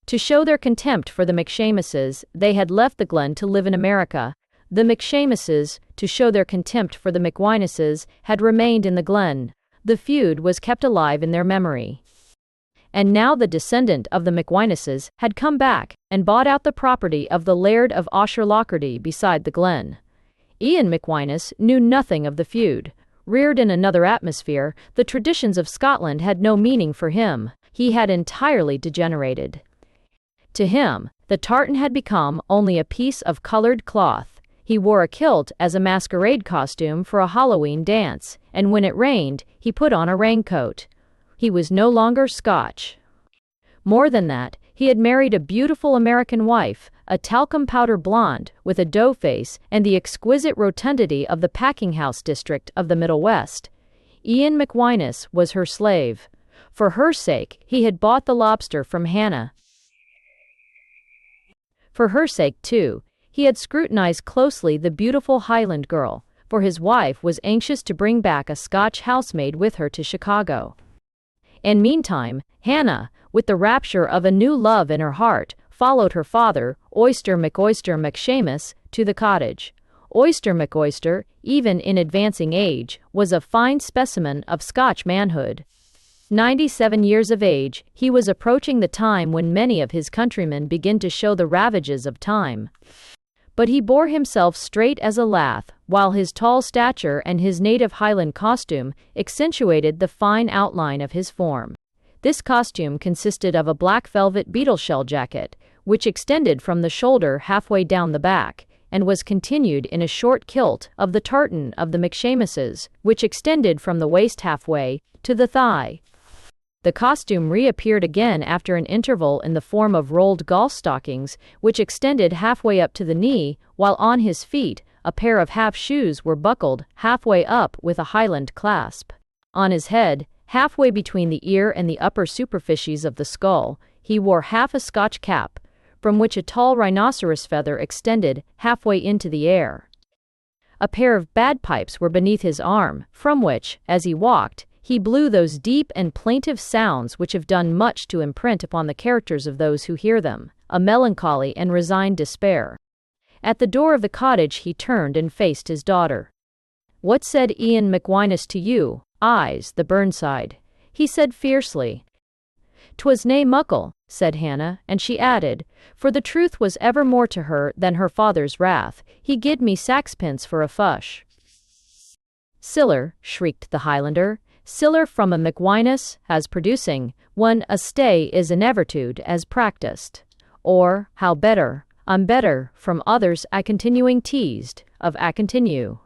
To show their contempt for the McShamuses, they had left the glen to live in America. The McShamuses, to show their contempt for the McWineses, had remained in the glen. The feud was kept alive in their memory. And now the descendant of the McWineses had come back and bought out the property of the Laird of Aucherlocherty beside the glen. Ian McWinus knew nothing of the feud. Reared in another atmosphere, the traditions of Scotland had no meaning for him. He had entirely degenerated. To him, the tartan had become only a piece of colored cloth. He wore a kilt as a masquerade costume for a Halloween dance, and when it rained, he put on a raincoat. He was no longer Scotch. More than that, he had married a beautiful American wife, a talcum powder blonde with a dough face and the exquisite rotundity of the packing house district of the Middle West. Ian McWinus was her slave. For her sake, he had bought the lobster from Hannah. For her sake, too, he had scrutinized closely the beautiful Highland girl, for his wife was anxious to bring back a Scotch housemaid with her to Chicago. And meantime, Hannah, with the rapture of a new love in her heart, followed her father, Oyster McShamus, to the cottage. Oyster McOyster, even in advancing age, was a fine specimen of Scotch manhood. 97 years of age, he was approaching the time when many of his countrymen begin to show the ravages of time. But he bore himself straight as a lath, while his tall stature and his native Highland costume accentuated the fine outline of his form. This costume consisted of a black velvet beetle shell jacket, which extended from the shoulder halfway down the back, and was continued in a short kilt of the tartan of the McShamuses, which extended from the waist halfway to the thigh. The costume reappeared again after an interval in the form of rolled golf stockings, which extended halfway up to the knee, while on his feet a pair of half shoes were buckled halfway up with a Highland clasp. On his head, halfway between the ear and the upper superficies of the skull, he wore half a Scotch cap, from which a tall rhinoceros feather extended halfway into the air. A pair of bagpipes were beneath his arm, from which, as he walked, he blew those deep and plaintive sounds which have done much to imprint upon the characters of those who hear them, a melancholy and resigned despair. At the door of the cottage he turned and faced his daughter. "What said Ian McWinus to you, eyes, the burnside?" he said fiercely. "'Twas nae muckle," said Hannah, and she added, for the truth was ever more to her than her father's wrath, "he gied me saxpence for a fush." "Siller," shrieked the Highlander, "siller from a McWinus, as producing, one a stay is inevertude as practised. Or, how better, I'm better, from others a continuing teased, of a continue."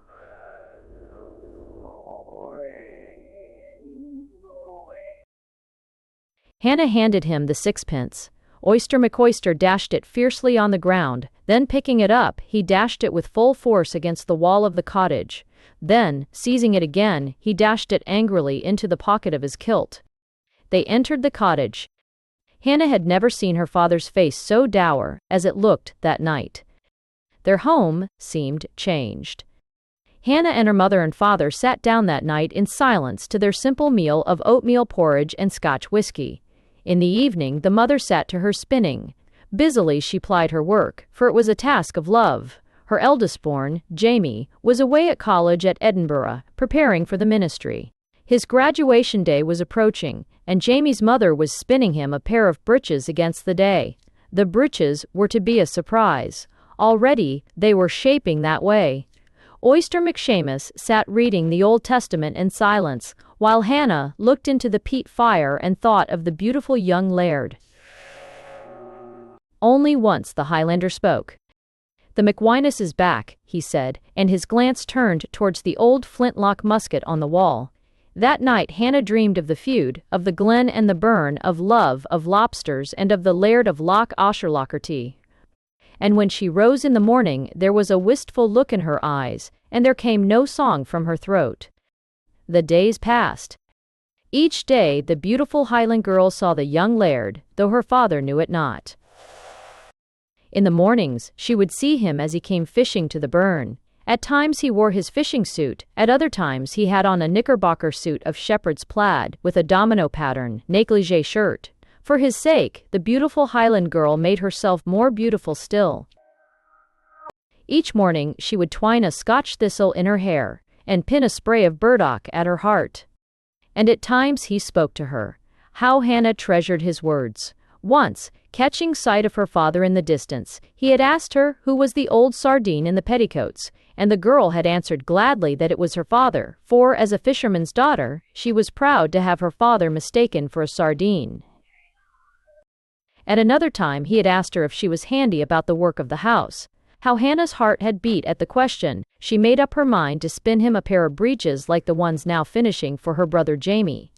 Hannah handed him the sixpence. Oyster McOyster dashed it fiercely on the ground, then picking it up, he dashed it with full force against the wall of the cottage. Then, seizing it again, he dashed it angrily into the pocket of his kilt. They entered the cottage. Hannah had never seen her father's face so dour as it looked that night. Their home seemed changed. Hannah and her mother and father sat down that night in silence to their simple meal of oatmeal porridge and Scotch whiskey. In the evening the mother sat to her spinning. Busily she plied her work, for it was a task of love. Her eldest born, Jamie, was away at college at Edinburgh, preparing for the ministry. His graduation day was approaching, and Jamie's mother was spinning him a pair of breeches against the day. The breeches were to be a surprise. Already they were shaping that way. Oyster McShamus sat reading the Old Testament in silence, while Hannah looked into the peat fire and thought of the beautiful young laird. Only once the Highlander spoke. "The McWinus is back," he said, and his glance turned towards the old flintlock musket on the wall. That night Hannah dreamed of the feud, of the glen and the burn, of love, of lobsters, and of the Laird of Loch Aucherlocherty. And when she rose in the morning there was a wistful look in her eyes, and there came no song from her throat. The days passed. Each day the beautiful Highland girl saw the young laird, though her father knew it not. In the mornings, she would see him as he came fishing to the burn. At times he wore his fishing suit, at other times he had on a knickerbocker suit of shepherd's plaid with a domino pattern, négligé shirt. For his sake, the beautiful Highland girl made herself more beautiful still. Each morning she would twine a Scotch thistle in her hair, and pin a spray of burdock at her heart. And at times he spoke to her. How Hannah treasured his words. Once, catching sight of her father in the distance, he had asked her who was the old sardine in the petticoats, and the girl had answered gladly that it was her father, for, as a fisherman's daughter, she was proud to have her father mistaken for a sardine. At another time he had asked her if she was handy about the work of the house. How Hannah's heart had beat at the question. She made up her mind to spin him a pair of breeches like the ones now finishing for her brother Jamie.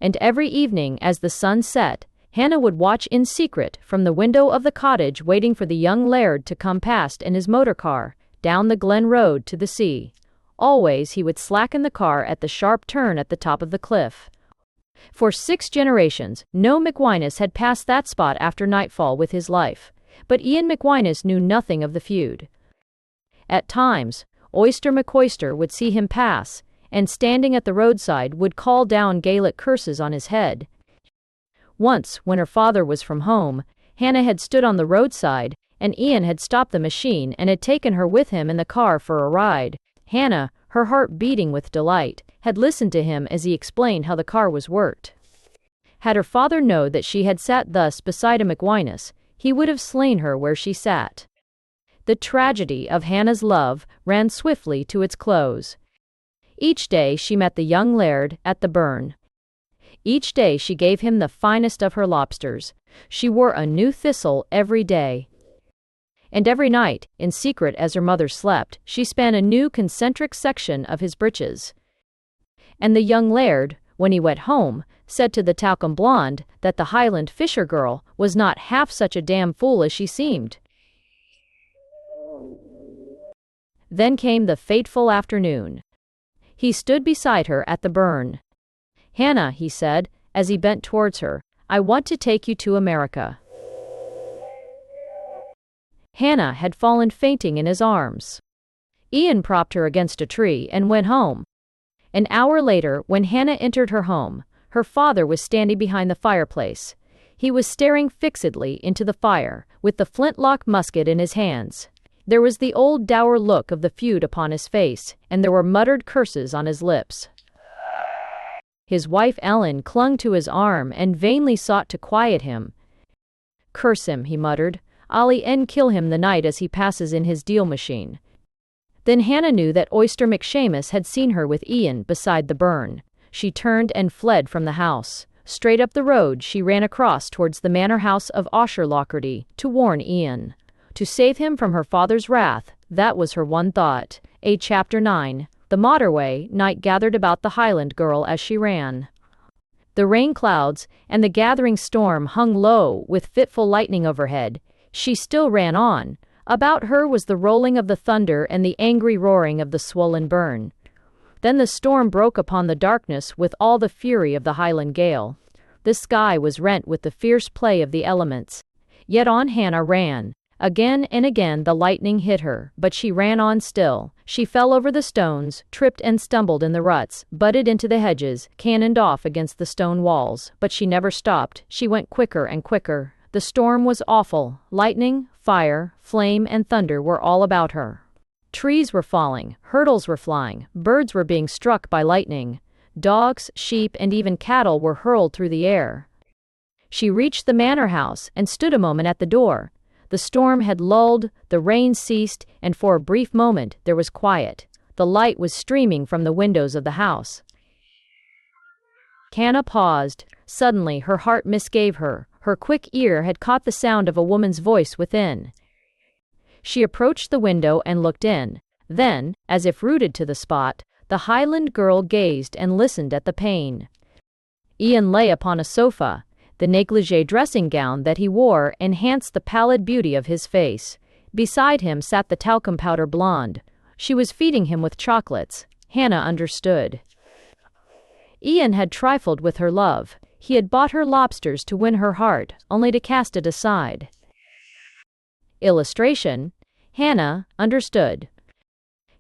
And every evening, as the sun set, Hannah would watch in secret from the window of the cottage, waiting for the young laird to come past in his motor car, down the glen road to the sea. Always he would slacken the car at the sharp turn at the top of the cliff. For 6 generations, no McWinus had passed that spot after nightfall with his life. But Ian McWinus knew nothing of the feud. At times, Oyster McOyster would see him pass, and standing at the roadside would call down Gaelic curses on his head. Once, when her father was from home, Hannah had stood on the roadside, and Ian had stopped the machine and had taken her with him in the car for a ride. Hannah, her heart beating with delight, had listened to him as he explained how the car was worked. Had her father known that she had sat thus beside a McWinus, he would have slain her where she sat. The tragedy of Hannah's love ran swiftly to its close. Each day she met the young laird at the burn. Each day she gave him the finest of her lobsters. She wore a new thistle every day. And every night, in secret as her mother slept, she span a new concentric section of his breeches. And the young laird, when he went home, said to the talcum blonde that the Highland fisher girl was not half such a damn fool as she seemed. Then came the fateful afternoon. He stood beside her at the burn. "Hannah," he said, as he bent towards her, "I want to take you to America." Hannah had fallen fainting in his arms. Ian propped her against a tree and went home. An hour later, when Hannah entered her home, her father was standing behind the fireplace. He was staring fixedly into the fire, with the flintlock musket in his hands. There was the old dour look of the feud upon his face, and there were muttered curses on his lips. His wife Ellen clung to his arm and vainly sought to quiet him. "Curse him," he muttered. "I'll e'en kill him the night as he passes in his deal machine." Then Hannah knew that Oyster McShamus had seen her with Ian beside the burn. She turned and fled from the house. Straight up the road she ran across towards the manor house of Aucherlocherty to warn Ian. To save him from her father's wrath, that was her one thought. Chapter 9. The motorway night gathered about the Highland girl as she ran. The rain clouds and the gathering storm hung low with fitful lightning overhead. She still ran on. About her was the rolling of the thunder and the angry roaring of the swollen burn. Then the storm broke upon the darkness with all the fury of the Highland gale. The sky was rent with the fierce play of the elements. Yet on Hannah ran. Again and again the lightning hit her, but she ran on still. She fell over the stones, tripped and stumbled in the ruts, butted into the hedges, cannoned off against the stone walls, but she never stopped. She went quicker and quicker. The storm was awful. Lightning, fire, flame, and thunder were all about her. Trees were falling, hurdles were flying, birds were being struck by lightning. Dogs, sheep, and even cattle were hurled through the air. She reached the manor house and stood a moment at the door. The storm had lulled, the rain ceased, and for a brief moment there was quiet. The light was streaming from the windows of the house. Hannah paused. Suddenly her heart misgave her. Her quick ear had caught the sound of a woman's voice within. She approached the window and looked in. Then, as if rooted to the spot, the Highland girl gazed and listened at the pane. Ian lay upon a sofa. The négligé dressing gown that he wore enhanced the pallid beauty of his face. Beside him sat the talcum powder blonde. She was feeding him with chocolates. Hannah understood. Ian had trifled with her love. He had bought her lobsters to win her heart, only to cast it aside. Illustration. Hannah understood.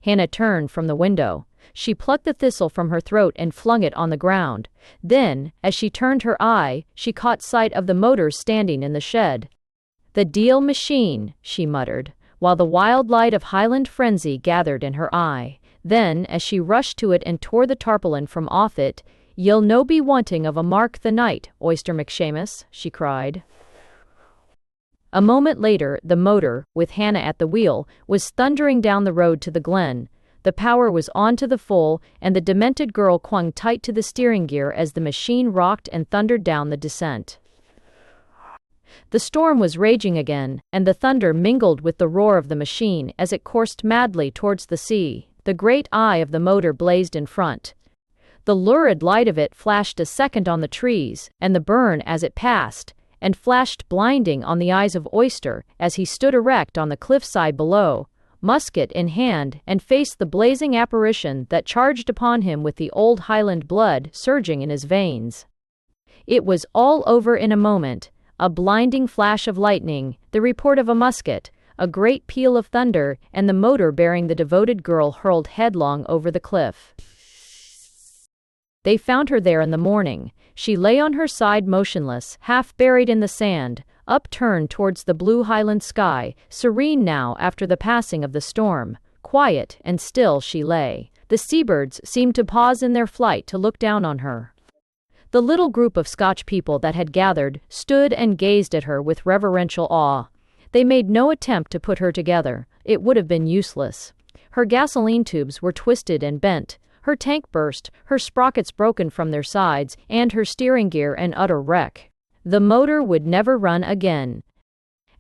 Hannah turned from the window. She plucked the thistle from her throat and flung it on the ground. Then, as she turned her eye, she caught sight of the motor standing in the shed. "The deal machine," she muttered, while the wild light of Highland frenzy gathered in her eye. Then, as she rushed to it and tore the tarpaulin from off it, "Ye'll no be wanting of a mark the night, Oyster McShamus," she cried. A moment later, the motor, with Hannah at the wheel, was thundering down the road to the glen. The power was on to the full, and the demented girl clung tight to the steering gear as the machine rocked and thundered down the descent. The storm was raging again, and the thunder mingled with the roar of the machine as it coursed madly towards the sea. The great eye of the motor blazed in front. The lurid light of it flashed a second on the trees, and the burn as it passed, and flashed blinding on the eyes of Oyster as he stood erect on the cliffside below, musket in hand, and faced the blazing apparition that charged upon him with the old Highland blood surging in his veins. It was all over in a moment. A blinding flash of lightning, the report of a musket, a great peal of thunder, and the motor bearing the devoted girl hurled headlong over the cliff. They found her there in the morning. She lay on her side motionless, half buried in the sand, upturned towards the blue Highland sky, serene now after the passing of the storm. Quiet and still she lay. The seabirds seemed to pause in their flight to look down on her. The little group of Scotch people that had gathered stood and gazed at her with reverential awe. They made no attempt to put her together. It would have been useless. Her gasoline tubes were twisted and bent, her tank burst, her sprockets broken from their sides, and her steering gear an utter wreck. The motor would never run again.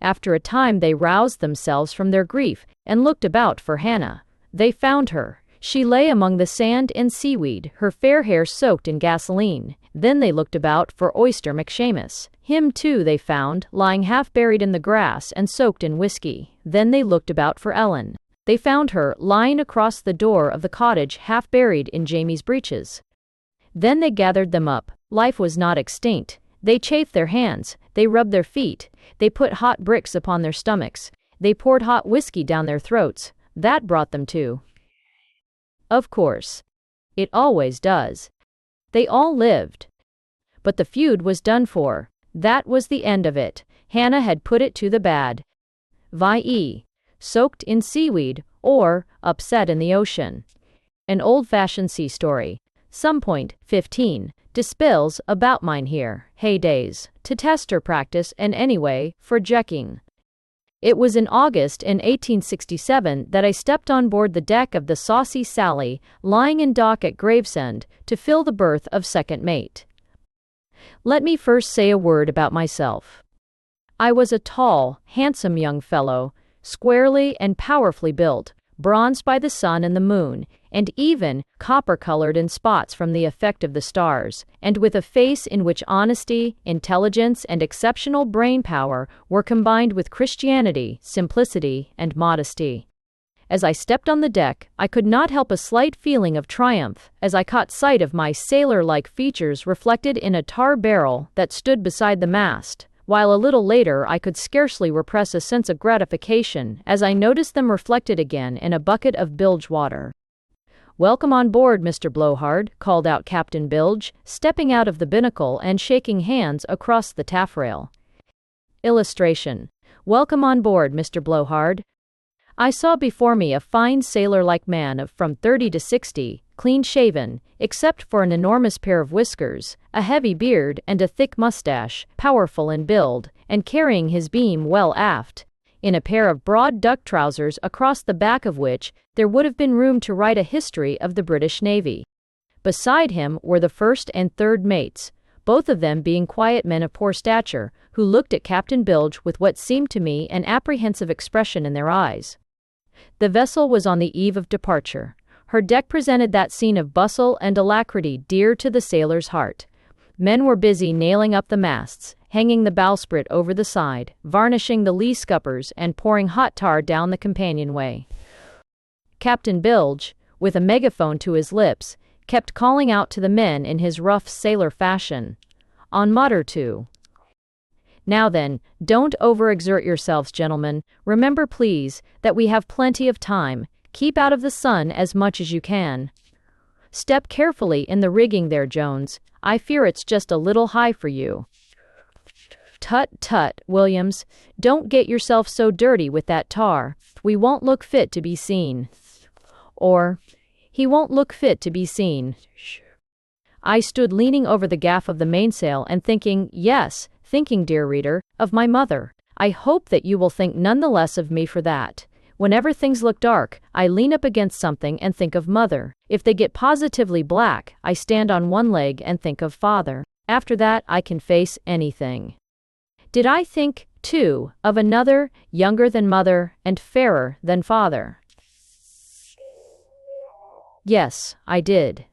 After a time they roused themselves from their grief and looked about for Hannah. They found her. She lay among the sand and seaweed, her fair hair soaked in gasoline. Then they looked about for Oyster McShamus. Him too they found, lying half buried in the grass and soaked in whiskey. Then they looked about for Ellen. They found her lying across the door of the cottage, half buried in Jamie's breeches. Then they gathered them up. Life was not extinct. They chafed their hands, they rubbed their feet, they put hot bricks upon their stomachs, they poured hot whiskey down their throats. That brought them to. Of course. It always does. They all lived. But the feud was done for. That was the end of it. Hannah had put it to the bad. Vi.e. soaked in seaweed, or upset in the ocean. An old-fashioned sea story. Some point, 15, dispels about mine here, heydays, to test her practice and anyway, for jecking. It was in August in 1867 that I stepped on board the deck of the Saucy Sally, lying in dock at Gravesend, to fill the berth of second mate. Let me first say a word about myself. I was a tall, handsome young fellow, squarely and powerfully built, bronzed by the sun and the moon, and even copper-colored in spots from the effect of the stars, and with a face in which honesty, intelligence, and exceptional brain power were combined with Christianity, simplicity, and modesty. As I stepped on the deck, I could not help a slight feeling of triumph as I caught sight of my sailor-like features reflected in a tar barrel that stood beside the mast, while a little later I could scarcely repress a sense of gratification as I noticed them reflected again in a bucket of bilge water. "Welcome on board, Mr. Blowhard," called out Captain Bilge, stepping out of the binnacle and shaking hands across the taffrail. Illustration. Welcome on board, Mr. Blowhard. I saw before me a fine sailor-like man of from 30 to 60, clean-shaven, except for an enormous pair of whiskers, a heavy beard, and a thick mustache, powerful in build, and carrying his beam well aft, in a pair of broad duck trousers across the back of which there would have been room to write a history of the British Navy. Beside him were the first and third mates, both of them being quiet men of poor stature, who looked at Captain Bilge with what seemed to me an apprehensive expression in their eyes. The vessel was on the eve of departure. Her deck presented that scene of bustle and alacrity dear to the sailor's heart. Men were busy nailing up the masts, hanging the bowsprit over the side, varnishing the lee scuppers, and pouring hot tar down the companionway. Captain Bilge, with a megaphone to his lips, kept calling out to the men in his rough sailor fashion, "On motor two." Now then, don't overexert yourselves, gentlemen. Remember, please, that we have plenty of time. Keep out of the sun as much as you can. Step carefully in the rigging there, Jones. I fear it's just a little high for you. Tut, tut, Williams. Don't get yourself so dirty with that tar. We won't look fit to be seen. Or, he won't look fit to be seen. I stood leaning over the gaff of the mainsail and thinking, dear reader, of my mother. I hope that you will think none the less of me for that. Whenever things look dark, I lean up against something and think of mother. If they get positively black, I stand on one leg and think of father. After that, I can face anything. Did I think, too, of another, younger than mother and fairer than father? Yes, I did.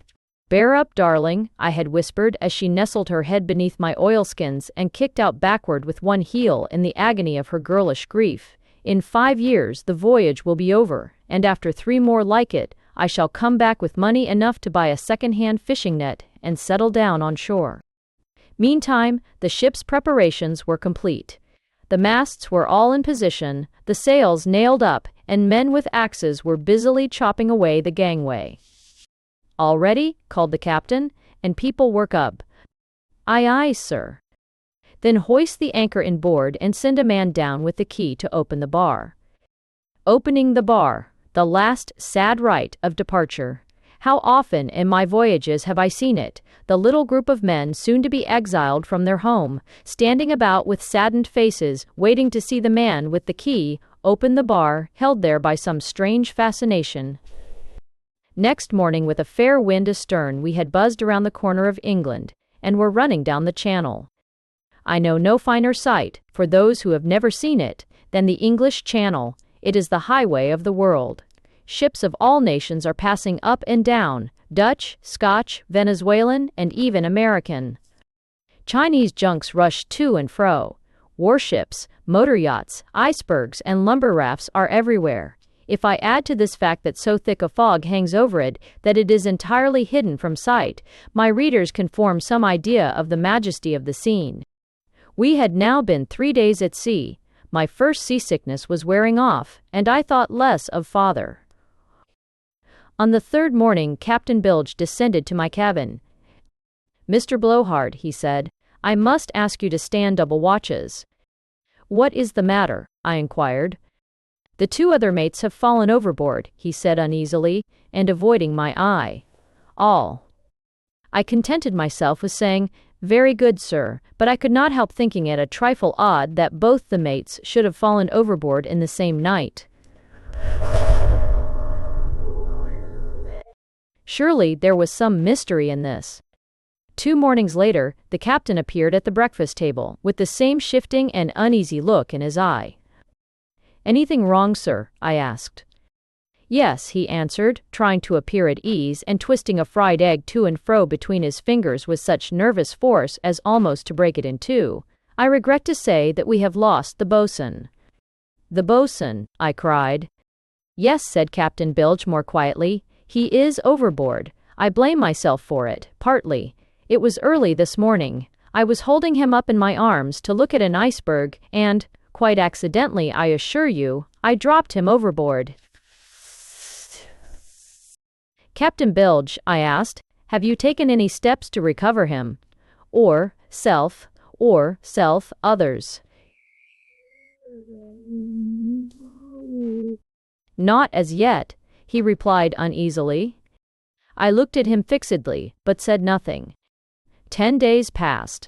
Bear up, darling, I had whispered as she nestled her head beneath my oilskins and kicked out backward with one heel in the agony of her girlish grief. In 5 years the voyage will be over, and after 3 more like it, I shall come back with money enough to buy a second-hand fishing net and settle down on shore. Meantime, the ship's preparations were complete. The masts were all in position, the sails nailed up, and men with axes were busily chopping away the gangway. All ready? Called the captain, and people work up. Aye, aye, sir. Then hoist the anchor inboard and send a man down with the key to open the bar. Opening the bar, the last sad rite of departure. How often in my voyages have I seen it, the little group of men soon to be exiled from their home, standing about with saddened faces, waiting to see the man with the key open the bar, held there by some strange fascination. Next morning, with a fair wind astern, we had buzzed around the corner of England, and were running down the Channel. I know no finer sight, for those who have never seen it, than the English Channel. It is the highway of the world. Ships of all nations are passing up and down, Dutch, Scotch, Venezuelan, and even American. Chinese junks rush to and fro. Warships, motor yachts, icebergs, and lumber rafts are everywhere. If I add to this fact that so thick a fog hangs over it that it is entirely hidden from sight, my readers can form some idea of the majesty of the scene. We had now been 3 days at sea. My first seasickness was wearing off, and I thought less of father. On the 3rd morning, Captain Bilge descended to my cabin. Mr. Blowhard, he said, I must ask you to stand double watches. What is the matter? I inquired. The 2 other mates have fallen overboard, he said uneasily, and avoiding my eye. All. I contented myself with saying, Very good, sir, but I could not help thinking it a trifle odd that both the mates should have fallen overboard in the same night. Surely there was some mystery in this. 2 mornings later, the captain appeared at the breakfast table, with the same shifting and uneasy look in his eye. Anything wrong, sir? I asked. Yes, he answered, trying to appear at ease and twisting a fried egg to and fro between his fingers with such nervous force as almost to break it in two. I regret to say that we have lost the boatswain. The boatswain, I cried. Yes, said Captain Bilge more quietly. He is overboard. I blame myself for it, partly. It was early this morning. I was holding him up in my arms to look at an iceberg, and, quite accidentally, I assure you, I dropped him overboard. Captain Bilge, I asked, have you taken any steps to recover him? Or self, others? Not as yet, he replied uneasily. I looked at him fixedly, but said nothing. 10 days passed.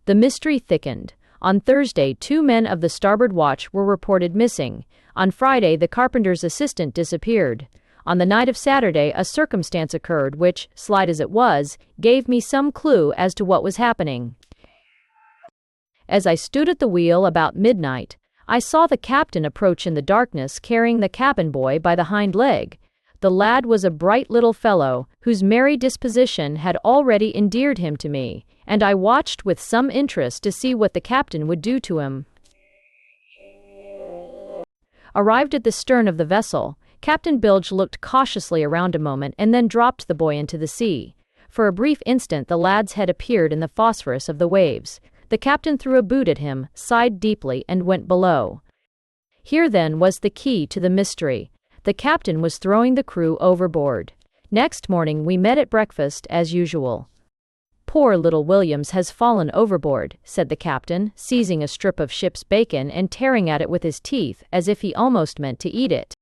The mystery thickened. On Thursday, 2 men of the starboard watch were reported missing. On Friday, the carpenter's assistant disappeared. On the night of Saturday, a circumstance occurred which, slight as it was, gave me some clue as to what was happening. As I stood at the wheel about midnight, I saw the captain approach in the darkness carrying the cabin boy by the hind leg. The lad was a bright little fellow, whose merry disposition had already endeared him to me, and I watched with some interest to see what the captain would do to him. Arrived at the stern of the vessel, Captain Bilge looked cautiously around a moment and then dropped the boy into the sea. For a brief instant the lad's head appeared in the phosphorus of the waves. The captain threw a boot at him, sighed deeply, and went below. Here then was the key to the mystery. The captain was throwing the crew overboard. Next morning we met at breakfast as usual. "Poor little Williams has fallen overboard," said the captain, seizing a strip of ship's bacon and tearing at it with his teeth as if he almost meant to eat it.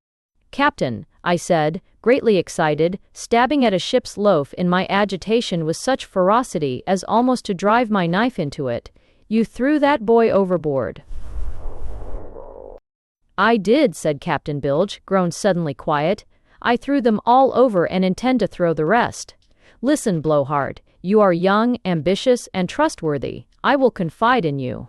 "Captain," I said, greatly excited, stabbing at a ship's loaf in my agitation with such ferocity as almost to drive my knife into it, "you threw that boy overboard." "I did," said Captain Bilge, grown suddenly quiet. "I threw them all over and intend to throw the rest. Listen, Blowhard, you are young, ambitious, and trustworthy. I will confide in you."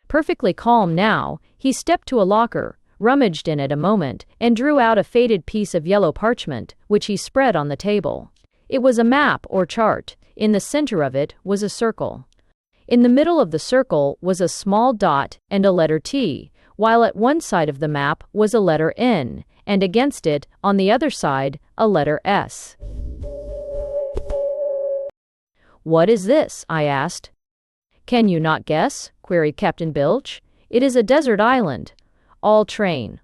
Perfectly calm now, he stepped to a locker, rummaged in it a moment, and drew out a faded piece of yellow parchment, which he spread on the table. It was a map or chart. In the center of it was a circle. In the middle of the circle was a small dot and a letter T, while at one side of the map was a letter N, and against it, on the other side, a letter S. "What is this?" I asked. "Can you not guess?" queried Captain Bilge. "It is a desert island. All train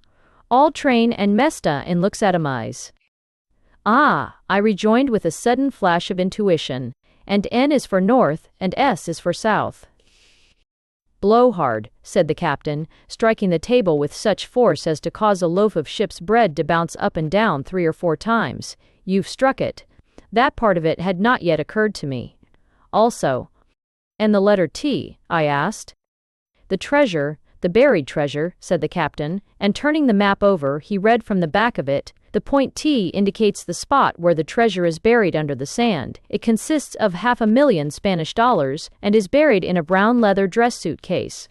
and Mesta in looks at 'em eyes." "Ah," I rejoined with a sudden flash of intuition, "and N is for north and S is for south." "Blowhard," said the captain, striking the table with such force as to cause a loaf of ship's bread to bounce up and down 3 or 4 times. "You've struck it. That part of it had not yet occurred to me." "Also." "And the letter T?" I asked. "The treasure, the buried treasure," said the captain, and turning the map over, he read from the back of it, "The point T indicates the spot where the treasure is buried under the sand. It consists of $500,000 Spanish dollars and is buried in a brown leather dress suit case."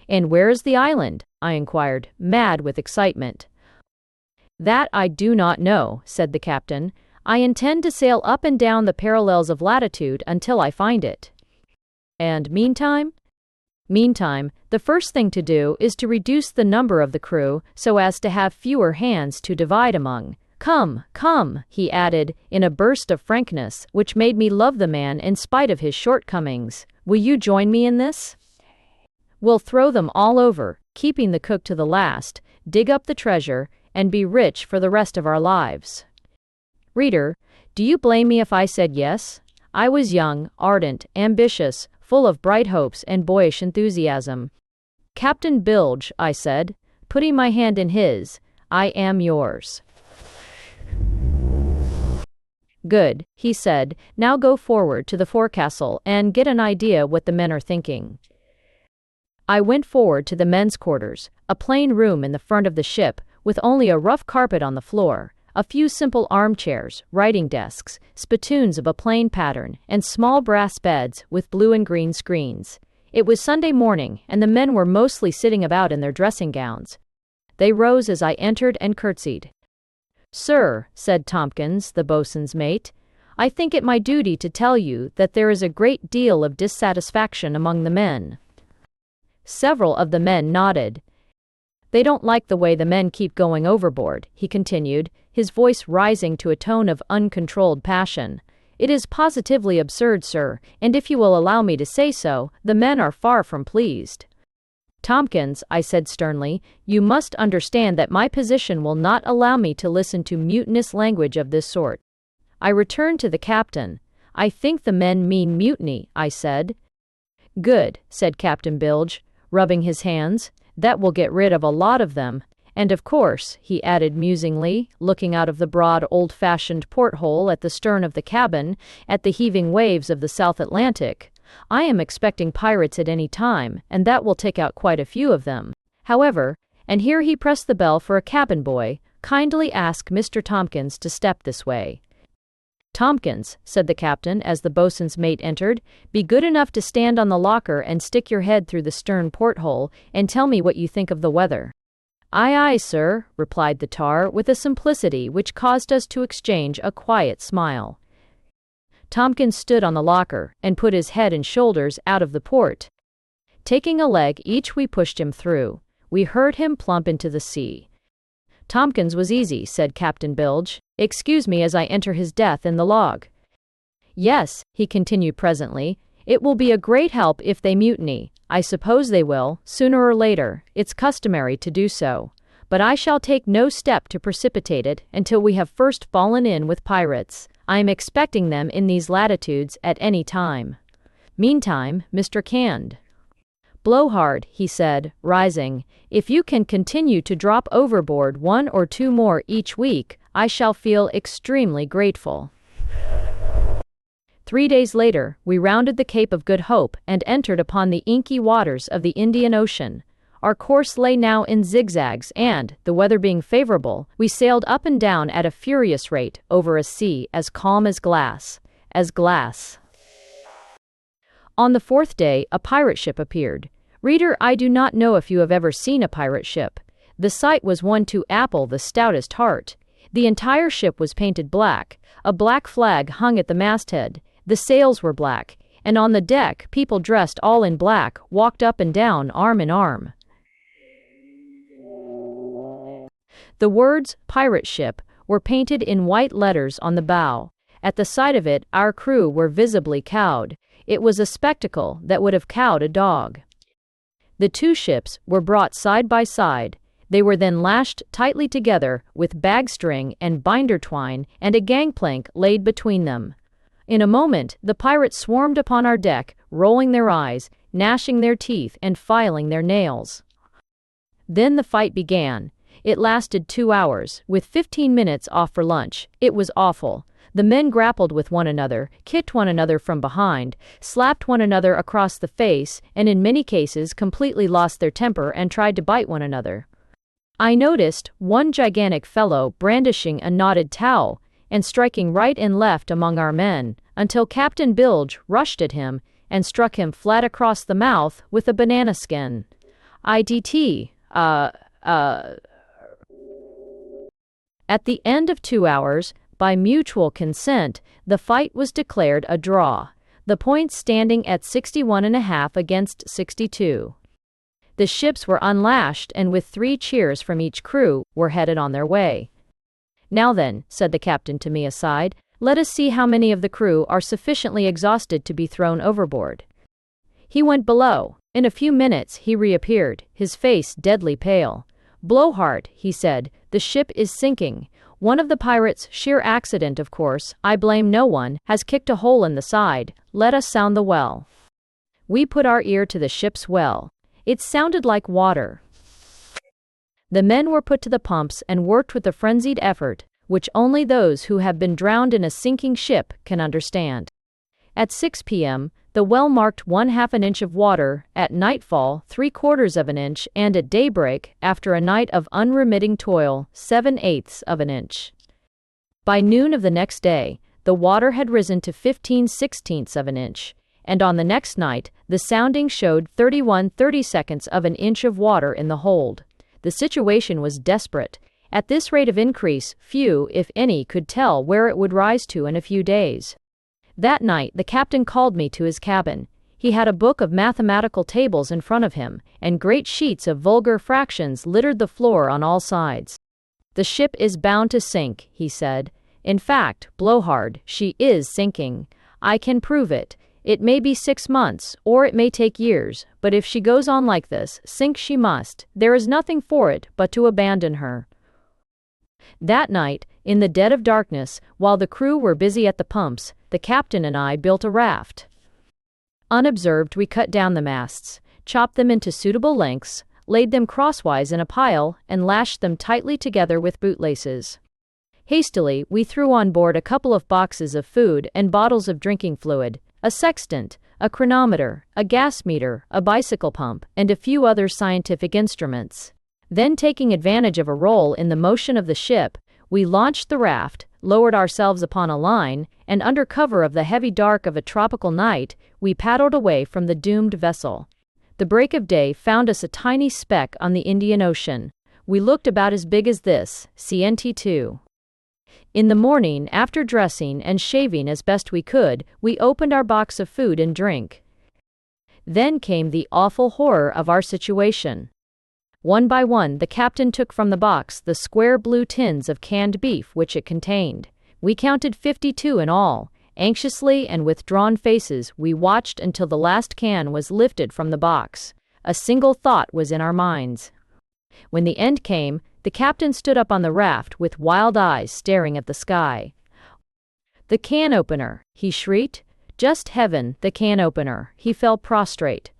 "And where is the island?" I inquired, mad with excitement. "That I do not know," said the captain. "I intend to sail up and down the parallels of latitude until I find it." "And meantime?" "Meantime, the first thing to do is to reduce the number of the crew so as to have fewer hands to divide among. Come, come," he added, in a burst of frankness which made me love the man in spite of his shortcomings. "Will you join me in this? We'll throw them all over, keeping the cook to the last, dig up the treasure, and be rich for the rest of our lives." Reader, do you blame me if I said yes? I was young, ardent, ambitious, full of bright hopes and boyish enthusiasm. "Captain Bilge," I said, putting my hand in his, "I am yours." "Good," he said, "now go forward to the forecastle and get an idea what the men are thinking." I went forward to the men's quarters, a plain room in the front of the ship, with only a rough carpet on the floor, a few simple armchairs, writing desks, spittoons of a plain pattern, and small brass beds with blue and green screens. It was Sunday morning, and the men were mostly sitting about in their dressing gowns. They rose as I entered and curtsied. "Sir," said Tompkins, the boatswain's mate, "I think it my duty to tell you that there is a great deal of dissatisfaction among the men." Several of the men nodded. "They don't like the way the men keep going overboard," he continued, his voice rising to a tone of uncontrolled passion. "It is positively absurd, sir, and if you will allow me to say so, the men are far from pleased." "Tompkins," I said sternly, "you must understand that my position will not allow me to listen to mutinous language of this sort." I returned to the captain. "I think the men mean mutiny," I said. "Good," said Captain Bilge, rubbing his hands. "That will get rid of a lot of them. And of course," he added musingly, looking out of the broad old-fashioned porthole at the stern of the cabin, at the heaving waves of the South Atlantic, "I am expecting pirates at any time, and that will take out quite a few of them. However," and here he pressed the bell for a cabin boy, "kindly ask Mr. Tompkins to step this way." "Tompkins," said the captain as the boatswain's mate entered, "be good enough to stand on the locker and stick your head through the stern porthole and tell me what you think of the weather." "Aye, aye, sir," replied the tar with a simplicity which caused us to exchange a quiet smile. Tompkins stood on the locker and put his head and shoulders out of the port. Taking a leg each, we pushed him through. We heard him plump into the sea. "Tompkins was easy," said Captain Bilge. "Excuse me as I enter his death in the log." Yes, he continued presently, it will be a great help if they mutiny. I suppose they will, sooner or later. It's customary to do so. But I shall take no step to precipitate it until we have first fallen in with pirates. I am expecting them in these latitudes at any time. Meantime, Mr. Cand. Blowhard, he said, rising, if you can continue to drop overboard 1 or 2 more each week, I shall feel extremely grateful. 3 days later, we rounded the Cape of Good Hope and entered upon the inky waters of the Indian Ocean. Our course lay now in zigzags and, the weather being favorable, we sailed up and down at a furious rate over a sea as calm as glass. On the 4th day, a pirate ship appeared. Reader, I do not know if you have ever seen a pirate ship. The sight was one to apple the stoutest heart. The entire ship was painted black. A black flag hung at the masthead. The sails were black, and on the deck people dressed all in black walked up and down arm in arm. The words "pirate ship" were painted in white letters on the bow. At the sight of it, our crew were visibly cowed. It was a spectacle that would have cowed a dog. The 2 ships were brought side by side. They were then lashed tightly together with bag string and binder twine, and a gangplank laid between them. In a moment, the pirates swarmed upon our deck, rolling their eyes, gnashing their teeth, and filing their nails. Then the fight began. It lasted 2 hours, with 15 minutes off for lunch. It was awful. The men grappled with one another, kicked one another from behind, slapped one another across the face, and in many cases completely lost their temper and tried to bite one another. I noticed one gigantic fellow brandishing a knotted towel and striking right and left among our men, until Captain Bilge rushed at him and struck him flat across the mouth with a banana skin. At the end of 2 hours, by mutual consent, the fight was declared a draw, the points standing at 61.5 against 62. The ships were unlashed and with 3 cheers from each crew, were headed on their way. Now then, said the captain to me aside, let us see how many of the crew are sufficiently exhausted to be thrown overboard. He went below. In a few minutes he reappeared, his face deadly pale. Blowhard, he said, the ship is sinking. One of the pirates, sheer accident of course, I blame no one, has kicked a hole in the side. Let us sound the well. We put our ear to the ship's well. It sounded like water. The men were put to the pumps and worked with a frenzied effort, which only those who have been drowned in a sinking ship can understand. At 6 p.m., the well marked 1/2 inch of water, at nightfall 3/4 inch, and at daybreak, after a night of unremitting toil, 7/8 inch. By noon of the next day, the water had risen to 15/16 inch, and on the next night, the sounding showed 31/32 inch of water in the hold. The situation was desperate. At this rate of increase, few, if any, could tell where it would rise to in a few days. That night the captain called me to his cabin. He had a book of mathematical tables in front of him, and great sheets of vulgar fractions littered the floor on all sides. The ship is bound to sink, he said. In fact, Blowhard, she is sinking. I can prove it. It may be 6 months, or it may take years, but if she goes on like this, sink she must. There is nothing for it but to abandon her. That night, in the dead of darkness, while the crew were busy at the pumps, the captain and I built a raft. Unobserved, we cut down the masts, chopped them into suitable lengths, laid them crosswise in a pile, and lashed them tightly together with bootlaces. Hastily, we threw on board a couple of boxes of food and bottles of drinking fluid, a sextant, a chronometer, a gas meter, a bicycle pump, and a few other scientific instruments. Then, taking advantage of a roll in the motion of the ship, we launched the raft, lowered ourselves upon a line, and under cover of the heavy dark of a tropical night, we paddled away from the doomed vessel. The break of day found us a tiny speck on the Indian Ocean. We looked about as big as this, CNT2. In the morning, after dressing and shaving as best we could, we opened our box of food and drink. Then came the awful horror of our situation. One by one, the captain took from the box the square blue tins of canned beef which it contained. We counted 52 in all, Anxiously and with drawn faces, we watched until the last can was lifted from the box. A single thought was in our minds. When the end came, the captain stood up on the raft with wild eyes staring at the sky. "The can opener," he shrieked. "Just heaven, the can opener." He fell prostrate.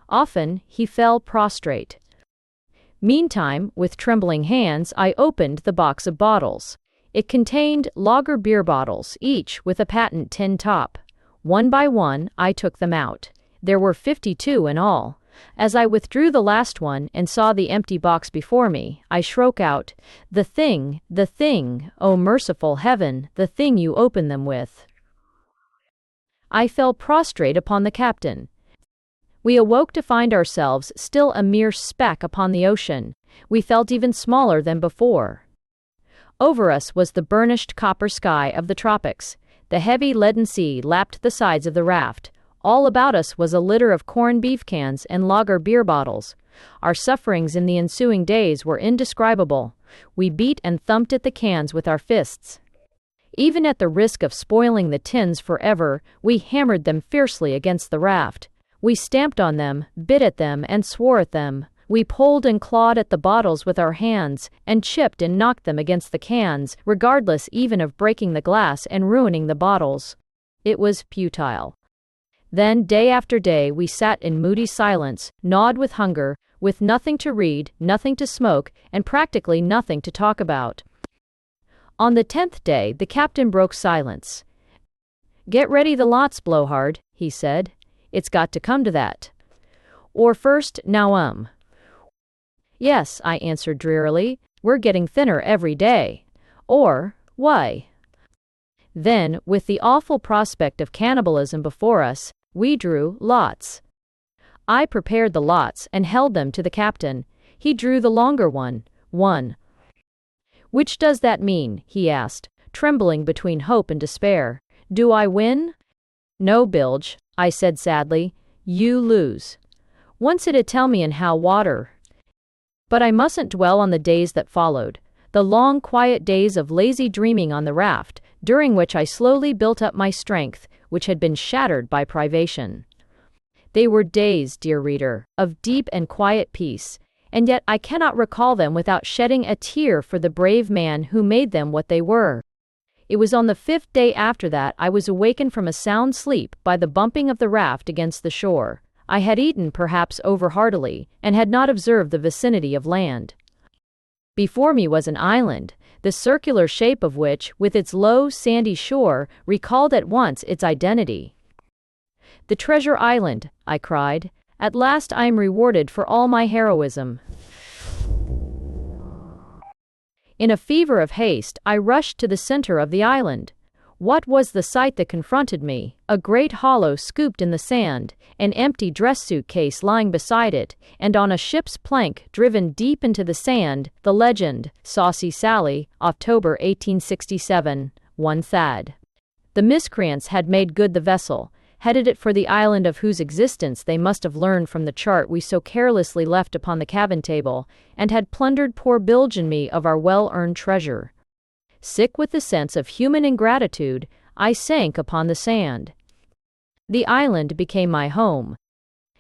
Often he fell prostrate. Meantime, with trembling hands, I opened the box of bottles. It contained lager beer bottles, each with a patent tin top. One by one, I took them out. There were 52 in all. As I withdrew the last one and saw the empty box before me, I shrieked out, the thing, oh merciful heaven, the thing you open them with." I fell prostrate upon the captain. We awoke to find ourselves still a mere speck upon the ocean. We felt even smaller than before. Over us was the burnished copper sky of the tropics. The heavy leaden sea lapped the sides of the raft. All about us was a litter of corned beef cans and lager beer bottles. Our sufferings in the ensuing days were indescribable. We beat and thumped at the cans with our fists. Even at the risk of spoiling the tins forever, we hammered them fiercely against the raft. We stamped on them, bit at them, and swore at them. We pulled and clawed at the bottles with our hands, and chipped and knocked them against the cans, regardless even of breaking the glass and ruining the bottles. It was futile. Then, day after day, we sat in moody silence, gnawed with hunger, with nothing to read, nothing to smoke, and practically nothing to talk about. On the 10th day, the captain broke silence. "Get ready the lots, Blowhard," he said. "It's got to come to that. Or first, now "Yes," I answered drearily, "we're getting thinner every day. Or, why?" Then, with the awful prospect of cannibalism before us, we drew lots. I prepared the lots and held them to the captain. He drew the longer one. "Which does that mean?" he asked, trembling between hope and despair. "Do I win?" "No, Bilge," I said sadly. "You lose. Once it'd tell me in how water." But I mustn't dwell on the days that followed, the long, quiet days of lazy dreaming on the raft, during which I slowly built up my strength, which had been shattered by privation. They were days, dear reader, of deep and quiet peace, and yet I cannot recall them without shedding a tear for the brave man who made them what they were. It was on the 5th day after that I was awakened from a sound sleep by the bumping of the raft against the shore. I had eaten perhaps over-heartily, and had not observed the vicinity of land. Before me was an island, the circular shape of which, with its low, sandy shore, recalled at once its identity. "The treasure island," I cried. "At last I am rewarded for all my heroism." In a fever of haste, I rushed to the center of the island. What was the sight that confronted me? A great hollow scooped in the sand, an empty dress suit case lying beside it, and on a ship's plank driven deep into the sand, the legend, Saucy Sally, October 1867, one Thad. The miscreants had made good the vessel, headed it for the island of whose existence they must have learned from the chart we so carelessly left upon the cabin table, and had plundered poor Bilge and me of our well-earned treasure. Sick with the sense of human ingratitude, I sank upon the sand. The island became my home.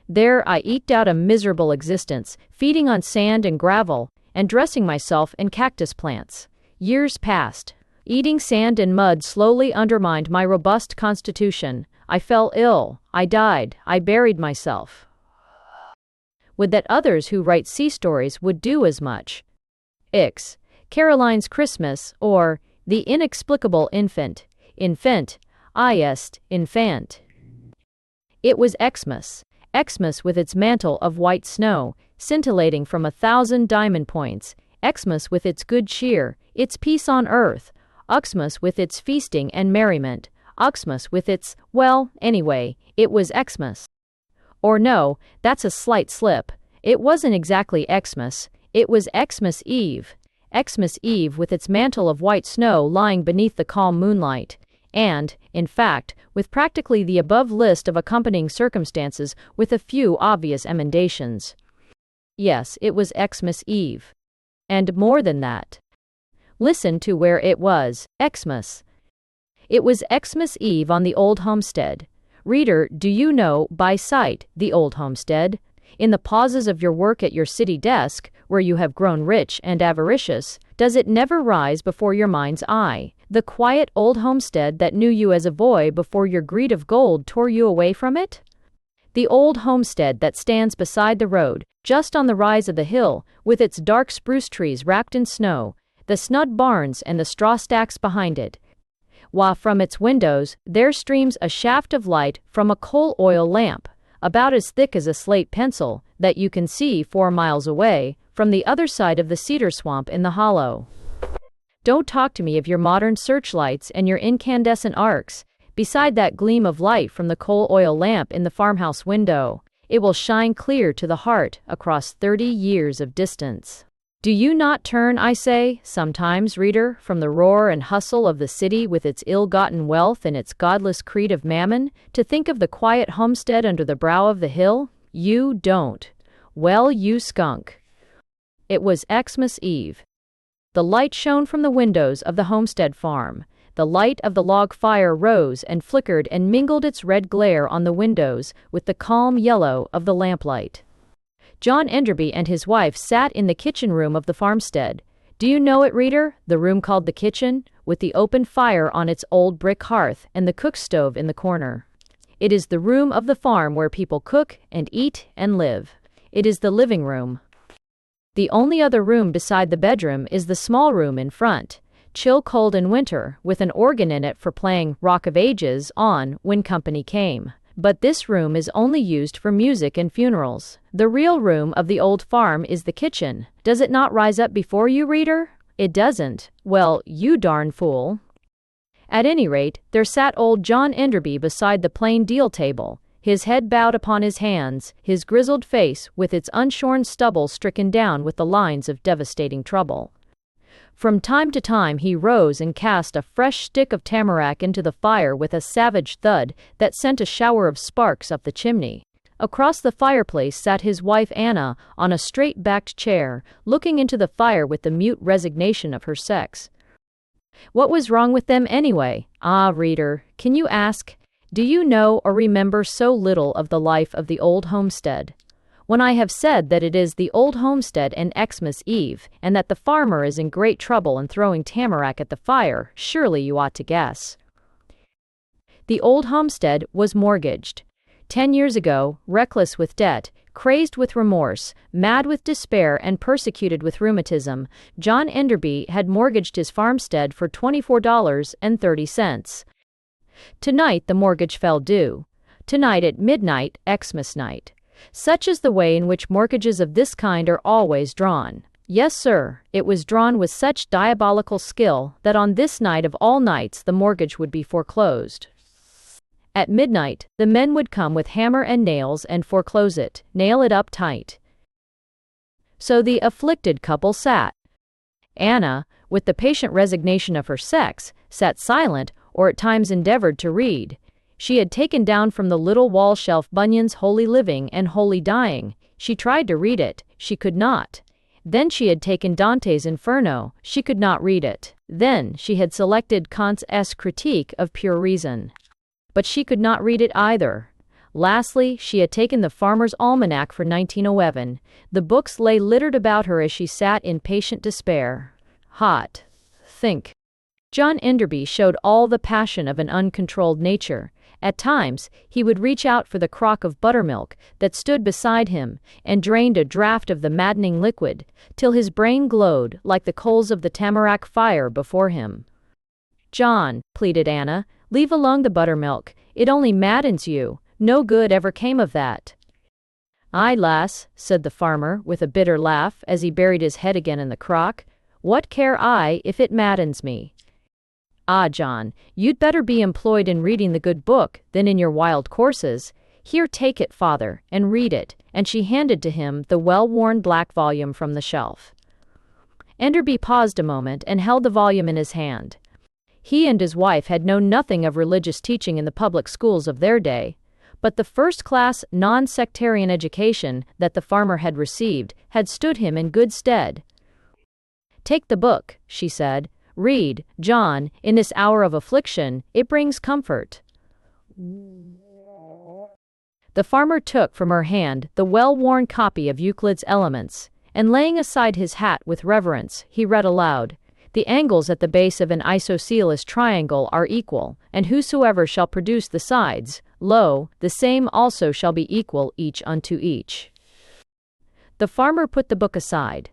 There I eked out a miserable existence, feeding on sand and gravel, and dressing myself in cactus plants. Years passed. Eating sand and mud slowly undermined my robust constitution. I fell ill. I died. I buried myself. Would that others who write sea stories would do as much. Ix. Caroline's Christmas, or The Inexplicable Infant. Infant, est, infant. It was Xmas. Xmas with its mantle of white snow, scintillating from 1,000 diamond points. Xmas with its good cheer, its peace on earth. Xmas with its feasting and merriment. Xmas with its, well, anyway, it was Xmas. Or no, that's a slight slip. It wasn't exactly Xmas. It was Xmas Eve. Xmas Eve with its mantle of white snow lying beneath the calm moonlight, and, in fact, with practically the above list of accompanying circumstances with a few obvious emendations. Yes, it was Xmas Eve. And more than that. Listen to where it was, Xmas. It was Xmas Eve on the old homestead. Reader, do you know, by sight, the old homestead? In the pauses of your work at your city desk, where you have grown rich and avaricious, does it never rise before your mind's eye, the quiet old homestead that knew you as a boy before your greed of gold tore you away from it? The old homestead that stands beside the road, just on the rise of the hill, with its dark spruce trees wrapped in snow, the snug barns and the straw stacks behind it, while from its windows there streams a shaft of light from a coal oil lamp, about as thick as a slate pencil, that you can see 4 miles away, from the other side of the cedar swamp in the hollow. Don't talk to me of your modern searchlights and your incandescent arcs. Beside that gleam of light from the coal oil lamp in the farmhouse window, it will shine clear to the heart across 30 years of distance. Do you not turn, I say, sometimes, reader, from the roar and hustle of the city with its ill-gotten wealth and its godless creed of mammon, to think of the quiet homestead under the brow of the hill? You don't. Well, you skunk. It was Xmas Eve. The light shone from the windows of the homestead farm. The light of the log fire rose and flickered and mingled its red glare on the windows with the calm yellow of the lamplight. John Enderby and his wife sat in the kitchen room of the farmstead. Do you know it, reader? The room called the kitchen, with the open fire on its old brick hearth and the cook stove in the corner. It is the room of the farm where people cook and eat and live. It is the living room. The only other room beside the bedroom is the small room in front, chill cold in winter, with an organ in it for playing Rock of Ages on when company came. But this room is only used for music and funerals. The real room of the old farm is the kitchen. Does it not rise up before you, reader? It doesn't. Well, you darn fool. At any rate, there sat old John Enderby beside the plain deal table, his head bowed upon his hands, his grizzled face with its unshorn stubble stricken down with the lines of devastating trouble. From time to time he rose and cast a fresh stick of tamarack into the fire with a savage thud that sent a shower of sparks up the chimney. Across the fireplace sat his wife Anna on a straight-backed chair, looking into the fire with the mute resignation of her sex. What was wrong with them anyway? Ah, reader, can you ask? Do you know or remember so little of the life of the old homestead? When I have said that it is the old homestead and Xmas Eve, and that the farmer is in great trouble and throwing tamarack at the fire, surely you ought to guess. The old homestead was mortgaged. 10 years ago, reckless with debt, crazed with remorse, mad with despair, and persecuted with rheumatism, John Enderby had mortgaged his farmstead for $24.30. Tonight the mortgage fell due. Tonight at midnight, Xmas night. Such is the way in which mortgages of this kind are always drawn. Yes, sir, it was drawn with such diabolical skill that on this night of all nights the mortgage would be foreclosed. At midnight, the men would come with hammer and nails and foreclose it, nail it up tight. So the afflicted couple sat. Anna, with the patient resignation of her sex, sat silent or at times endeavored to read. She had taken down from the little wall shelf Bunyan's Holy Living and Holy Dying. She tried to read it. She could not. Then she had taken Dante's Inferno. She could not read it. Then she had selected Kant's Critique of Pure Reason. But she could not read it either. Lastly, she had taken the Farmer's Almanac for 1911. The books lay littered about her as she sat in patient despair. Hot. Think. John Enderby showed all the passion of an uncontrolled nature. At times, he would reach out for the crock of buttermilk that stood beside him and drained a draught of the maddening liquid, till his brain glowed like the coals of the tamarack fire before him. "John," pleaded Anna, "leave alone the buttermilk. It only maddens you. No good ever came of that." "Aye, lass," said the farmer, with a bitter laugh as he buried his head again in the crock. "What care I if it maddens me? Ah, John, you'd better be employed in reading the good book than in your wild courses. Here, take it, father, and read it," and she handed to him the well-worn black volume from the shelf. Enderby paused a moment and held the volume in his hand. He and his wife had known nothing of religious teaching in the public schools of their day, but the first-class, non-sectarian education that the farmer had received had stood him in good stead. "Take the book," she said. Read, John, in this hour of affliction, it brings comfort. The farmer took from her hand the well-worn copy of Euclid's Elements, and laying aside his hat with reverence, he read aloud, "The angles at the base of an isosceles triangle are equal, and whosoever shall produce the sides, lo, the same also shall be equal each unto each." The farmer put the book aside.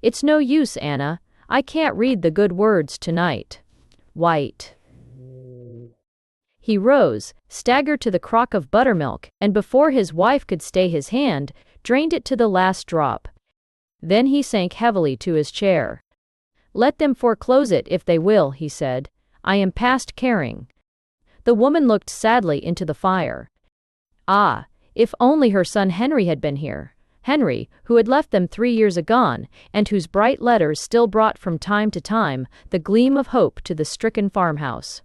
"It's no use, Anna. I can't read the good words tonight." White. He rose, staggered to the crock of buttermilk, and before his wife could stay his hand, drained it to the last drop. Then he sank heavily to his chair. "Let them foreclose it if they will," he said. "I am past caring." The woman looked sadly into the fire. Ah, if only her son Henry had been here. Henry, who had left them 3 years agone, and whose bright letters still brought from time to time the gleam of hope to the stricken farmhouse.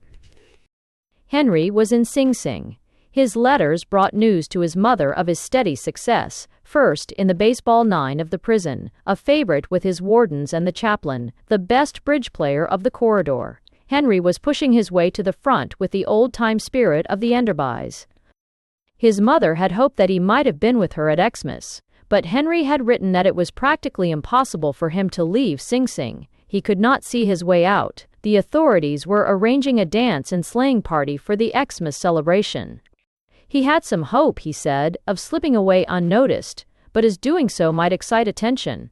Henry was in Sing Sing. His letters brought news to his mother of his steady success, first in the baseball nine of the prison, a favorite with his wardens and the chaplain, the best bridge player of the corridor. Henry was pushing his way to the front with the old-time spirit of the Enderbys. His mother had hoped that he might have been with her at Xmas, but Henry had written that it was practically impossible for him to leave Sing Sing. He could not see his way out. The authorities were arranging a dance and sleighing party for the Xmas celebration. He had some hope, he said, of slipping away unnoticed, but his doing so might excite attention.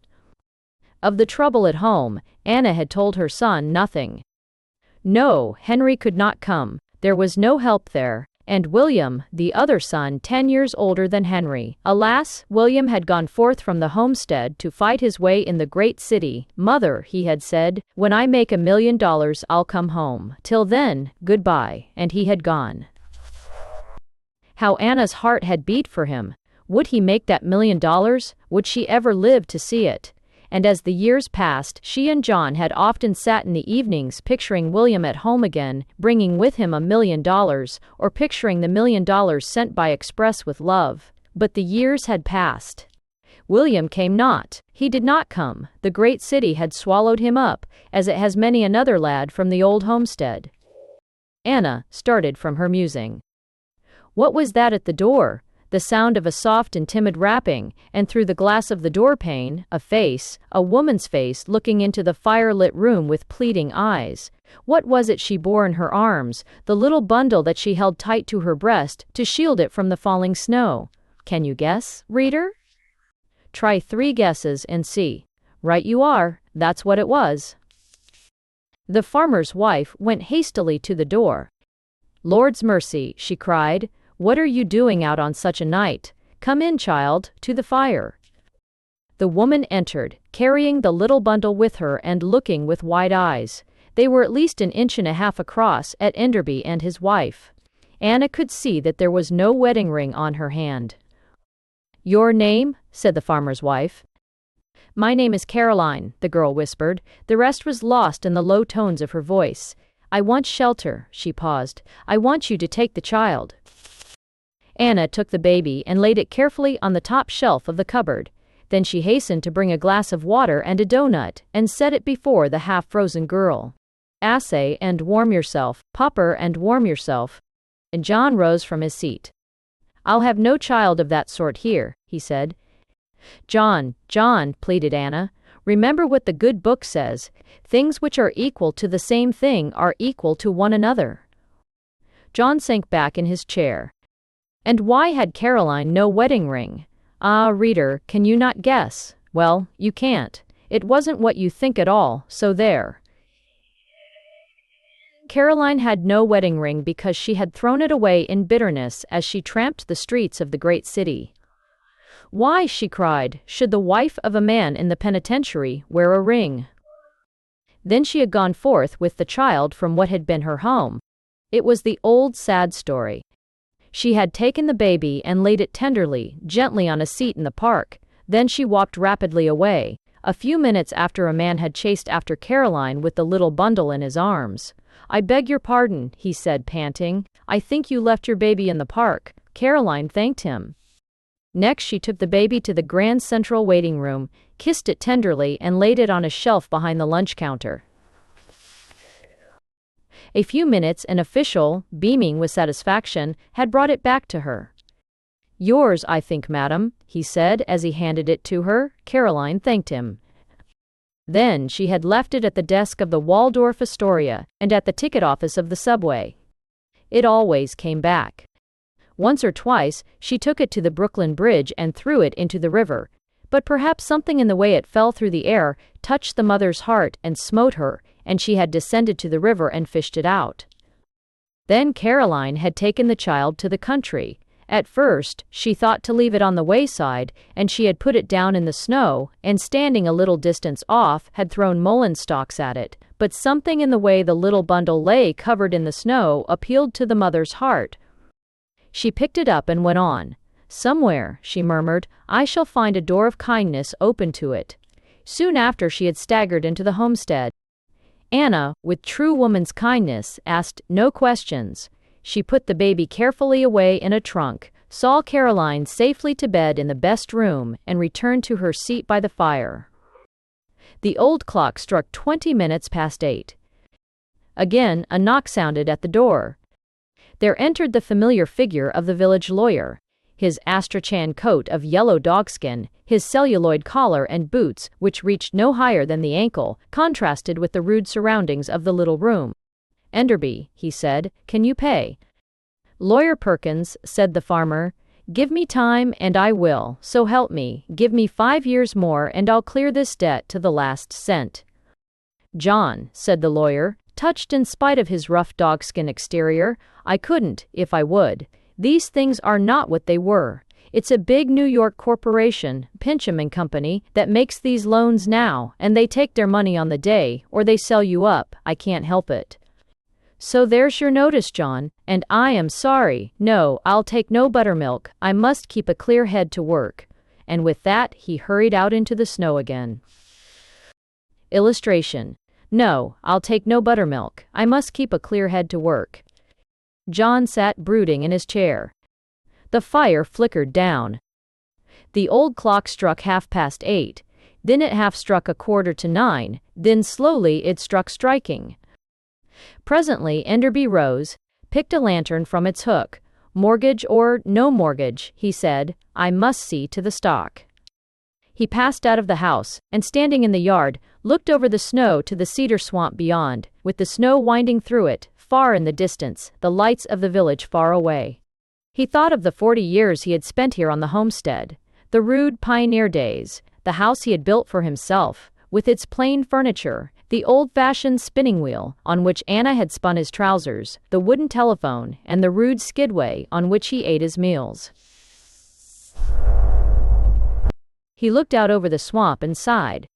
Of the trouble at home, Anna had told her son nothing. No, Henry could not come. There was no help there. And William, the other son 10 years older than Henry. Alas, William had gone forth from the homestead to fight his way in the great city. "Mother," he had said, "when I make $1 million, I'll come home. Till then, goodbye." And he had gone. How Anna's heart had beat for him. Would he make that $1 million? Would she ever live to see it? And as the years passed, she and John had often sat in the evenings picturing William at home again, bringing with him $1 million, or picturing the $1 million sent by express with love. But the years had passed. William came not. He did not come. The great city had swallowed him up, as it has many another lad from the old homestead. Anna started from her musing. What was that at the door? The sound of a soft and timid rapping, and through the glass of the door-pane, a face, a woman's face looking into the fire-lit room with pleading eyes. What was it she bore in her arms, the little bundle that she held tight to her breast to shield it from the falling snow? Can you guess, reader? Try 3 guesses and see. Right you are, that's what it was. The farmer's wife went hastily to the door. "Lord's mercy," she cried. "What are you doing out on such a night? Come in, child, to the fire." The woman entered, carrying the little bundle with her and looking with wide eyes. They were at least 1.5 inches across at Enderby and his wife. Anna could see that there was no wedding ring on her hand. "Your name?" said the farmer's wife. "My name is Caroline," the girl whispered. The rest was lost in the low tones of her voice. "I want shelter," she paused. "I want you to take the child." Anna took the baby and laid it carefully on the top shelf of the cupboard. Then she hastened to bring a glass of water and a doughnut, and set it before the half-frozen girl. "Assay and warm yourself, Popper, and warm yourself." And John rose from his seat. "I'll have no child of that sort here," he said. "John, John," pleaded Anna, "remember what the good book says. Things which are equal to the same thing are equal to one another." John sank back in his chair. And why had Caroline no wedding ring? Ah, reader, can you not guess? Well, you can't. It wasn't what you think at all, so there. Caroline had no wedding ring because she had thrown it away in bitterness as she tramped the streets of the great city. Why, she cried, should the wife of a man in the penitentiary wear a ring? Then she had gone forth with the child from what had been her home. It was the old sad story. She had taken the baby and laid it tenderly, gently on a seat in the park. Then she walked rapidly away. A few minutes after, a man had chased after Caroline with the little bundle in his arms. "I beg your pardon," he said, panting. "I think you left your baby in the park." Caroline thanked him. Next she took the baby to the grand central waiting room, kissed it tenderly, and laid it on a shelf behind the lunch counter. A few minutes, an official, beaming with satisfaction, had brought it back to her. "Yours, I think, madam," he said as he handed it to her. Caroline thanked him. Then she had left it at the desk of the Waldorf Astoria and at the ticket office of the subway. It always came back. Once or twice she took it to the Brooklyn Bridge and threw it into the river, but perhaps something in the way it fell through the air touched the mother's heart and smote her, and she had descended to the river and fished it out. Then Caroline had taken the child to the country. At first, she thought to leave it on the wayside, and she had put it down in the snow, and standing a little distance off, had thrown mullein stalks at it, but something in the way the little bundle lay covered in the snow appealed to the mother's heart. She picked it up and went on. "Somewhere," she murmured, "I shall find a door of kindness open to it." Soon after she had staggered into the homestead. Anna, with true woman's kindness, asked no questions. She put the baby carefully away in a trunk, saw Caroline safely to bed in the best room, and returned to her seat by the fire. The old clock struck 20 minutes past 8. Again, a knock sounded at the door. There entered the familiar figure of the village lawyer. His astrachan coat of yellow dogskin, his celluloid collar and boots, which reached no higher than the ankle, contrasted with the rude surroundings of the little room. "Enderby," he said, "can you pay?" "Lawyer Perkins," said the farmer, "give me time and I will, so help me, give me 5 years more and I'll clear this debt to the last cent." "John," said the lawyer, touched in spite of his rough dogskin exterior, "I couldn't, if I would. These things are not what they were. It's a big New York corporation, Pincham and Company, that makes these loans now, and they take their money on the day, or they sell you up. I can't help it. So there's your notice, John, and I am sorry. No, I'll take no buttermilk. I must keep a clear head to work." And with that, he hurried out into the snow again. Illustration. "No, I'll take no buttermilk. I must keep a clear head to work." John sat brooding in his chair. The fire flickered down. The old clock struck 8:30, then it half struck 9:15, then slowly it struck striking. Presently Enderby rose, picked a lantern from its hook. "Mortgage or no mortgage," he said, "I must see to the stock." He passed out of the house, and standing in the yard, looked over the snow to the cedar swamp beyond, with the snow winding through it, far in the distance, the lights of the village far away. He thought of the 40 years he had spent here on the homestead, the rude pioneer days, the house he had built for himself, with its plain furniture, the old-fashioned spinning wheel on which Anna had spun his trousers, the wooden telephone, and the rude skidway on which he ate his meals. He looked out over the swamp and sighed.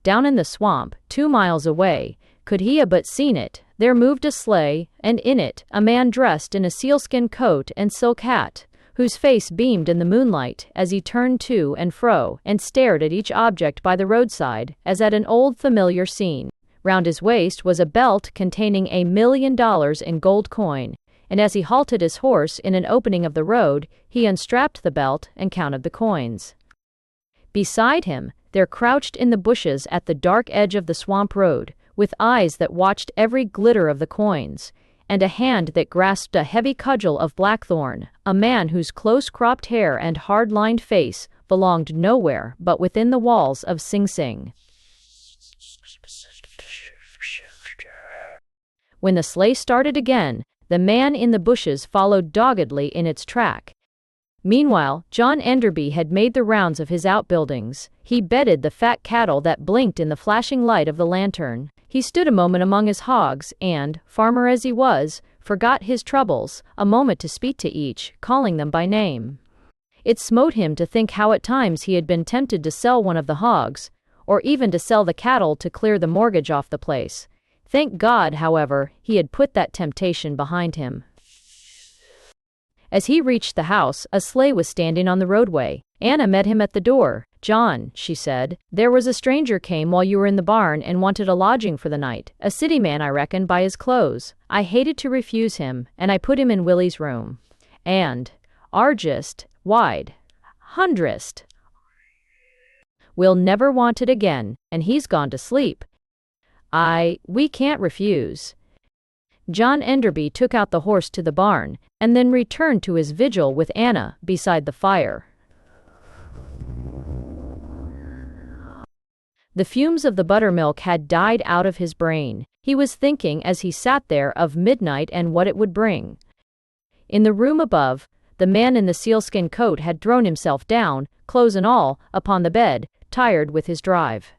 Down in the swamp, 2 miles away, could he but seen it, there moved a sleigh, and in it a man dressed in a sealskin coat and silk hat, whose face beamed in the moonlight as he turned to and fro and stared at each object by the roadside, as at an old familiar scene. Round his waist was a belt containing $1,000,000 in gold coin, and as he halted his horse in an opening of the road, he unstrapped the belt and counted the coins. Beside him, there crouched in the bushes at the dark edge of the swamp road, with eyes that watched every glitter of the coins, and a hand that grasped a heavy cudgel of blackthorn, a man whose close-cropped hair and hard-lined face belonged nowhere but within the walls of Sing Sing. When the sleigh started again, the man in the bushes followed doggedly in its track. Meanwhile, John Enderby had made the rounds of his outbuildings. He bedded the fat cattle that blinked in the flashing light of the lantern. He stood a moment among his hogs and, farmer as he was, forgot his troubles, a moment to speak to each, calling them by name. It smote him to think how at times he had been tempted to sell one of the hogs, or even to sell the cattle to clear the mortgage off the place. Thank God, however, he had put that temptation behind him. As he reached the house, a sleigh was standing on the roadway. Anna met him at the door. "John," she said, "there was a stranger came while you were in the barn and wanted a lodging for the night. A city man, I reckon, by his clothes. I hated to refuse him, and I put him in Willie's room. And, argest, wide, hundredst. We'll never want it again, and he's gone to sleep. We can't refuse." John Enderby took out the horse to the barn, and then returned to his vigil with Anna beside the fire. The fumes of the buttermilk had died out of his brain. He was thinking as he sat there of midnight and what it would bring. In the room above, the man in the sealskin coat had thrown himself down, clothes and all, upon the bed, tired with his drive.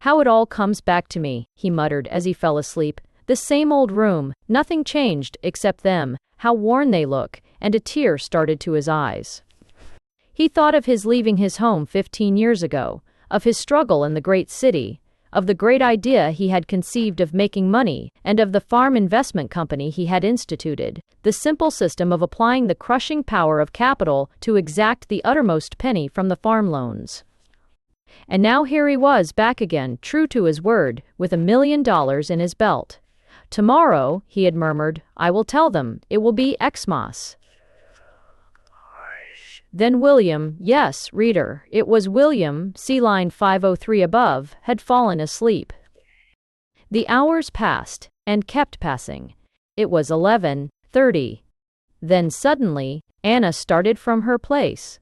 "How it all comes back to me," he muttered as he fell asleep. "The same old room, nothing changed except them, how worn they look," and a tear started to his eyes. He thought of his leaving his home 15 years ago, of his struggle in the great city, of the great idea he had conceived of making money, and of the farm investment company he had instituted, the simple system of applying the crushing power of capital to exact the uttermost penny from the farm loans. And now here he was back again, true to his word, with $1 million in his belt. "Tomorrow," he had murmured, "I will tell them, it will be Xmas." Then William, yes, reader, it was William, see line 503 above, had fallen asleep. The hours passed, and kept passing. It was 11:30. Then suddenly, Anna started from her place.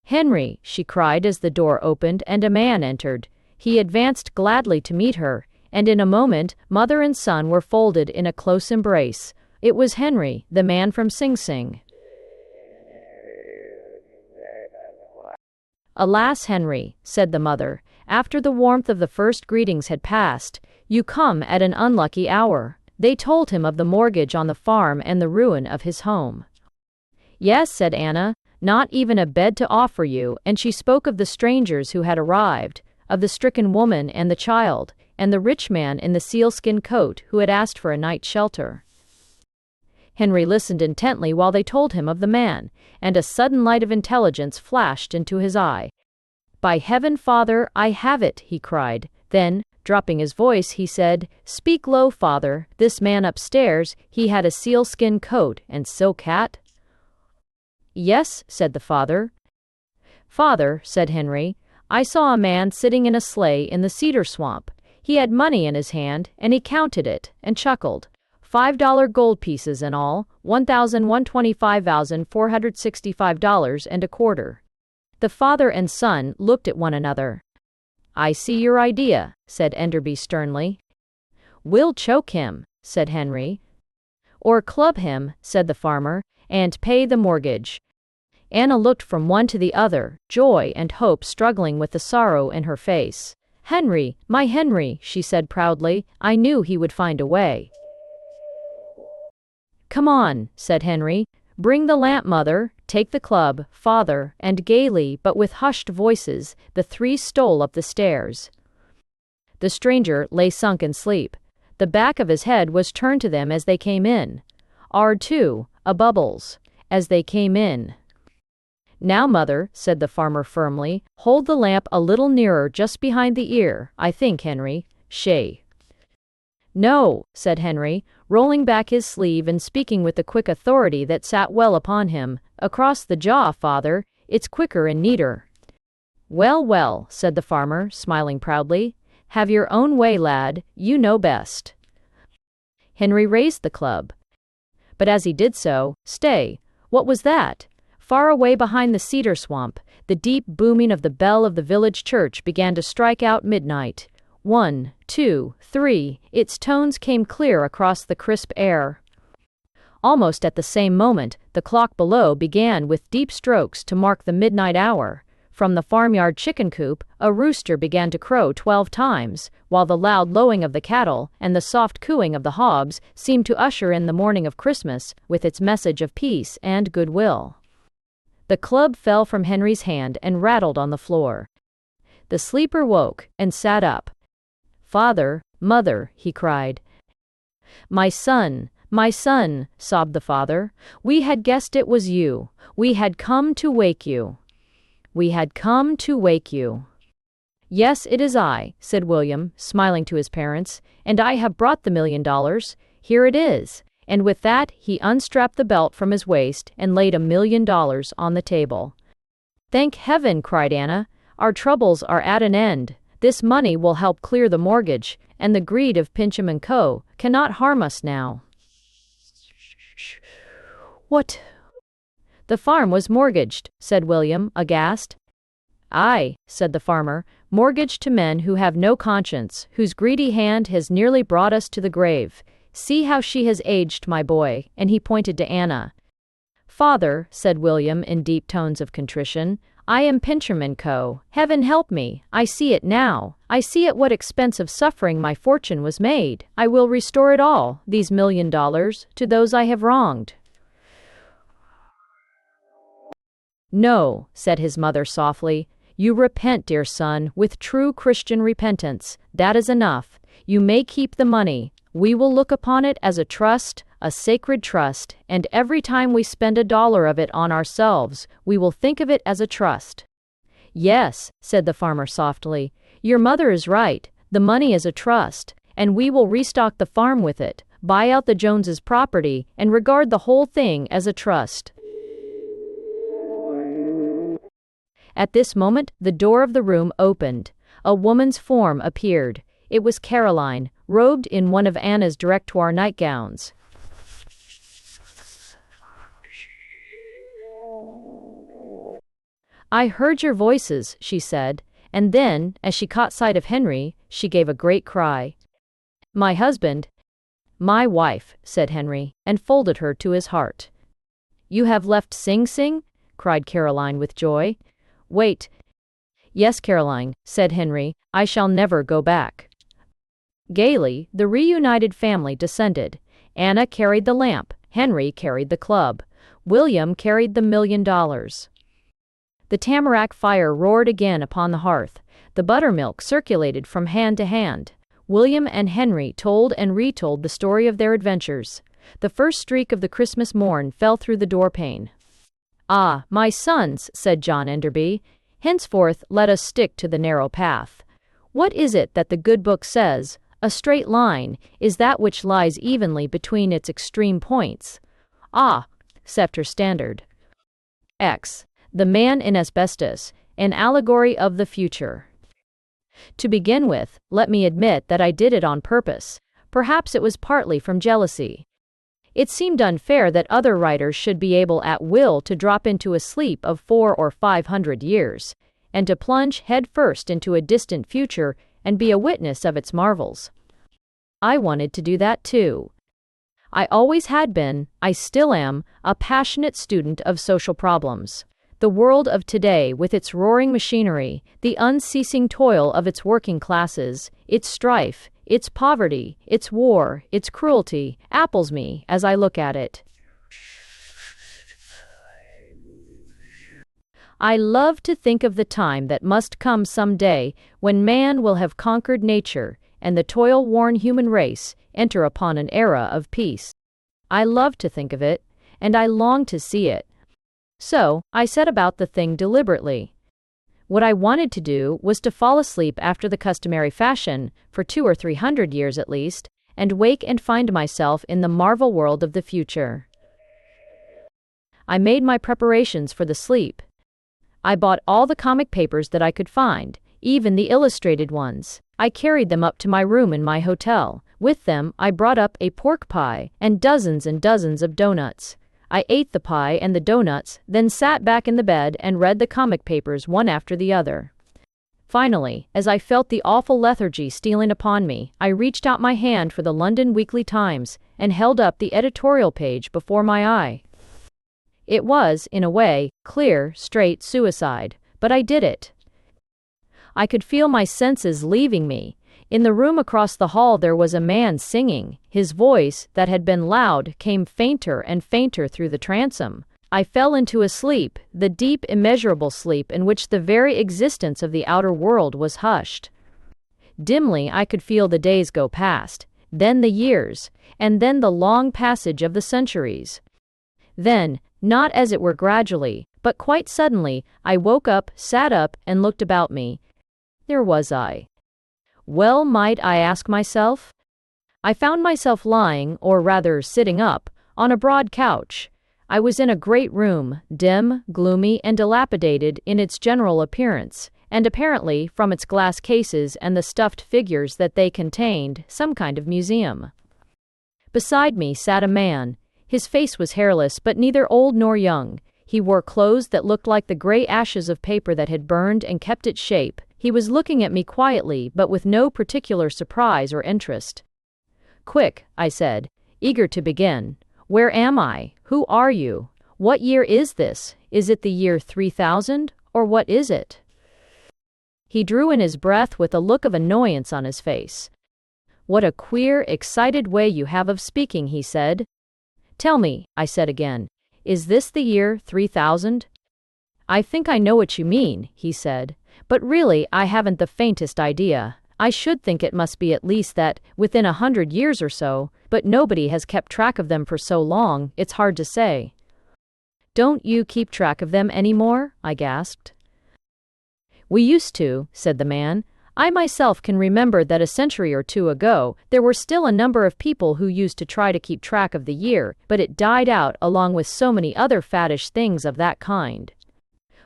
"Henry," she cried as the door opened and a man entered. He advanced gladly to meet her, and in a moment, mother and son were folded in a close embrace. It was Henry, the man from Sing Sing. "Alas, Henry," said the mother, after the warmth of the first greetings had passed, "you come at an unlucky hour." They told him of the mortgage on the farm and the ruin of his home. "Yes," said Anna, "not even a bed to offer you," and she spoke of the strangers who had arrived, of the stricken woman and the child, and the rich man in the sealskin coat who had asked for a night's shelter. Henry listened intently while they told him of the man, and a sudden light of intelligence flashed into his eye. "By heaven, father, I have it," he cried. Then, dropping his voice, he said, "Speak low, father, this man upstairs, he had a sealskin coat and silk hat?" "Yes," said the father. "Father," said Henry, "I saw a man sitting in a sleigh in the cedar swamp. He had money in his hand, and he counted it, and chuckled. $5 gold pieces and all, $1,125,465.25. The father and son looked at one another. "I see your idea," said Enderby sternly. "We'll choke him," said Henry. "Or club him," said the farmer, "and pay the mortgage." Anna looked from one to the other, joy and hope struggling with the sorrow in her face. "Henry, my Henry," she said proudly, "I knew he would find a way." "Come on," said Henry. "Bring the lamp, mother, take the club, father," and gaily, but with hushed voices, the three stole up the stairs. The stranger lay sunk in sleep. The back of his head was turned to them as they came in. R2, a bubbles, as they came in. "Now, mother," said the farmer firmly, "hold the lamp a little nearer just behind the ear, I think, Henry. Shay." "No," said Henry, rolling back his sleeve and speaking with the quick authority that sat well upon him. "Across the jaw, father. It's quicker and neater." "Well, well," said the farmer, smiling proudly. "Have your own way, lad. You know best." Henry raised the club. But as he did so, stay, what was that? Far away behind the cedar swamp, the deep booming of the bell of the village church began to strike out midnight. 1, 2, 3, its tones came clear across the crisp air. Almost at the same moment, the clock below began with deep strokes to mark the midnight hour. From the farmyard chicken coop, a rooster began to crow 12 times, while the loud lowing of the cattle and the soft cooing of the hogs seemed to usher in the morning of Christmas with its message of peace and goodwill. The club fell from Henry's hand and rattled on the floor. The sleeper woke and sat up. "Father, mother," he cried. my son," sobbed the father. "We had guessed it was you. We had come to wake you. We had come to wake you." "Yes, it is I," said William, smiling to his parents, "and I have brought the $1 million. Here it is." And with that, he unstrapped the belt from his waist and laid $1 million on the table. "Thank heaven," cried Anna. "Our troubles are at an end. This money will help clear the mortgage, and the greed of Pincham and Co. cannot harm us now. What? The farm was mortgaged, said William, aghast. Aye, said the farmer, mortgaged to men who have no conscience, whose greedy hand has nearly brought us to the grave. See how she has aged, my boy, and he pointed to Anna. Father, said William in deep tones of contrition, I am Pincham and Co. Heaven help me, I see it now. I see at what expense of suffering my fortune was made. I will restore it all, these $1 million, to those I have wronged. No, said his mother softly. You repent, dear son, with true Christian repentance. That is enough. You may keep the money. We will look upon it as a trust, a sacred trust, and every time we spend $1 of it on ourselves, we will think of it as a trust. Yes, said the farmer softly, your mother is right. The money is a trust, and we will restock the farm with it, buy out the Joneses' property, and regard the whole thing as a trust. At this moment, the door of the room opened. A woman's form appeared. It was Caroline, robed in one of Anna's directoire nightgowns. I heard your voices, she said, and then, as she caught sight of Henry, she gave a great cry. My husband. My wife, said Henry, and folded her to his heart. You have left Sing Sing? Cried Caroline with joy. Wait. Yes, Caroline, said Henry, I shall never go back. Gaily, the reunited family descended. Anna carried the lamp, Henry carried the club, William carried the $1 million. The tamarack fire roared again upon the hearth. The buttermilk circulated from hand to hand. William and Henry told and retold the story of their adventures. The first streak of the Christmas morn fell through the door-pane. Ah, my sons, said John Enderby, henceforth let us stick to the narrow path. What is it that the good book says? A straight line is that which lies evenly between its extreme points. Ah, Scepter Standard. X. The Man in Asbestos, an allegory of the future. To begin with, let me admit that I did it on purpose. Perhaps it was partly from jealousy. It seemed unfair that other writers should be able at will to drop into a sleep of 400 or 500 years, and to plunge head-first into a distant future and be a witness of its marvels. I wanted to do that too. I always had been, I still am, a passionate student of social problems. The world of today, with its roaring machinery, the unceasing toil of its working classes, its strife, its poverty, its war, its cruelty, appals me as I look at it. I love to think of the time that must come some day when man will have conquered nature and the toil-worn human race enter upon an era of peace. I love to think of it, and I long to see it. So, I set about the thing deliberately. What I wanted to do was to fall asleep after the customary fashion, for 200 or 300 years at least, and wake and find myself in the marvel world of the future. I made my preparations for the sleep. I bought all the comic papers that I could find, even the illustrated ones. I carried them up to my room in my hotel. With them, I brought up a pork pie and dozens of donuts. I ate the pie and the donuts, then sat back in the bed and read the comic papers one after the other. Finally, as I felt the awful lethargy stealing upon me, I reached out my hand for the London Weekly Times and held up the editorial page before my eye. It was, in a way, clear, straight suicide, but I did it. I could feel my senses leaving me. In the room across the hall there was a man singing. His voice, that had been loud, came fainter and fainter through the transom. I fell into a sleep, the deep, immeasurable sleep in which the very existence of the outer world was hushed. Dimly I could feel the days go past, then the years, and then the long passage of the centuries. Then, not as it were gradually, but quite suddenly, I woke up, sat up, and looked about me. There was I. Well might I ask myself? I found myself lying, or rather sitting up, on a broad couch. I was in a great room, dim, gloomy, and dilapidated in its general appearance, and apparently, from its glass cases and the stuffed figures that they contained, some kind of museum. Beside me sat a man. His face was hairless, but neither old nor young. He wore clothes that looked like the gray ashes of paper that had burned and kept its shape. He was looking at me quietly, but with no particular surprise or interest. "Quick," I said, eager to begin. "Where am I? Who are you? What year is this? Is it the year 3000, or what is it?" He drew in his breath with a look of annoyance on his face. "What a queer, excited way you have of speaking," he said. "Tell me," I said again, "is this the year 3000? "I think I know what you mean," he said, "but really I haven't the faintest idea. I should think it must be at least that, within 100 years or so, but nobody has kept track of them for so long, it's hard to say." "Don't you keep track of them anymore?" I gasped. "We used to," said the man. "I myself can remember that a century or two ago, there were still a number of people who used to try to keep track of the year, but it died out along with so many other faddish things of that kind.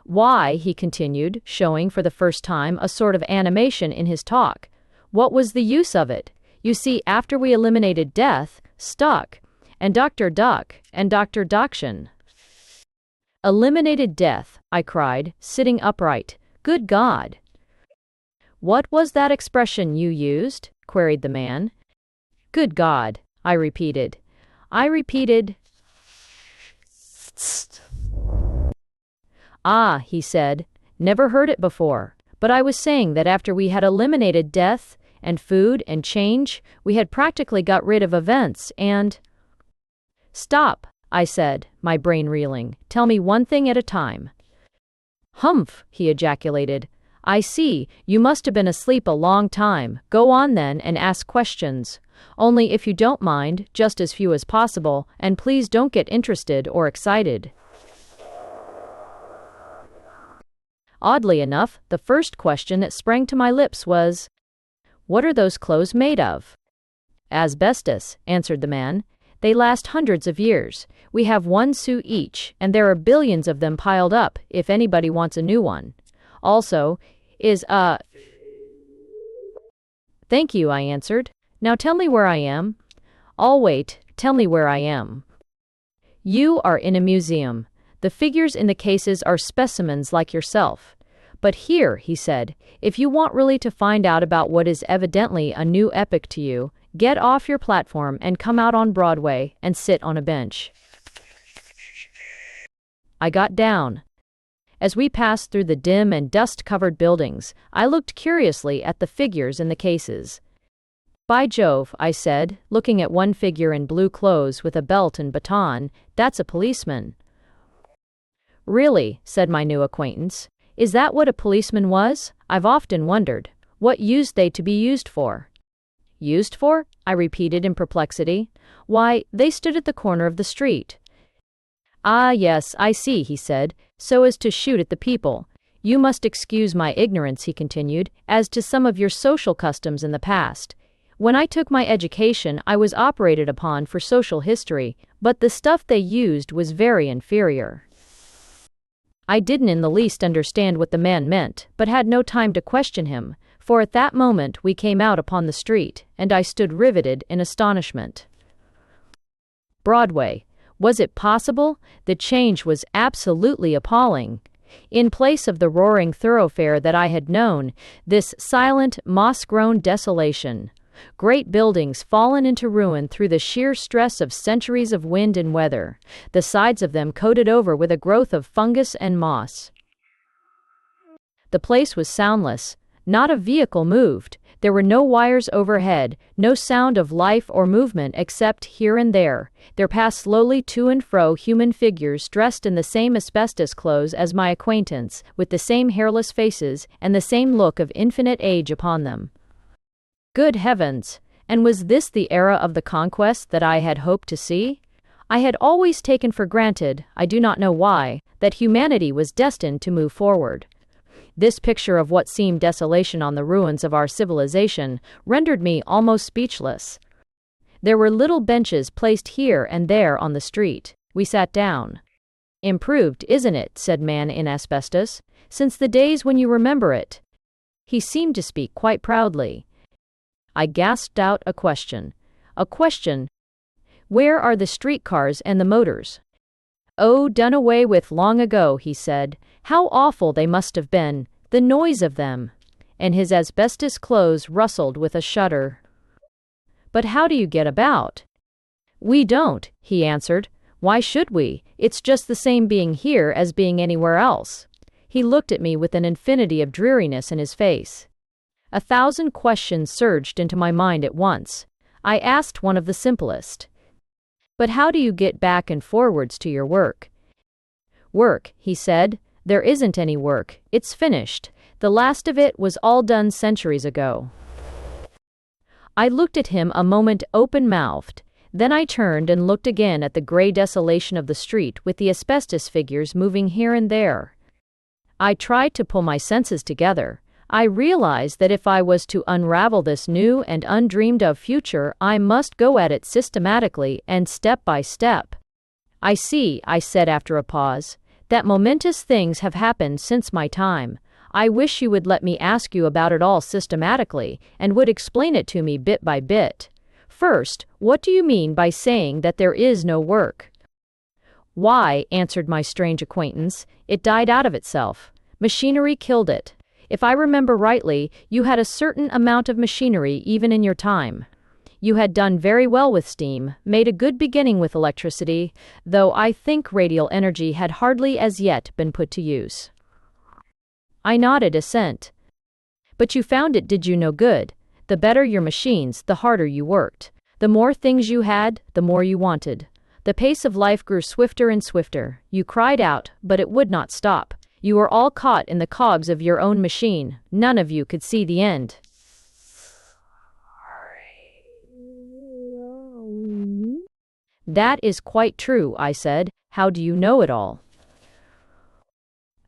Why," he continued, showing for the first time a sort of animation in his talk, "what was the use of it? You see, after we eliminated death, stuck, and Dr. Duck, and Dr. Dakshin." "Eliminated death," I cried, sitting upright. "Good God!" "What was that expression you used?" queried the man. "Good God," I repeated. "Ah," he said, "never heard it before. But I was saying that after we had eliminated death, and food, and change, we had practically got rid of events, and—" "Stop," I said, my brain reeling. "Tell me one thing at a time." "Humph," he ejaculated. "I see, you must have been asleep a long time. Go on then and ask questions. Only, if you don't mind, just as few as possible, and please don't get interested or excited." Oddly enough, the first question that sprang to my lips was, "What are those clothes made of?" "Asbestos," answered the man. "They last hundreds of years. We have one suit each, and there are billions of them piled up, if anybody wants a new one. Also, "Thank you," I answered. "Now tell me where I am." "I'll wait. Tell me where I am." "You are in a museum. The figures in the cases are specimens like yourself. But here," he said, "if you want really to find out about what is evidently a new epoch to you, get off your platform and come out on Broadway and sit on a bench." I got down. As we passed through the dim and dust-covered buildings, I looked curiously at the figures in the cases. "By Jove," I said, looking at one figure in blue clothes with a belt and baton, "that's a policeman." "Really," said my new acquaintance. "Is that what a policeman was? I've often wondered. What used they to be used for?" "Used for?" I repeated in perplexity. "Why, they stood at the corner of the street." "Ah, yes, I see," he said, "so as to shoot at the people. You must excuse my ignorance," he continued, "as to some of your social customs in the past. When I took my education, I was operated upon for social history, but the stuff they used was very inferior." I didn't in the least understand what the man meant, but had no time to question him, for at that moment we came out upon the street, and I stood riveted in astonishment. Broadway. Was it possible? The change was absolutely appalling. In place of the roaring thoroughfare that I had known, this silent, moss-grown desolation. Great buildings fallen into ruin through the sheer stress of centuries of wind and weather, the sides of them coated over with a growth of fungus and moss. The place was soundless. Not a vehicle moved. There were no wires overhead, no sound of life or movement except, here and there, there passed slowly to and fro human figures dressed in the same asbestos clothes as my acquaintance, with the same hairless faces, and the same look of infinite age upon them. Good heavens! And was this the era of the conquest that I had hoped to see? I had always taken for granted, I do not know why, that humanity was destined to move forward. This picture of what seemed desolation on the ruins of our civilization rendered me almost speechless. There were little benches placed here and there on the street. We sat down. Improved, isn't it? Said man in asbestos. Since the days when you remember it. He seemed to speak quite proudly. I gasped out a question. A question. Where are the streetcars and the motors? Oh, done away with long ago, he said. How awful they must have been, the noise of them. And his asbestos clothes rustled with a shudder. But how do you get about? We don't, he answered. Why should we? It's just the same being here as being anywhere else. He looked at me with an infinity of dreariness in his face. 1,000 questions surged into my mind at once. I asked one of the simplest. But how do you get back and forwards to your work? Work, he said. There isn't any work. It's finished. The last of it was all done centuries ago. I looked at him a moment open-mouthed. Then I turned and looked again at the gray desolation of the street with the asbestos figures moving here and there. I tried to pull my senses together. I realized that if I was to unravel this new and undreamed-of future, I must go at it systematically and step by step. I see, I said after a pause, that momentous things have happened since my time. I wish you would let me ask you about it all systematically, and would explain it to me bit by bit. First, what do you mean by saying that there is no work? Why, answered my strange acquaintance, it died out of itself. Machinery killed it. If I remember rightly, you had a certain amount of machinery even in your time. You had done very well with steam, made a good beginning with electricity, though I think radial energy had hardly as yet been put to use. I nodded assent. But you found it did you no good. The better your machines, the harder you worked. The more things you had, the more you wanted. The pace of life grew swifter and swifter. You cried out, but it would not stop. You were all caught in the cogs of your own machine. None of you could see the end. That is quite true, I said. How do you know it all?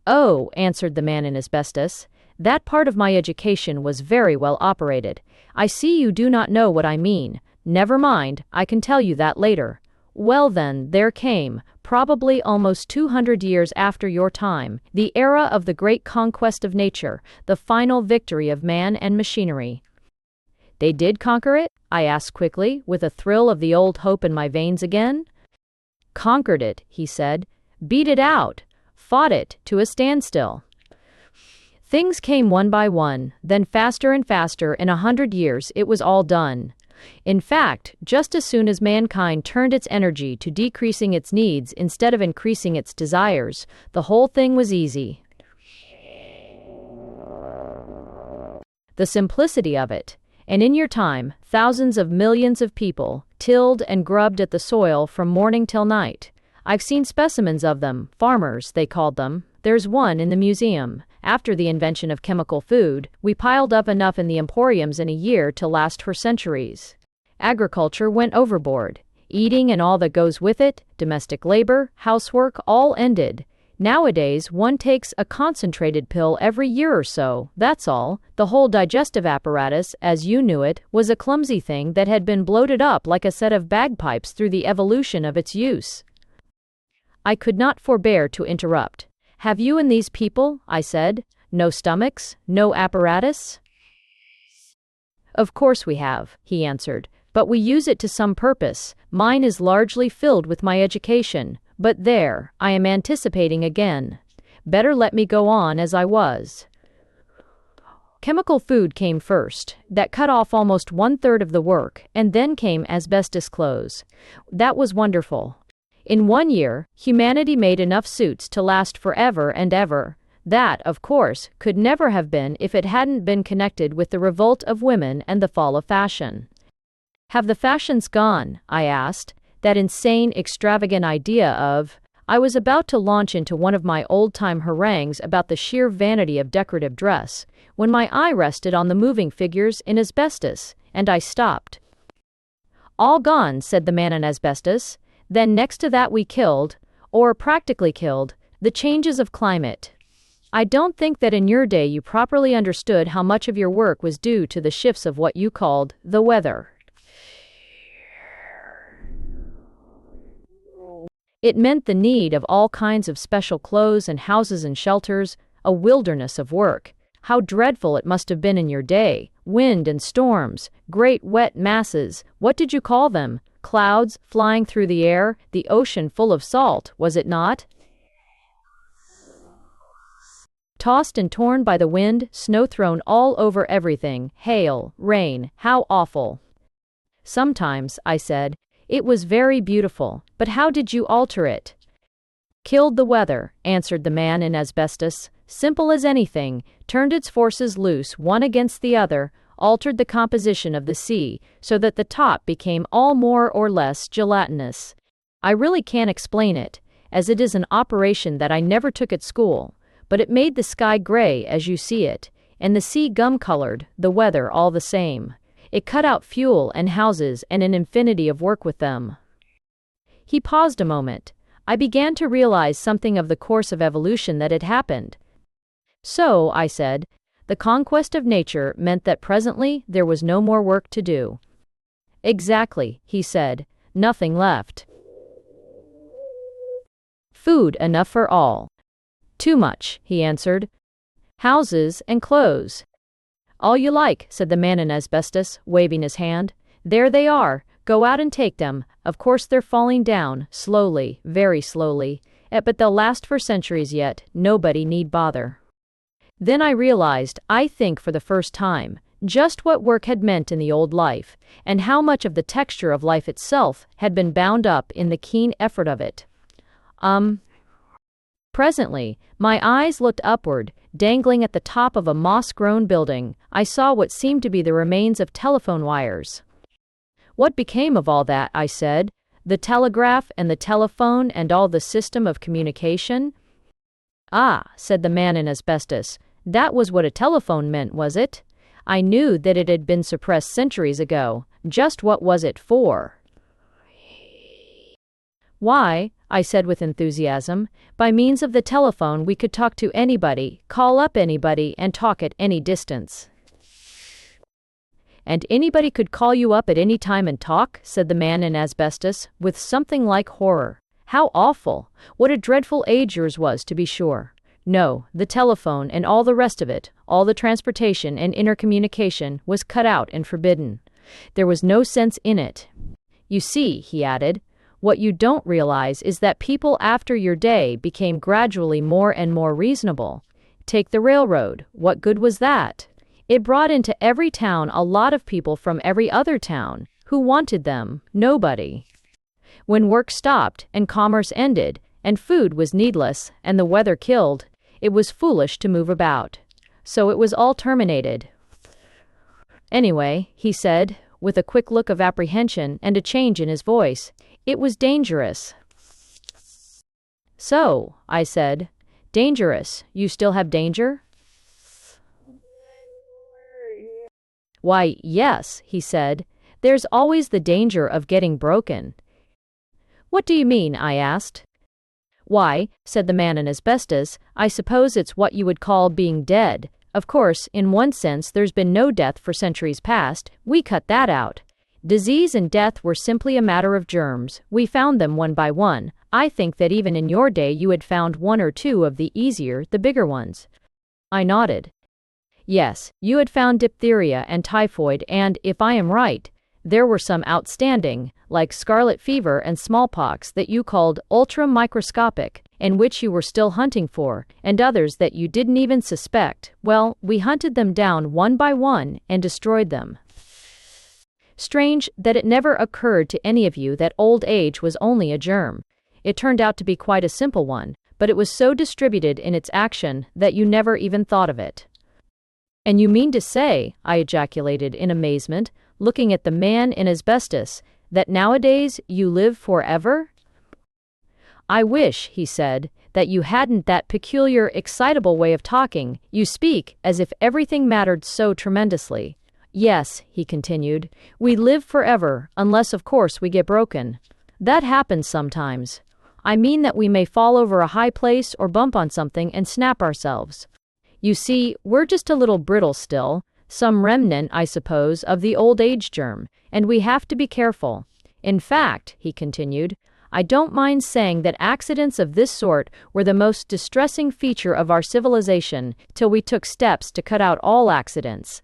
Oh, answered the man in asbestos, that part of my education was very well operated. I see you do not know what I mean. Never mind, I can tell you that later. Well then, there came, probably almost 200 years after your time, the era of the great conquest of nature, the final victory of man and machinery. They did conquer it? I asked quickly, with a thrill of the old hope in my veins again. Conquered it, he said. Beat it out. Fought it to a standstill. Things came one by one, then faster and faster. In 100 years it was all done. In fact, just as soon as mankind turned its energy to decreasing its needs instead of increasing its desires, the whole thing was easy. The simplicity of it. And in your time, thousands of millions of people tilled and grubbed at the soil from morning till night. I've seen specimens of them, farmers, they called them. There's one in the museum. After the invention of chemical food, we piled up enough in the emporiums in a year to last for centuries. Agriculture went overboard. Eating and all that goes with it, domestic labor, housework, all ended. Nowadays, one takes a concentrated pill every year or so, that's all. The whole digestive apparatus, as you knew it, was a clumsy thing that had been bloated up like a set of bagpipes through the evolution of its use. I could not forbear to interrupt. Have you and these people, I said, no stomachs, no apparatus? Of course we have, he answered, but we use it to some purpose. Mine is largely filled with my education. But there, I am anticipating again. Better let me go on as I was. Chemical food came first. That cut off almost 1/3 of the work, and then came asbestos clothes. That was wonderful. In 1 year, humanity made enough suits to last forever and ever. That, of course, could never have been if it hadn't been connected with the revolt of women and the fall of fashion. Have the fashions gone? I asked. That insane, extravagant idea of, I was about to launch into one of my old-time harangues about the sheer vanity of decorative dress, when my eye rested on the moving figures in asbestos, and I stopped. All gone, said the man in asbestos. Then next to that we killed, or practically killed, the changes of climate. I don't think that in your day you properly understood how much of your work was due to the shifts of what you called the weather. It meant the need of all kinds of special clothes and houses and shelters, a wilderness of work. How dreadful it must have been in your day. Wind and storms, great wet masses, what did you call them? Clouds flying through the air, the ocean full of salt, was it not? Tossed and torn by the wind, snow thrown all over everything, hail, rain, how awful. Sometimes, I said, it was very beautiful, but how did you alter it? Killed the weather, answered the man in asbestos, simple as anything, turned its forces loose one against the other, altered the composition of the sea, so that the top became all more or less gelatinous. I really can't explain it, as it is an operation that I never took at school, but it made the sky gray as you see it, and the sea gum-colored, the weather all the same. It cut out fuel and houses and an infinity of work with them. He paused a moment. I began to realize something of the course of evolution that had happened. So, I said, the conquest of nature meant that presently there was no more work to do. Exactly, he said, nothing left. Food enough for all. Too much, he answered. Houses and clothes. All you like, said the man in asbestos, waving his hand. There they are. Go out and take them. Of course they're falling down, slowly, very slowly, but they'll last for centuries yet. Nobody need bother. Then I realized, I think for the first time, just what work had meant in the old life, and how much of the texture of life itself had been bound up in the keen effort of it. Presently, my eyes looked upward. Dangling at the top of a moss-grown building, I saw what seemed to be the remains of telephone wires. What became of all that, I said, the telegraph and the telephone and all the system of communication? Ah, said the man in asbestos, that was what a telephone meant, was it? I knew that it had been suppressed centuries ago. Just what was it for? Why, I said with enthusiasm, by means of the telephone we could talk to anybody, call up anybody, and talk at any distance. And anybody could call you up at any time and talk, said the man in asbestos, with something like horror. How awful! What a dreadful age yours was, to be sure. No, the telephone and all the rest of it, all the transportation and intercommunication, was cut out and forbidden. There was no sense in it. You see, he added, what you don't realize is that people after your day became gradually more and more reasonable. Take the railroad. What good was that? It brought into every town a lot of people from every other town. Who wanted them? Nobody. When work stopped, and commerce ended, and food was needless, and the weather killed, it was foolish to move about. So it was all terminated. Anyway, he said, with a quick look of apprehension and a change in his voice, it was dangerous. So, I said, dangerous. You still have danger? Why, yes, he said. There's always the danger of getting broken. What do you mean? I asked. Why, said the man in asbestos, I suppose it's what you would call being dead. Of course, in one sense there's been no death for centuries past. We cut that out. Disease and death were simply a matter of germs. We found them one by one. I think that even in your day you had found one or two of the easier, the bigger ones. I nodded. Yes, you had found diphtheria and typhoid and, if I am right, there were some outstanding, like scarlet fever and smallpox that you called ultra-microscopic, and which you were still hunting for, and others that you didn't even suspect. Well, we hunted them down one by one and destroyed them. Strange that it never occurred to any of you that old age was only a germ. It turned out to be quite a simple one, but it was so distributed in its action that you never even thought of it. And you mean to say, I ejaculated in amazement, looking at the man in asbestos, that nowadays you live forever? I wish, he said, that you hadn't that peculiar, excitable way of talking. You speak as if everything mattered so tremendously. Yes, he continued, we live forever, unless of course we get broken. That happens sometimes. I mean that we may fall over a high place or bump on something and snap ourselves. You see, we're just a little brittle still, some remnant, I suppose, of the old age germ, and we have to be careful. In fact, he continued, I don't mind saying that accidents of this sort were the most distressing feature of our civilization, till we took steps to cut out all accidents.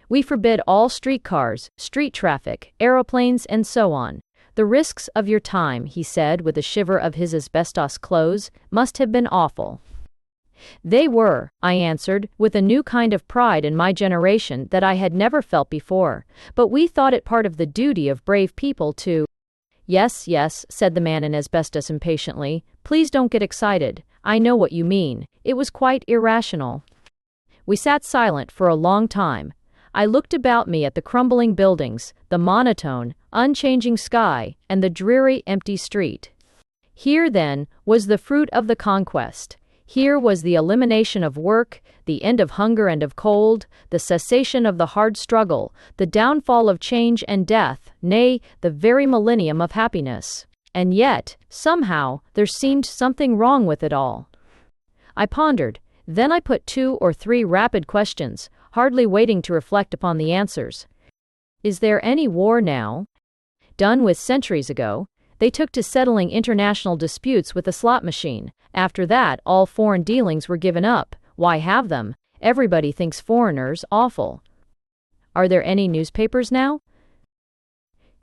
We forbid all streetcars, street traffic, aeroplanes, and so on. The risks of your time, he said with a shiver of his asbestos clothes, must have been awful. They were, I answered, with a new kind of pride in my generation that I had never felt before, but we thought it part of the duty of brave people to— Yes, yes, said the man in asbestos impatiently. Please don't get excited. I know what you mean. It was quite irrational. We sat silent for a long time. I looked about me at the crumbling buildings, the monotone, unchanging sky, and the dreary, empty street. Here, then, was the fruit of the conquest. Here was the elimination of work, the end of hunger and of cold, the cessation of the hard struggle, the downfall of change and death, nay, the very millennium of happiness. And yet, somehow, there seemed something wrong with it all. I pondered. Then I put 2 or 3 rapid questions, hardly waiting to reflect upon the answers. Is there any war now? Done with centuries ago. They took to settling international disputes with a slot machine. After that, all foreign dealings were given up. Why have them? Everybody thinks foreigners awful. Are there any newspapers now?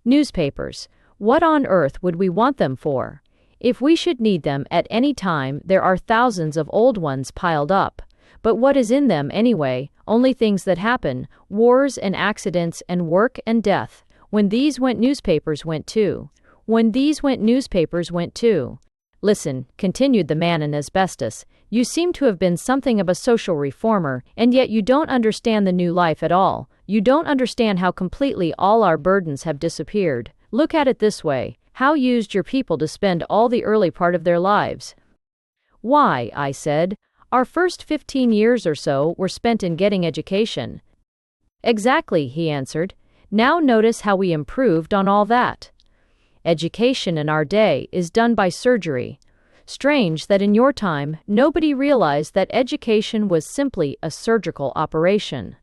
Newspapers. What on earth would we want them for? If we should need them at any time, there are thousands of old ones piled up. But what is in them anyway? Only things that happen, wars and accidents and work and death. When these went, newspapers went too. When these went, newspapers went too. Listen, continued the man in asbestos, you seem to have been something of a social reformer, and yet you don't understand the new life at all. You don't understand how completely all our burdens have disappeared. Look at it this way. How used your people to spend all the early part of their lives? Why, I said, our first 15 years or so were spent in getting education. Exactly, he answered. Now notice how we improved on all that. Education in our day is done by surgery. Strange that in your time nobody realized that education was simply a surgical operation.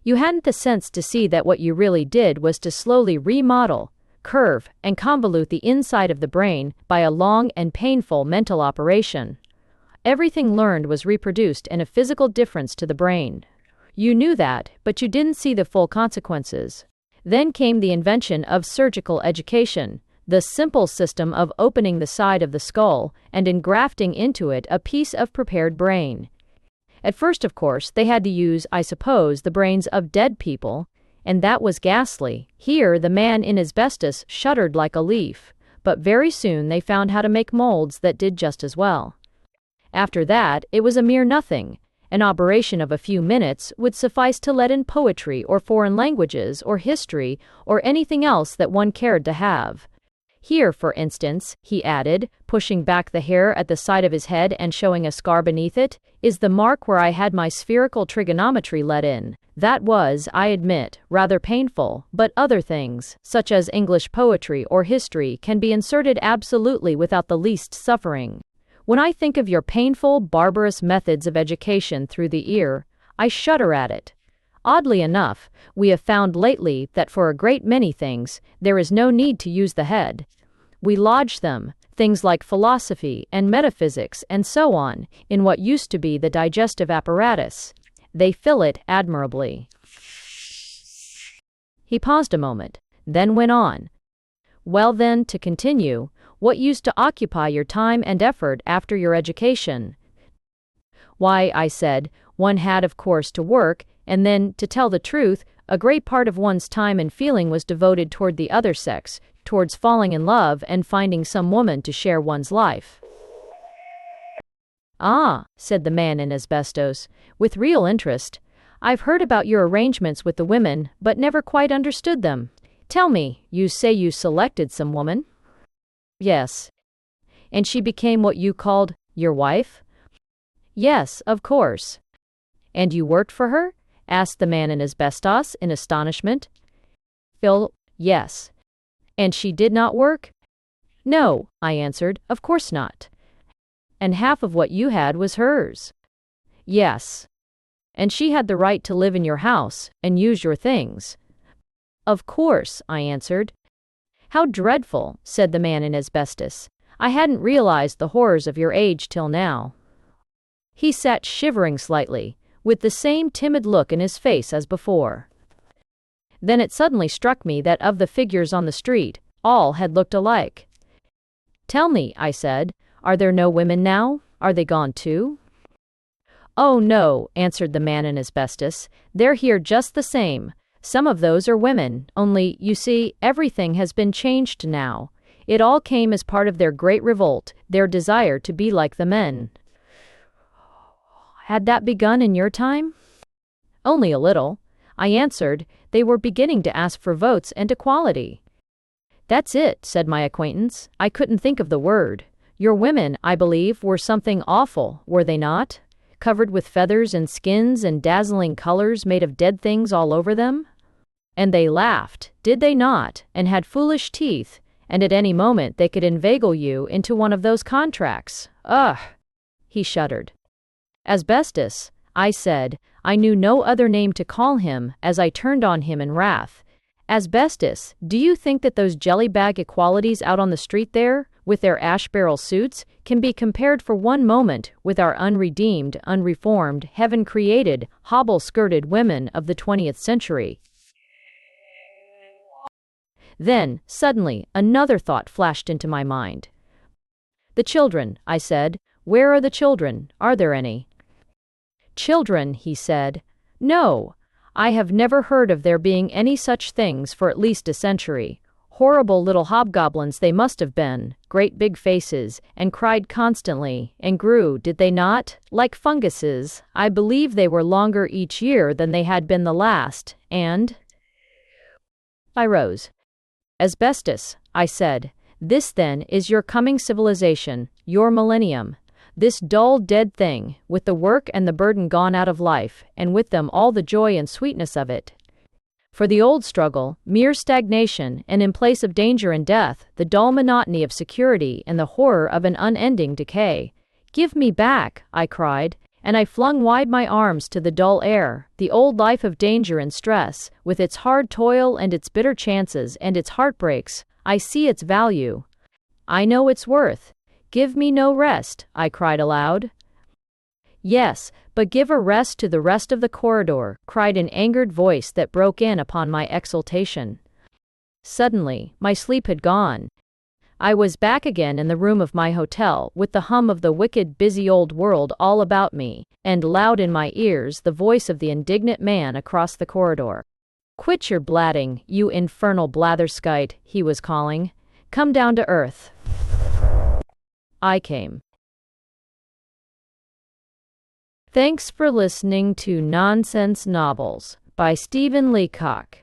You hadn't the sense to see that what you really did was to slowly remodel, curve, and convolute the inside of the brain by a long and painful mental operation. Everything learned was reproduced in a physical difference to the brain. You knew that, but you didn't see the full consequences. Then came the invention of surgical education, the simple system of opening the side of the skull and engrafting into it a piece of prepared brain. At first, of course, they had to use, I suppose, the brains of dead people, and that was ghastly. Here the man in asbestos shuddered like a leaf, but very soon they found how to make molds that did just as well. After that, it was a mere nothing. An operation of a few minutes would suffice to let in poetry or foreign languages or history or anything else that one cared to have. Here, for instance, he added, pushing back the hair at the side of his head and showing a scar beneath it, is the mark where I had my spherical trigonometry let in. That was, I admit, rather painful, but other things, such as English poetry or history, can be inserted absolutely without the least suffering. When I think of your painful, barbarous methods of education through the ear, I shudder at it. Oddly enough, we have found lately that for a great many things, there is no need to use the head. We lodge them, things like philosophy and metaphysics and so on, in what used to be the digestive apparatus. They fill it admirably. He paused a moment, then went on. Well then, to continue, what used to occupy your time and effort after your education? Why, I said, one had of course to work, and then, to tell the truth, a great part of one's time and feeling was devoted toward the other sex, towards falling in love and finding some woman to share one's life. Ah, said the man in asbestos, with real interest. I've heard about your arrangements with the women, but never quite understood them. Tell me, you say you selected some woman? Yes. And she became what you called your wife? Yes, of course. And you worked for her? Asked the man in asbestos in astonishment. Phil, yes. And she did not work? No, I answered, of course not. And half of what you had was hers? Yes. And she had the right to live in your house and use your things? Of course, I answered. How dreadful, said the man in asbestos. I hadn't realized the horrors of your age till now. He sat shivering slightly, with the same timid look in his face as before. Then it suddenly struck me that of the figures on the street, all had looked alike. Tell me, I said, are there no women now? Are they gone too? Oh no, answered the man in asbestos, they're here just the same. Some of those are women, only, you see, everything has been changed now. It all came as part of their great revolt, their desire to be like the men. Had that begun in your time? Only a little. I answered, they were beginning to ask for votes and equality. That's it, said my acquaintance. I couldn't think of the word. Your women, I believe, were something awful, were they not? Covered with feathers and skins and dazzling colors made of dead things all over them? And they laughed, did they not, and had foolish teeth, and at any moment they could inveigle you into one of those contracts. Ugh! He shuddered. Asbestos, I said. I knew no other name to call him as I turned on him in wrath. Asbestos, do you think that those jelly-bag equalities out on the street there, with their ash-barrel suits, can be compared for one moment with our unredeemed, unreformed, heaven-created, hobble-skirted women of the 20th century? Then, suddenly, another thought flashed into my mind. The children, I said. Where are the children? Are there any? Children, he said. No, I have never heard of there being any such things for at least a century. Horrible little hobgoblins they must have been, great big faces, and cried constantly, and grew, did they not? Like funguses. I believe they were longer each year than they had been the last, and... I rose. Asbestos, I said. This, then, is your coming civilization, your millennium. This dull, dead thing, with the work and the burden gone out of life, and with them all the joy and sweetness of it. For the old struggle, mere stagnation, and in place of danger and death, the dull monotony of security and the horror of an unending decay. Give me back, I cried, and I flung wide my arms to the dull air, the old life of danger and stress, with its hard toil and its bitter chances and its heartbreaks. I see its value. I know its worth. Give me no rest, I cried aloud. Yes, but give a rest to the rest of the corridor, cried an angered voice that broke in upon my exultation. Suddenly, my sleep had gone. I was back again in the room of my hotel, with the hum of the wicked, busy old world all about me, and loud in my ears the voice of the indignant man across the corridor. Quit your blatting, you infernal blatherskite, he was calling. Come down to earth. I came. Thanks for listening to Nonsense Novels by Stephen Leacock.